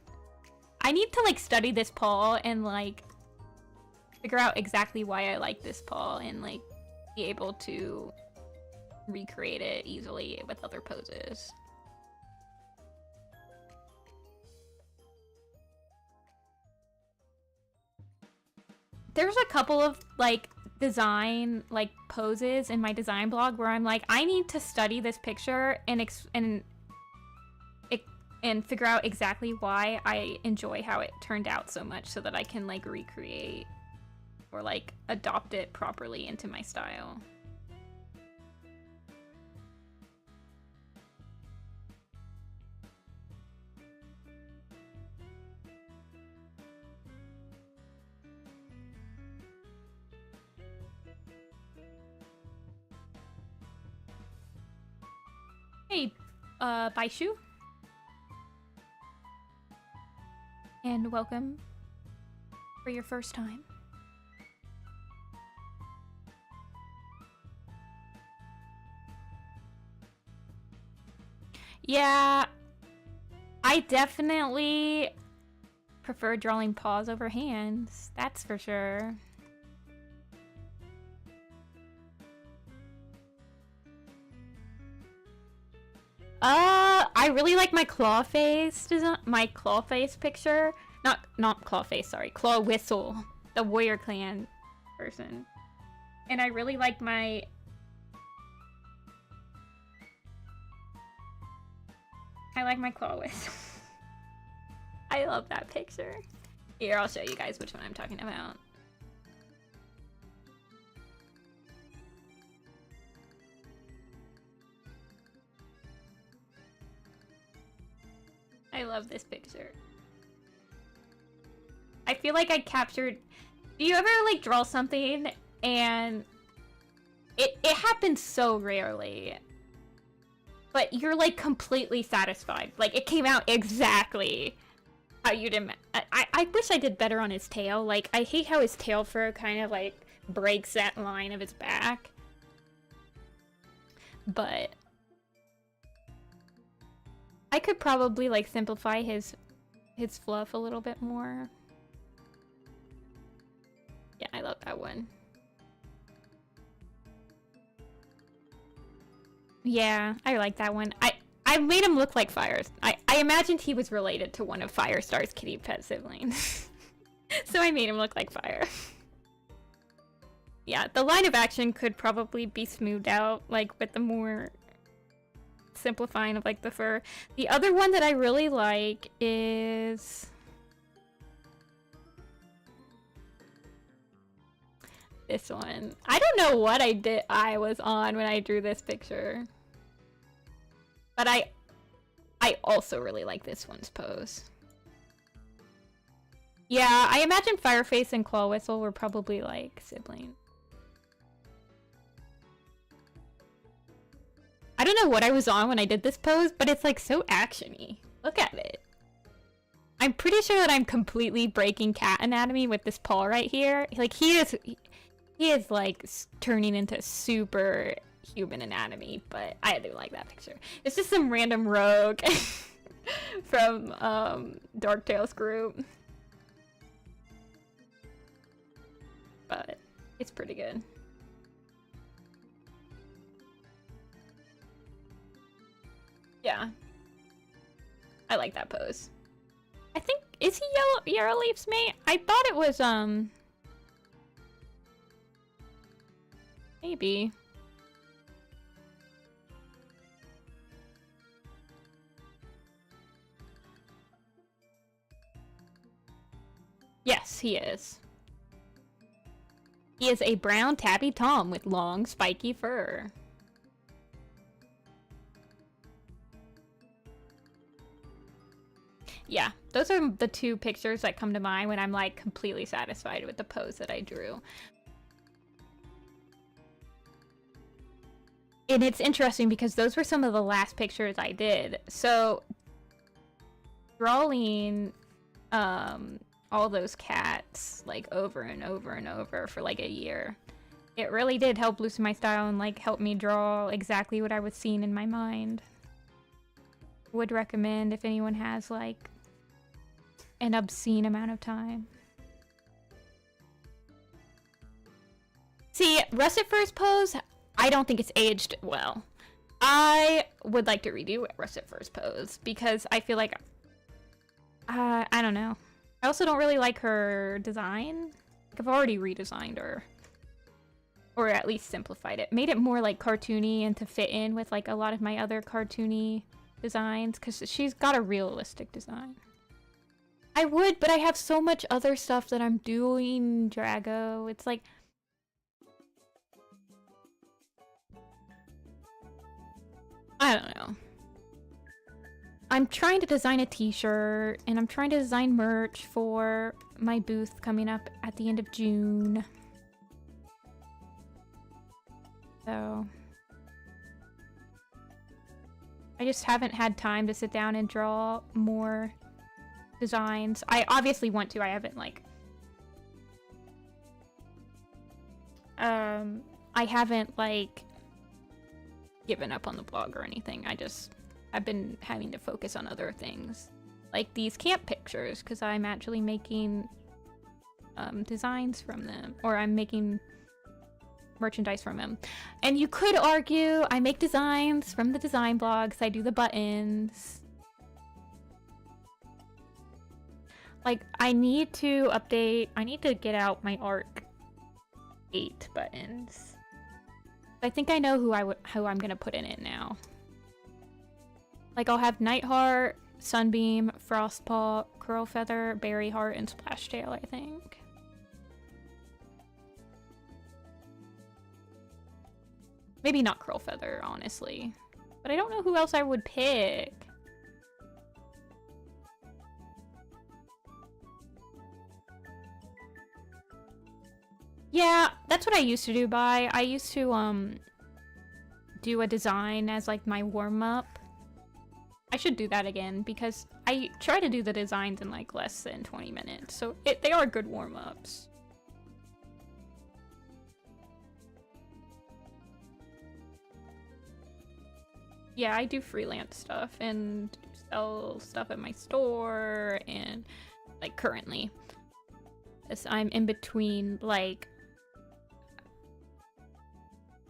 I need to, like, study this paw and, like, figure out exactly why I like this paw and, like, be able to recreate it easily with other poses. There's a couple of, like, design, like, poses in my design blog where I'm like, I need to study this picture and figure out exactly why I enjoy how it turned out so much so that I can, like, recreate or, like, adopt it properly into my style. Hey, Baishu. And welcome for your first time. Yeah, I definitely prefer drawing paws over hands, that's for sure. I really like my claw face design, my claw face picture. Not claw face, sorry. Claw whistle, the Warrior Clan person. And I really like my... I like my claw whistle. I love that picture. Here, I'll show you guys which one I'm talking about. I love this picture. I feel like I captured... Do you ever, like, draw something and it happens so rarely, but you're, like, completely satisfied. Like, it came out exactly how you did. I wish I did better on his tail. Like, I hate how his tail fur kind of, like, breaks that line of his back. But I could probably, like, simplify his fluff a little bit more. Yeah, I love that one. Yeah, I like that one. I made him look like Fire. I imagined he was related to one of Firestar's kitty pet siblings. So I made him look like Fire. Yeah, the line of action could probably be smoothed out, like, with the more simplifying of, like, the fur. The other one that I really like is... this one. I don't know what I was on when I drew this picture. But I also really like this one's pose. Yeah, I imagine Fireface and Claw Whistle were probably, like, siblings. I don't know what I was on when I did this pose, but it's, like, so action-y. Look at it. I'm pretty sure that I'm completely breaking cat anatomy with this paw right here. Like, he is, like, turning into super human anatomy, but I do like that picture. It's just some random rogue from, Darktale's group. But it's pretty good. Yeah. I like that pose. I think, is he Yellow Leaf's mate? I thought it was, maybe. Yes, he is. He is a brown tabby tom with long, spiky fur. Yeah, those are the two pictures that come to mind when I'm, like, completely satisfied with the pose that I drew. And it's interesting because those were some of the last pictures I did. So, drawing all those cats, like, over and over and over for, like, a year, it really did help loosen my style and, like, help me draw exactly what I was seeing in my mind. Would recommend if anyone has, like, an obscene amount of time. See, Russet Fur's pose, I don't think it's aged well. I would like to redo Russet Fur's pose because I feel like, I don't know. I also don't really like her design. Like, I've already redesigned her. Or at least simplified it. Made it more, like, cartoony and to fit in with, like, a lot of my other cartoony designs. Because she's got a realistic design. I would, but I have so much other stuff that I'm doing, Drago. It's like... I don't know. I'm trying to design a t-shirt, and I'm trying to design merch for my booth coming up at the end of June. So... I just haven't had time to sit down and draw more designs. I obviously want to. I haven't, like... I haven't, like, given up on the blog or anything. I've been having to focus on other things. Like these camp pictures, because I'm actually making designs from them. Or I'm making merchandise from them. And you could argue I make designs from the design blogs. I do the buttons. Like, I need to update... I need to get out my ARC 8 buttons. I think I know who I'm gonna put in it now. Like, I'll have Nightheart, Sunbeam, Frostpaw, Curlfeather, Berryheart, and Splashtail, I think. Maybe not Curlfeather, honestly. But I don't know who else I would pick. Yeah, that's what I used to do, I used to, do a design as, like, my warm-up. I should do that again, because I try to do the designs in, like, less than 20 minutes, so they are good warm-ups. Yeah, I do freelance stuff, and sell stuff at my store, and, like, currently. As I'm in between, like...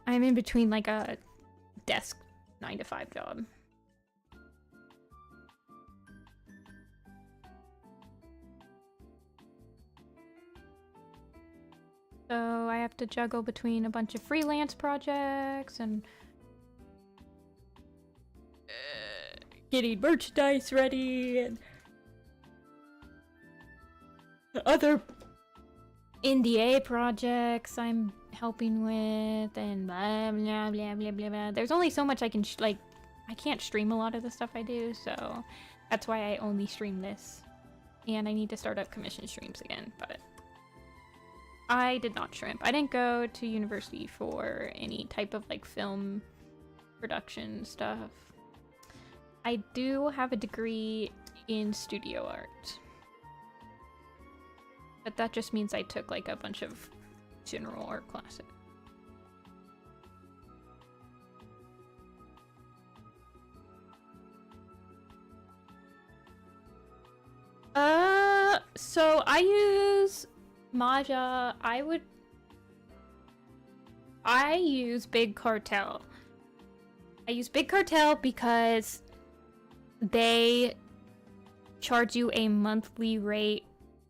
I'm in between, like, a desk 9-to-5 job. So I have to juggle between a bunch of freelance projects and getting merchandise ready and other NDA projects I'm helping with and blah blah blah blah blah blah. There's only so much I can like, I can't stream a lot of the stuff I do, so that's why I only stream this. And I need to start up commission streams again, but I did not shrimp. I didn't go to university for any type of like film production stuff. I do have a degree in studio art. But that just means I took like a bunch of general art classes. So I use Maja. I use Big Cartel. I use Big Cartel because they charge you a monthly rate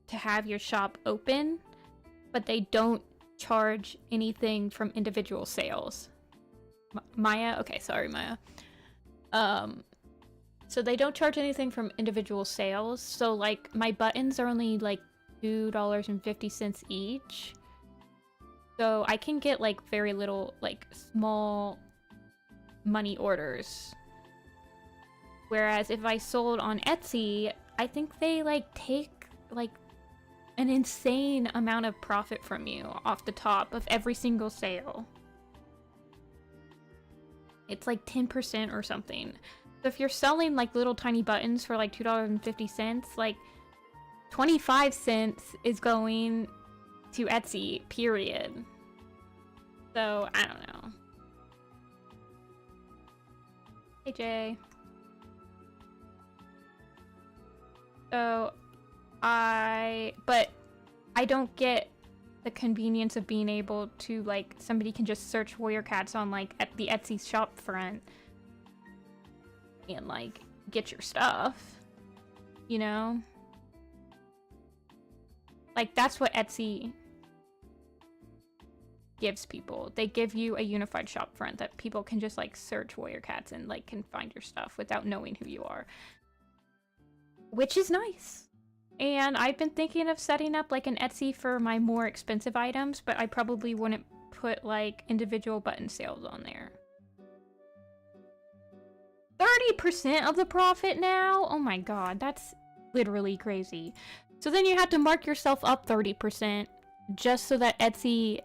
to have your shop open, but they don't charge anything from individual sales. Maya? Okay, sorry, Maya. So they don't charge anything from individual sales. So like my buttons are only like $2.50 each. So I can get like very little, like small money orders. Whereas if I sold on Etsy, I think they like take like an insane amount of profit from you off the top of every single sale. It's like 10% or something. So if you're selling like little tiny buttons for like $2.50, like 25 cents is going to Etsy, period. So, I don't know. Hey, Jay. So, but I don't get the convenience of being able to, like, somebody can just search Warrior Cats on, like, at the Etsy shop front and, like, get your stuff, you know? Like, that's what Etsy gives people. They give you a unified shop front that people can just, like, search Warrior Cats and, like, can find your stuff without knowing who you are. Which is nice. And I've been thinking of setting up, like, an Etsy for my more expensive items, but I probably wouldn't put, like, individual button sales on there. 30% of the profit now? Oh my god, that's literally crazy. So then you have to mark yourself up 30% just so that Etsy...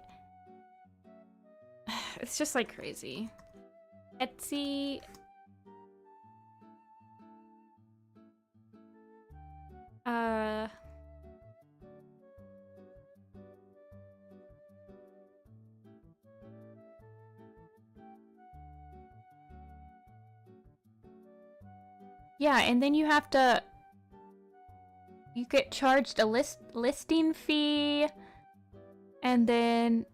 It's just like crazy. Etsy... Yeah, and then you have to... You get charged a listing fee, and then...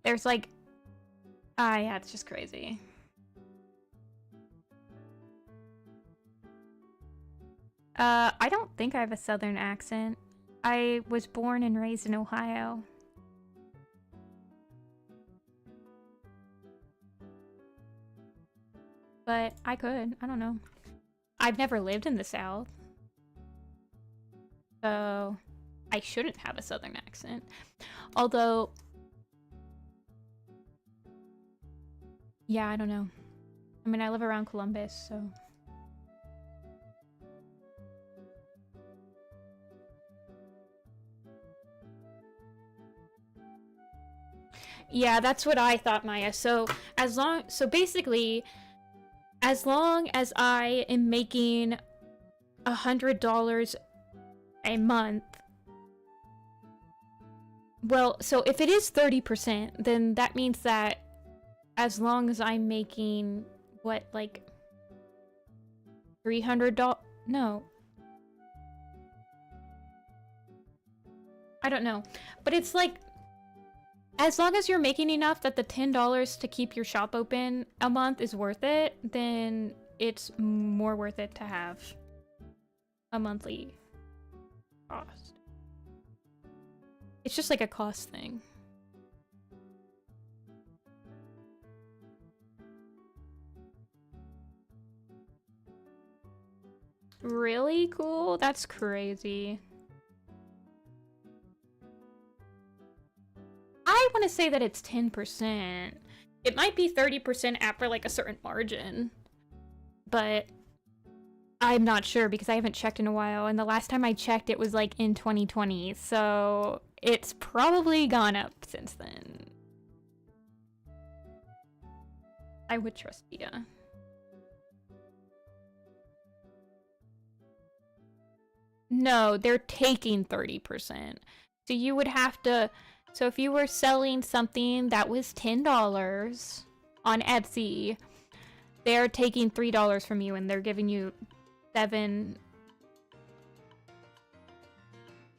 There's like... yeah, it's just crazy. I don't think I have a southern accent. I was born and raised in Ohio. But I could. I don't know. I've never lived in the South. So I shouldn't have a southern accent. Although... Yeah, I don't know. I mean, I live around Columbus, so... Yeah, that's what I thought, Maya. So basically, as long as I am making $100 a month, well, so if it is 30%, then that means that as long as I'm making, what, like, $300? No. I don't know. But it's like, As long as you're making enough that the $10 to keep your shop open a month is worth it, then it's more worth it to have a monthly cost. It's just like a cost thing. Really cool? That's crazy. I want to say that it's 10%. It might be 30% after like a certain margin, but I'm not sure because I haven't checked in a while, and the last time I checked it was like in 2020, so it's probably gone up since then. I would trust Via. No, they're taking 30%. So you would have to... So if you were selling something that was $10 on Etsy, they're taking $3 from you and they're giving you $7.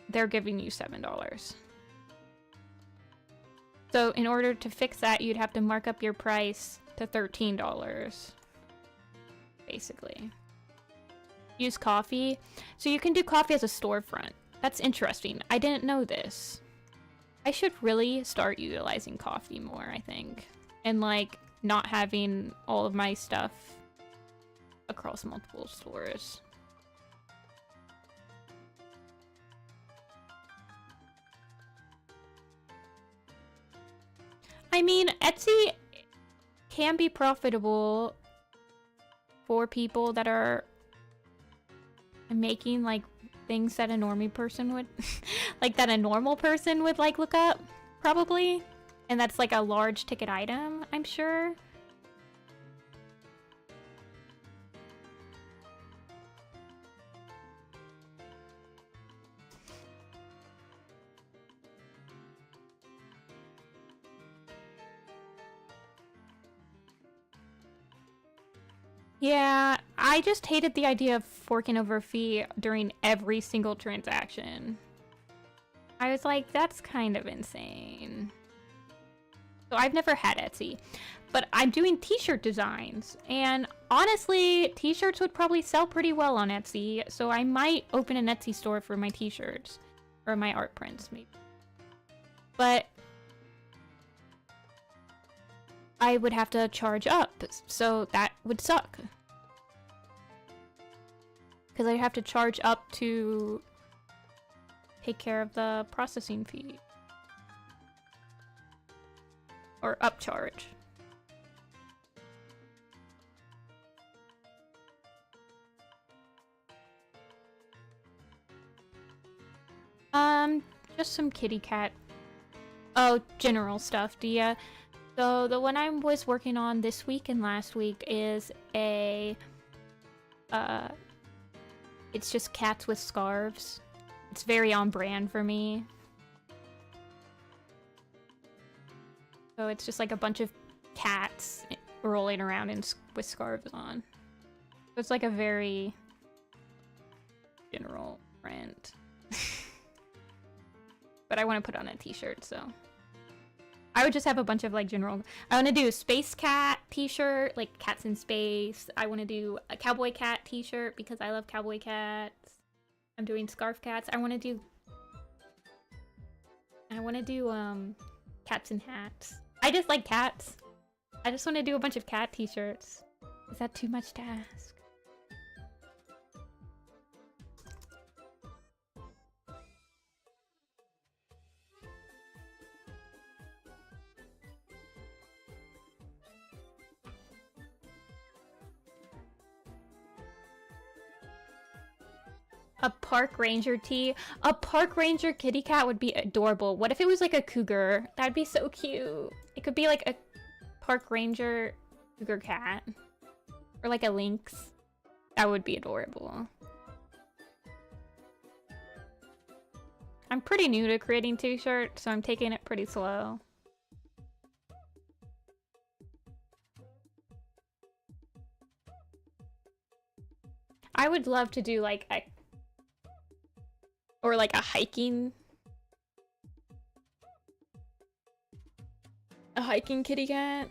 They're giving you $7. So in order to fix that, you'd have to mark up your price to $13, basically. Use coffee. So you can do coffee as a storefront. That's interesting. I didn't know this. I should really start utilizing coffee more, I think. And like not having all of my stuff across multiple stores. I mean, Etsy can be profitable for people that are making like things that a normie person would like that a normal person would like look up, probably. And that's like a large ticket item, I'm sure. Yeah, I just hated the idea of forking over a fee during every single transaction. I was like, that's kind of insane. So I've never had Etsy, but I'm doing t-shirt designs, and honestly, t-shirts would probably sell pretty well on Etsy, so I might open an Etsy store for my t-shirts, or my art prints, maybe. But I would have to charge up, so that would suck. Because I'd have to charge up to take care of the processing fee. Or upcharge. Just some kitty cat. Oh, general stuff, Dia. So the one I was working on this week and last week is a, it's just cats with scarves. It's very on brand for me. So it's just like a bunch of cats rolling around with scarves on. So it's like a very general print. But I want to put on a t-shirt, so... I would just have a bunch of like general... I want to do a space cat t-shirt, like cats in space. I want to do a cowboy cat t-shirt because I love cowboy cats. I'm doing scarf cats. I want to do cats in hats. I just like cats. I just want to do a bunch of cat t-shirts. Is that too much to ask? A park ranger tee. A park ranger kitty cat would be adorable. What if it was like a cougar? That'd be so cute. It could be like a park ranger cougar cat. Or like a lynx. That would be adorable. I'm pretty new to creating t-shirts, so I'm taking it pretty slow. I would love to do like a... Or like a hiking... hiking kitty cat.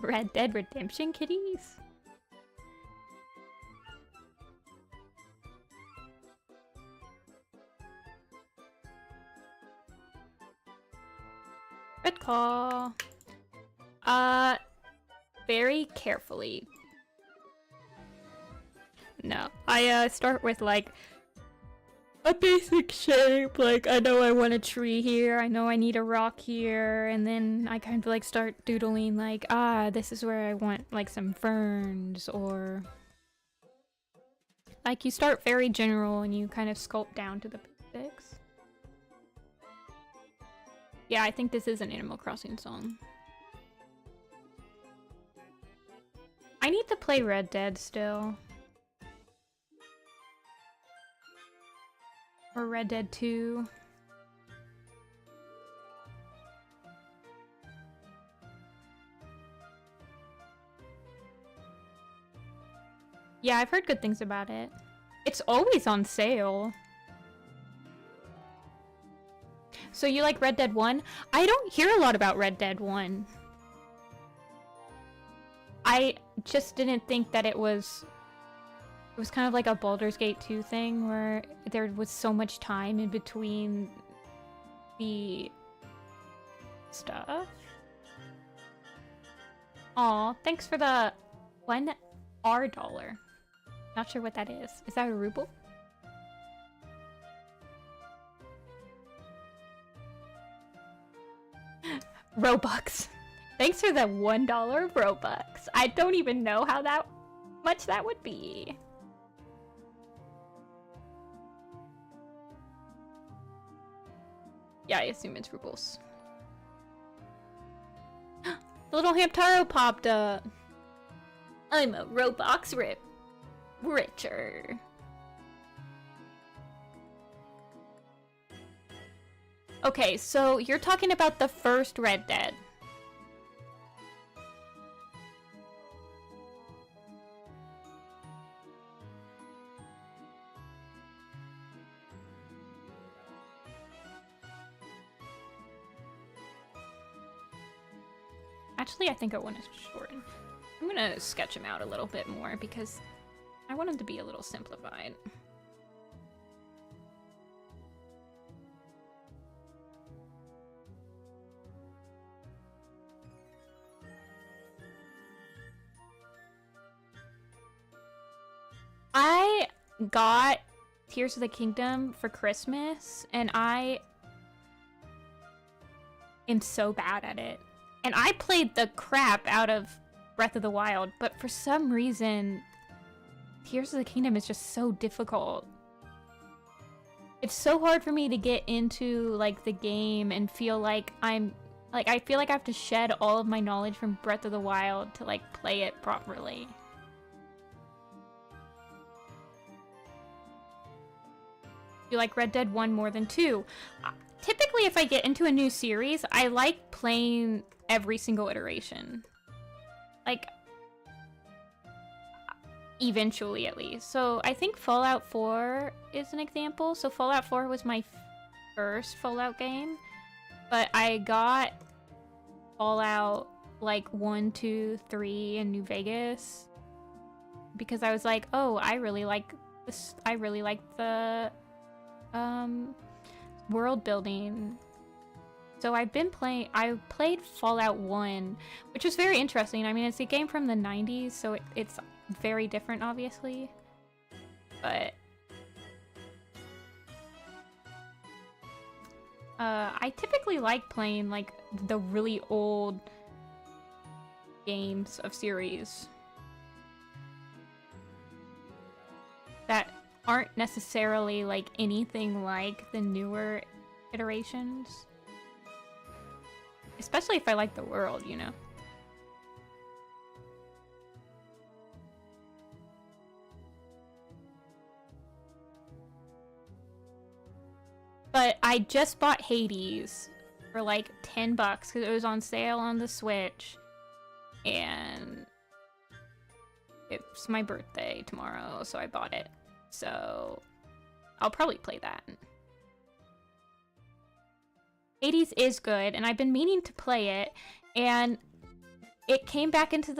Red Dead Redemption kitties? Red call. Very carefully. No, I start with like a basic shape, like I know I want a tree here, I know I need a rock here, and then I kind of like start doodling like, this is where I want like some ferns, or like you start very general and you kind of sculpt down to the basics. Yeah, I think this is an Animal Crossing song. I need to play Red Dead still. Or Red Dead 2. Yeah, I've heard good things about it. It's always on sale. So you like Red Dead 1? I don't hear a lot about Red Dead 1. I just didn't think that it was kind of like a Baldur's Gate 2 thing where there was so much time in between the stuff. Aw, thanks for the $1 dollar. Not sure what that is. Is that a ruble? Robux. Thanks for the $1 Robux. I don't even know how much that would be. Yeah, I assume it's rubles. The little Hamtaro popped up. I'm a Robux richer. Okay, so you're talking about the first Red Dead. Actually, I think I want to shorten. I'm gonna sketch him out a little bit more because I want him to be a little simplified. I got Tears of the Kingdom for Christmas, and I am so bad at it. And I played the crap out of Breath of the Wild, but for some reason, Tears of the Kingdom is just so difficult. It's so hard for me to get into, like, the game and feel like I feel like I have to shed all of my knowledge from Breath of the Wild to, like, play it properly. You like Red Dead 1 more than 2? Typically, if I get into a new series, I like playing every single iteration. Like, eventually at least. So I think Fallout 4 is an example. So Fallout 4 was my first Fallout game, but I got Fallout like 1, 2, 3 in New Vegas because I was like, oh, I really like this. I really like the world building. So I played Fallout 1, which was very interesting. I mean, it's a game from the 90s, so it's very different, obviously. But I typically like playing, like, the really old games of series that aren't necessarily, like, anything like the newer iterations. Especially if I like the world, you know? But I just bought Hades for like $10 because it was on sale on the Switch. And it's my birthday tomorrow, so I bought it. So I'll probably play that. Hades is good, and I've been meaning to play it, and it came back into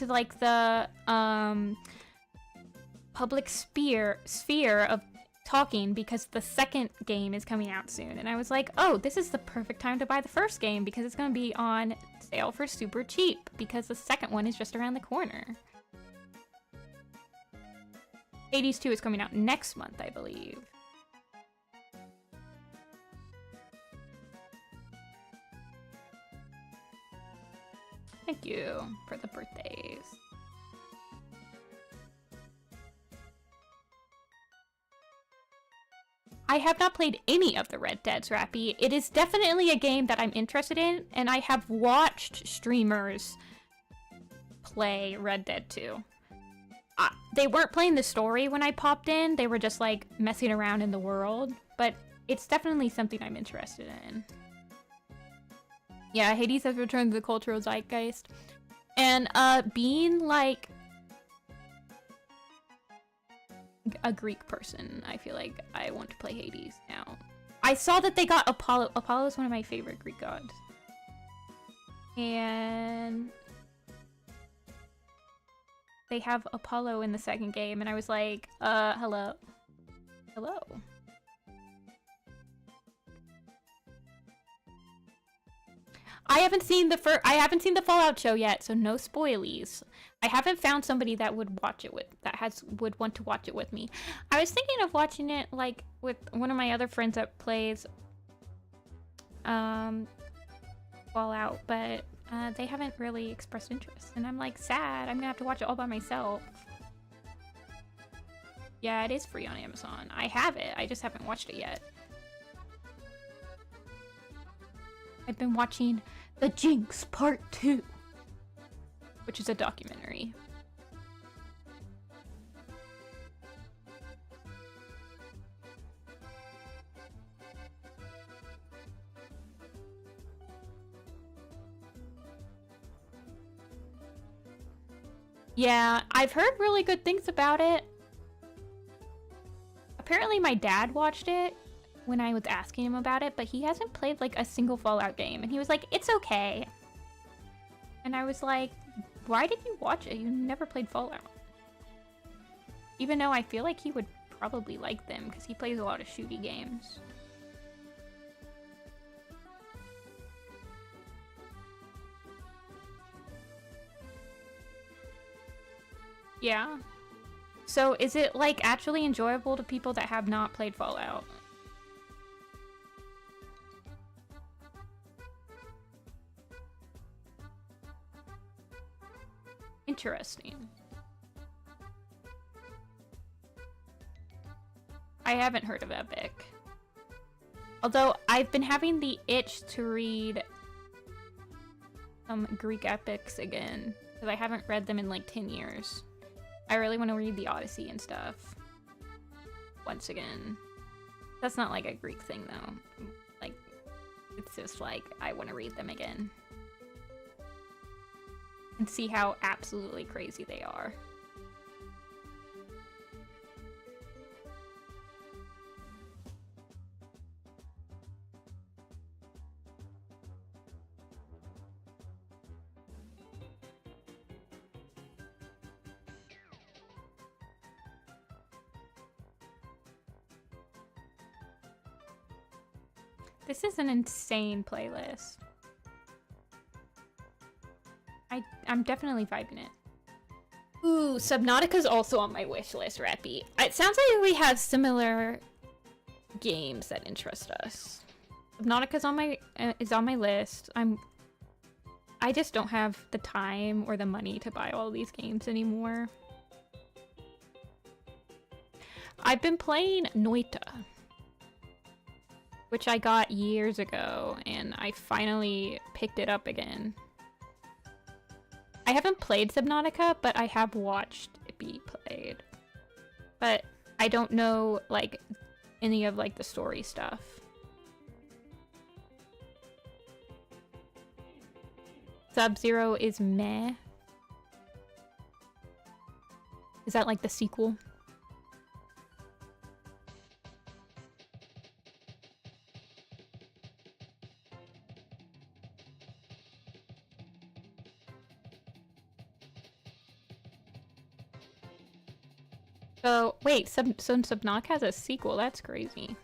like the public sphere of talking because the second game is coming out soon, and I was like, oh, this is the perfect time to buy the first game because it's going to be on sale for super cheap because the second one is just around the corner. Hades 2 is coming out next month, I believe. Thank you for the birthdays. I have not played any of the Red Dead's, Rappy. It is definitely a game that I'm interested in, and I have watched streamers play Red Dead 2. They weren't playing the story when I popped in, they were just like messing around in the world, but it's definitely something I'm interested in. Yeah, Hades has returned to the cultural zeitgeist. And being like a Greek person, I feel like I want to play Hades now. I saw that they got Apollo. Apollo is one of my favorite Greek gods. And they have Apollo in the second game, and I was like, hello. Hello. I haven't seen the Fallout show yet, so no spoilies. I haven't found somebody that would watch it would want to watch it with me. I was thinking of watching it like with one of my other friends that plays Fallout, but they haven't really expressed interest, and I'm like sad. I'm gonna have to watch it all by myself. Yeah, it is free on Amazon. I have it. I just haven't watched it yet. I've been watching The Jinx Part 2, which is a documentary. Yeah, I've heard really good things about it. Apparently my dad watched it when I was asking him about it, but he hasn't played like a single Fallout game, and he was like, it's okay. And I was like, why did you watch it? You never played Fallout. Even though I feel like he would probably like them because he plays a lot of shooty games. Yeah. So is it like actually enjoyable to people that have not played Fallout? Interesting. I haven't heard of Epic. Although I've been having the itch to read some Greek epics again, because I haven't read them in like 10 years. I really want to read the Odyssey and stuff once again. That's not like a Greek thing though. Like, it's just like, I want to read them again. And see how absolutely crazy they are. This is an insane playlist. I'm definitely vibing it. Ooh, Subnautica's also on my wish list, Rappy. It sounds like we have similar games that interest us. Subnautica's on my is on my list. I just don't have the time or the money to buy all these games anymore. I've been playing Noita, which I got years ago, and I finally picked it up again. I haven't played Subnautica, but I have watched it be played. But I don't know, like, any of, like, the story stuff. Sub-Zero is meh. Is that, like, the sequel? So, wait, Subnautica has a sequel. That's crazy.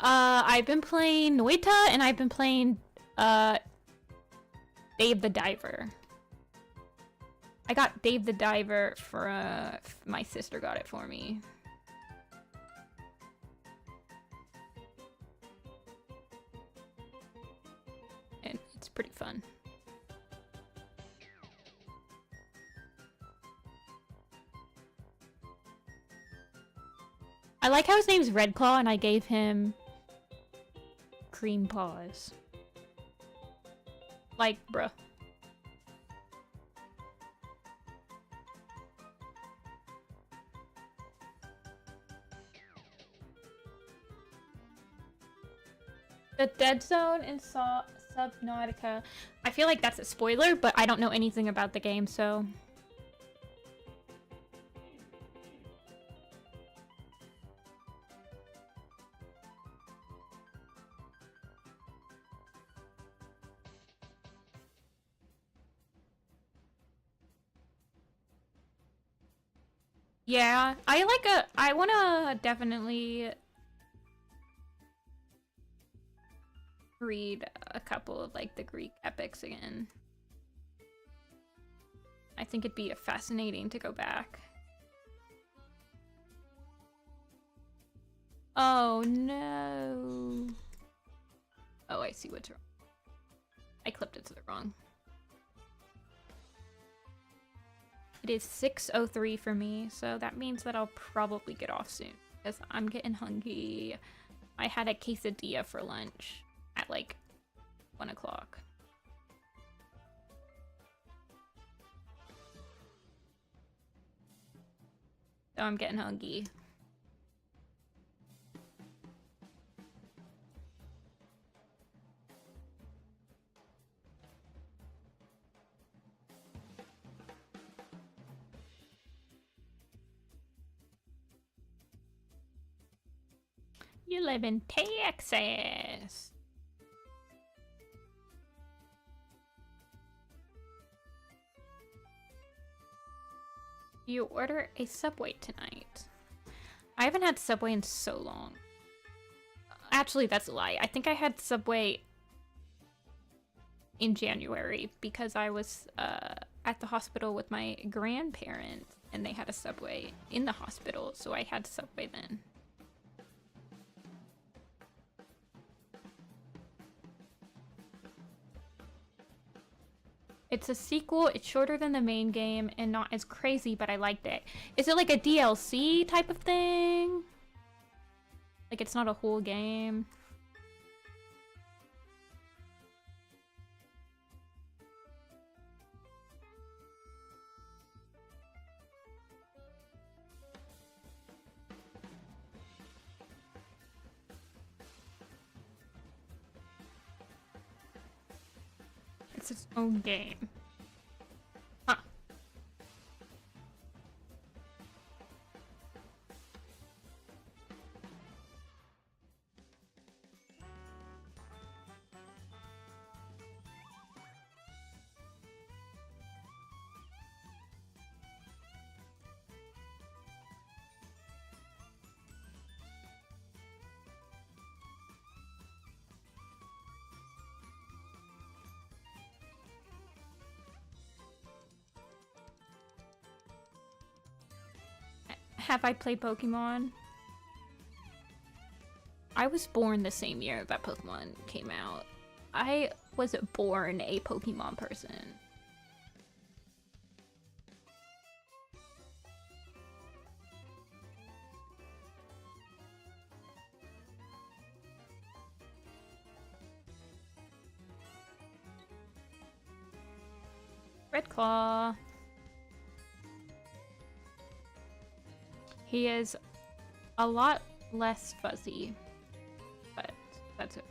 I've been playing Noita, and I've been playing, Dave the Diver. I got Dave the Diver for, my sister got it for me. And it's pretty fun. I like how his name's Redclaw and I gave him Cream Paws. Like, bruh. The Dead Zone in Subnautica. I feel like that's a spoiler, but I don't know anything about the game, so... Yeah, I wanna definitely read a couple of, like, the Greek epics again. I think it'd be fascinating to go back. Oh no. Oh, I see what's wrong. I clipped it to the wrong. It is 6:03 for me, so that means that I'll probably get off soon, because I'm getting hungry. I had a quesadilla for lunch at like 1 o'clock. So I'm getting hungry. You live in Texas. You order a Subway tonight. I haven't had Subway in so long. Actually, that's a lie. I think I had Subway in January because I was at the hospital with my grandparents and they had a Subway in the hospital, so I had Subway then. It's a sequel, it's shorter than the main game, and not as crazy, but I liked it. Is it like a DLC type of thing? Like it's not a whole game? It's its own game. Huh. Have I played Pokemon? I was born the same year that Pokemon came out. I was born a Pokemon person. Redclaw. He is a lot less fuzzy, but that's okay.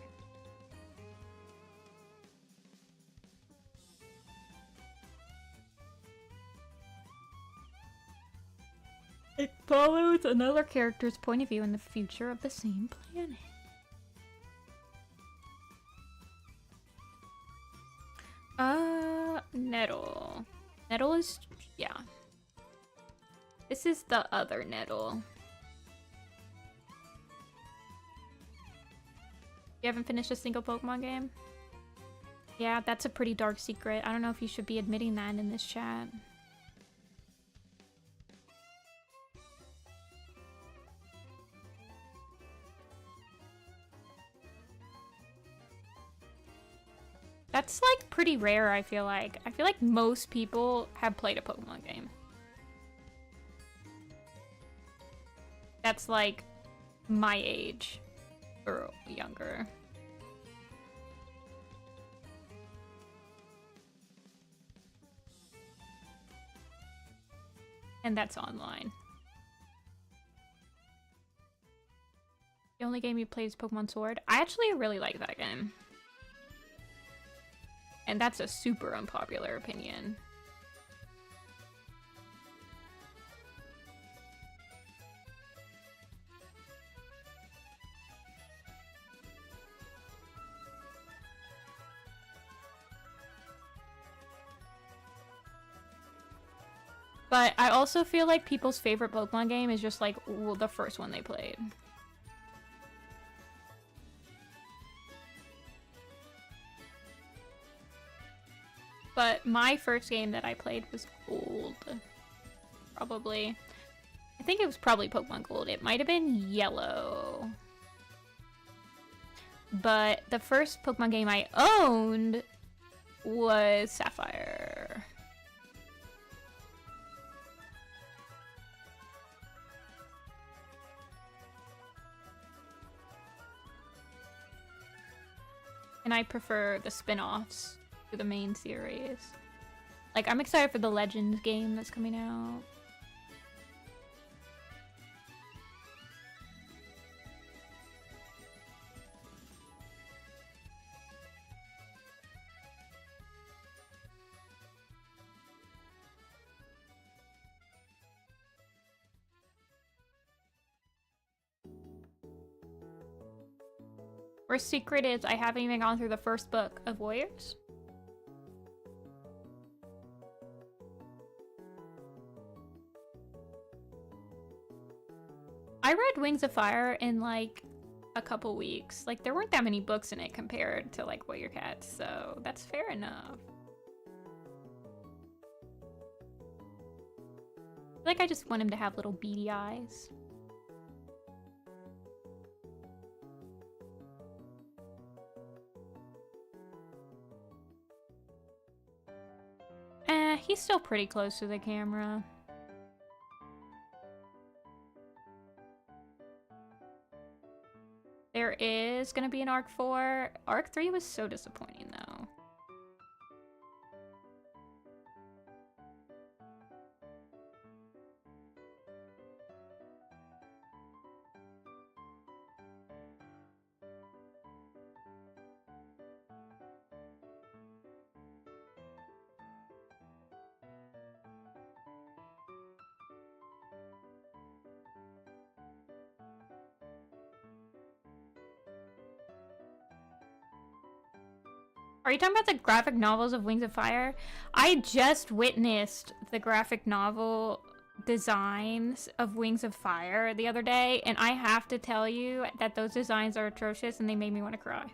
It follows another character's point of view in the future of the same planet. Nettle. Nettle is... yeah. This is the other Nettle. You haven't finished a single Pokemon game? Yeah, that's a pretty dark secret. I don't know if you should be admitting that in this chat. That's like pretty rare, I feel like. I feel like most people have played a Pokemon game. That's like my age or younger. And that's online. The only game you play is Pokemon Sword. I actually really like that game. And that's a super unpopular opinion. But I also feel like people's favorite Pokemon game is just like the first one they played. But my first game that I played was Gold. Probably. I think it was probably Pokemon Gold. It might have been Yellow. But the first Pokemon game I owned was Sapphire. And I prefer the spin-offs to the main series. Like, I'm excited for the Legends game that's coming out. Worst secret is I haven't even gone through the first book of Warriors. I read Wings of Fire in like a couple weeks. Like there weren't that many books in it compared to like Warrior Cats, so that's fair enough. Like I just want him to have little beady eyes. He's still pretty close to the camera. There is gonna be an Arc 4. Arc 3 was so disappointing though. Are you talking about the graphic novels of Wings of Fire? I just witnessed the graphic novel designs of Wings of Fire the other day, and I have to tell you that those designs are atrocious and they made me want to cry.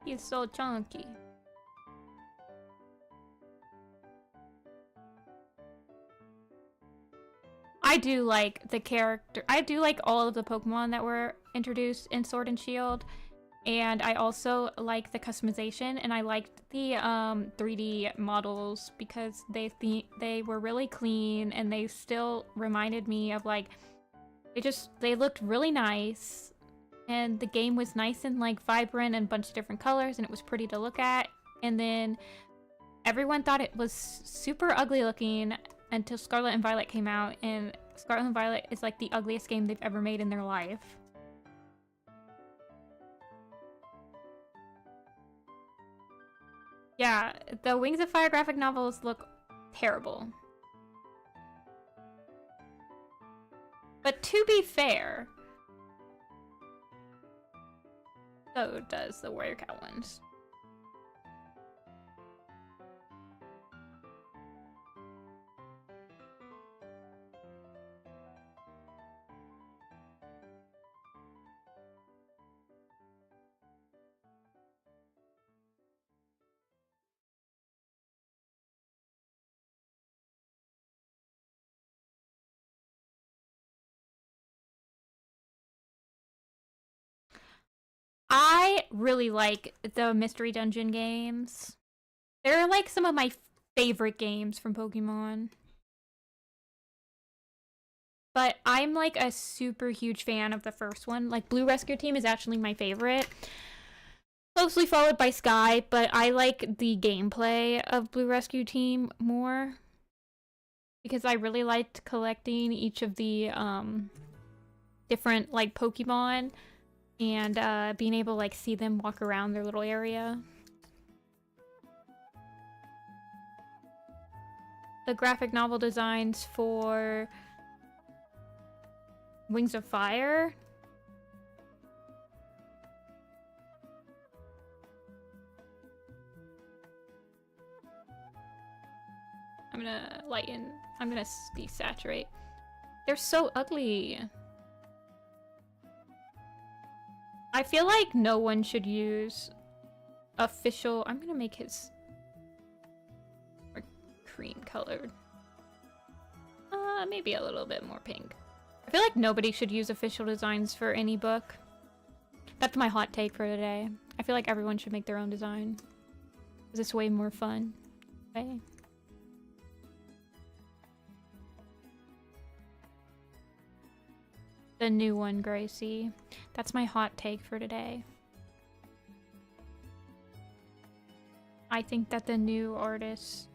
He's so chunky. I do like the character. I do like all of the Pokemon that were introduced in Sword and Shield. And I also like the customization, and I liked the 3D models because they were really clean, and they still reminded me of like they looked really nice. And the game was nice and like vibrant and a bunch of different colors, and it was pretty to look at. And then everyone thought it was super ugly looking until Scarlet and Violet came out, and Scarlet and Violet is like the ugliest game they've ever made in their life. Yeah, the Wings of Fire graphic novels look terrible. But to be fair, so does the Warrior Cat ones. I really like the Mystery Dungeon games. They're like some of my favorite games from Pokemon. But I'm like a super huge fan of the first one. Like Blue Rescue Team is actually my favorite. Closely followed by Sky, but I like the gameplay of Blue Rescue Team more. Because I really liked collecting each of the different like Pokemon and being able to like see them walk around their little area. The graphic novel designs for Wings of Fire. I'm gonna lighten. I'm gonna desaturate. They're so ugly. I feel like no one should use official. I'm gonna make his more cream colored. Maybe a little bit more pink. I feel like nobody should use official designs for any book. That's my hot take for today. I feel like everyone should make their own design. This is way more fun. Okay. The new one, Gracie. That's my hot take for today. I think that the new artists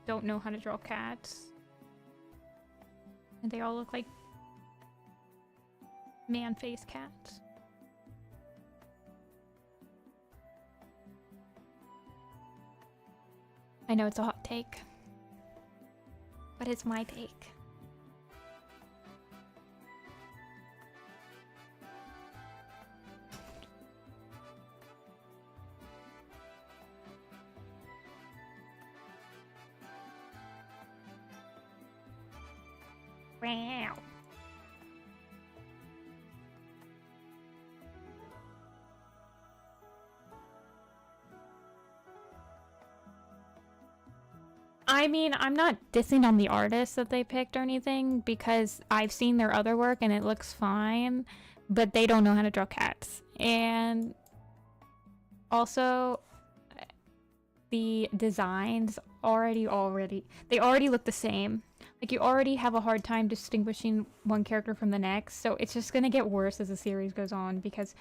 don't know how to draw cats. And they all look like man-face cats. I know it's a hot take, but it's my take. Wow. I mean, I'm not dissing on the artists that they picked or anything because I've seen their other work and it looks fine, but they don't know how to draw cats. And also, the designs already look the same. Like, you already have a hard time distinguishing one character from the next, so it's just gonna get worse as the series goes on because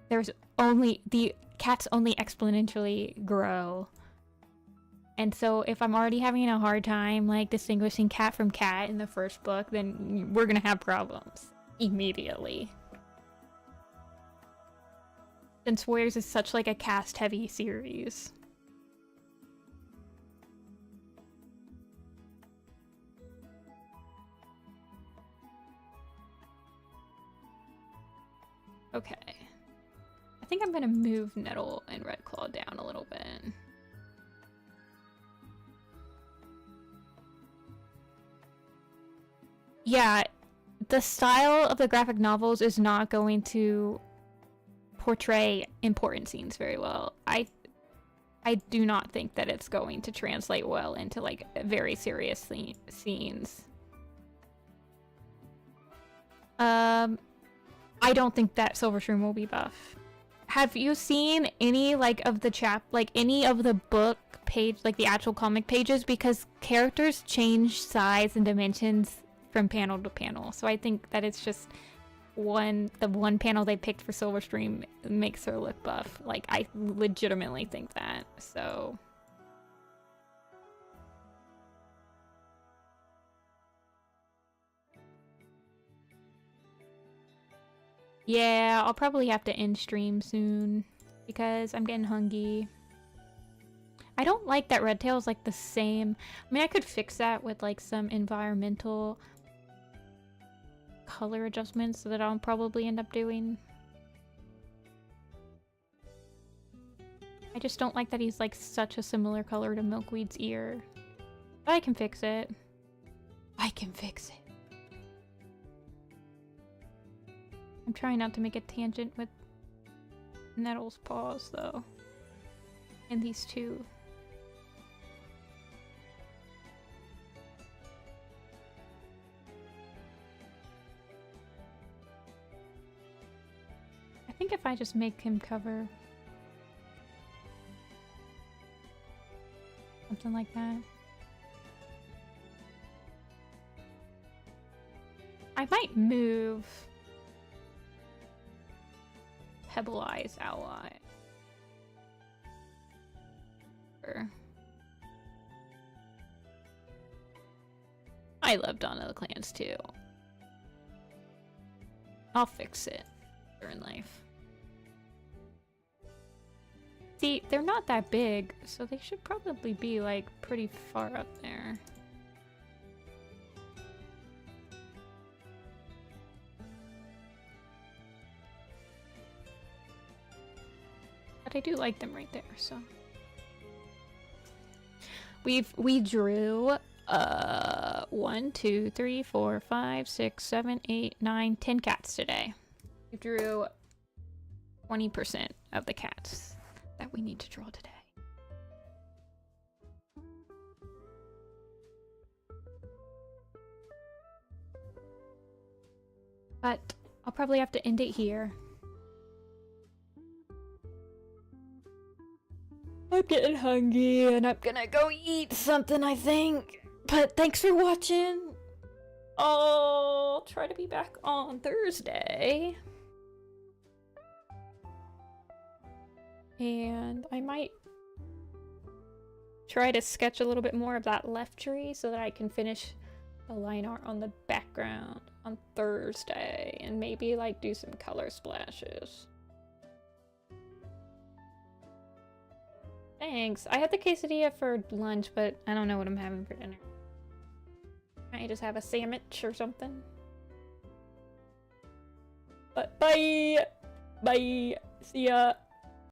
the cats only exponentially grow. And so if I'm already having a hard time like distinguishing cat from cat in the first book, then we're gonna have problems immediately. Since Warriors is such like a cast heavy series. Okay. I think I'm gonna move Nettle and Redclaw down a little bit. Yeah, the style of the graphic novels is not going to portray important scenes very well. I do not think that it's going to translate well into like very serious scenes. I don't think that Silverstream will be buff. Have you seen any like of the any of the book page, like the actual comic pages? Because characters change size and dimensions from panel to panel. So I think that it's just the one panel they picked for Silverstream makes her look buff. Like, I legitimately think that. So yeah, I'll probably have to end stream soon because I'm getting hungry. I don't like that red tail is like the same. I mean, I could fix that with like some environmental color adjustments that I'll probably end up doing. I just don't like that he's like such a similar color to Milkweed's ear. But I can fix it. I can fix it. I'm trying not to make a tangent with Nettle's paws though. And these two. I think if I just make him cover something like that. I might move Pebble Eye's ally. I love Dawn of the Clans too. I'll fix it during life. See, they're not that big, so they should probably be like pretty far up there. But I do like them right there, so. We drew 1, 2, 3, 4, 5, 6, 7, 8, 9, 10 cats today. We drew 20% of the cats that we need to draw today. But I'll probably have to end it here. I'm getting hungry and I'm gonna go eat something, I think. But thanks for watching. I'll try to be back on Thursday. And I might try to sketch a little bit more of that left tree so that I can finish the line art on the background on Thursday. And maybe like do some color splashes. Thanks. I had the quesadilla for lunch, but I don't know what I'm having for dinner. I just have a sandwich or something. But bye! Bye! See ya!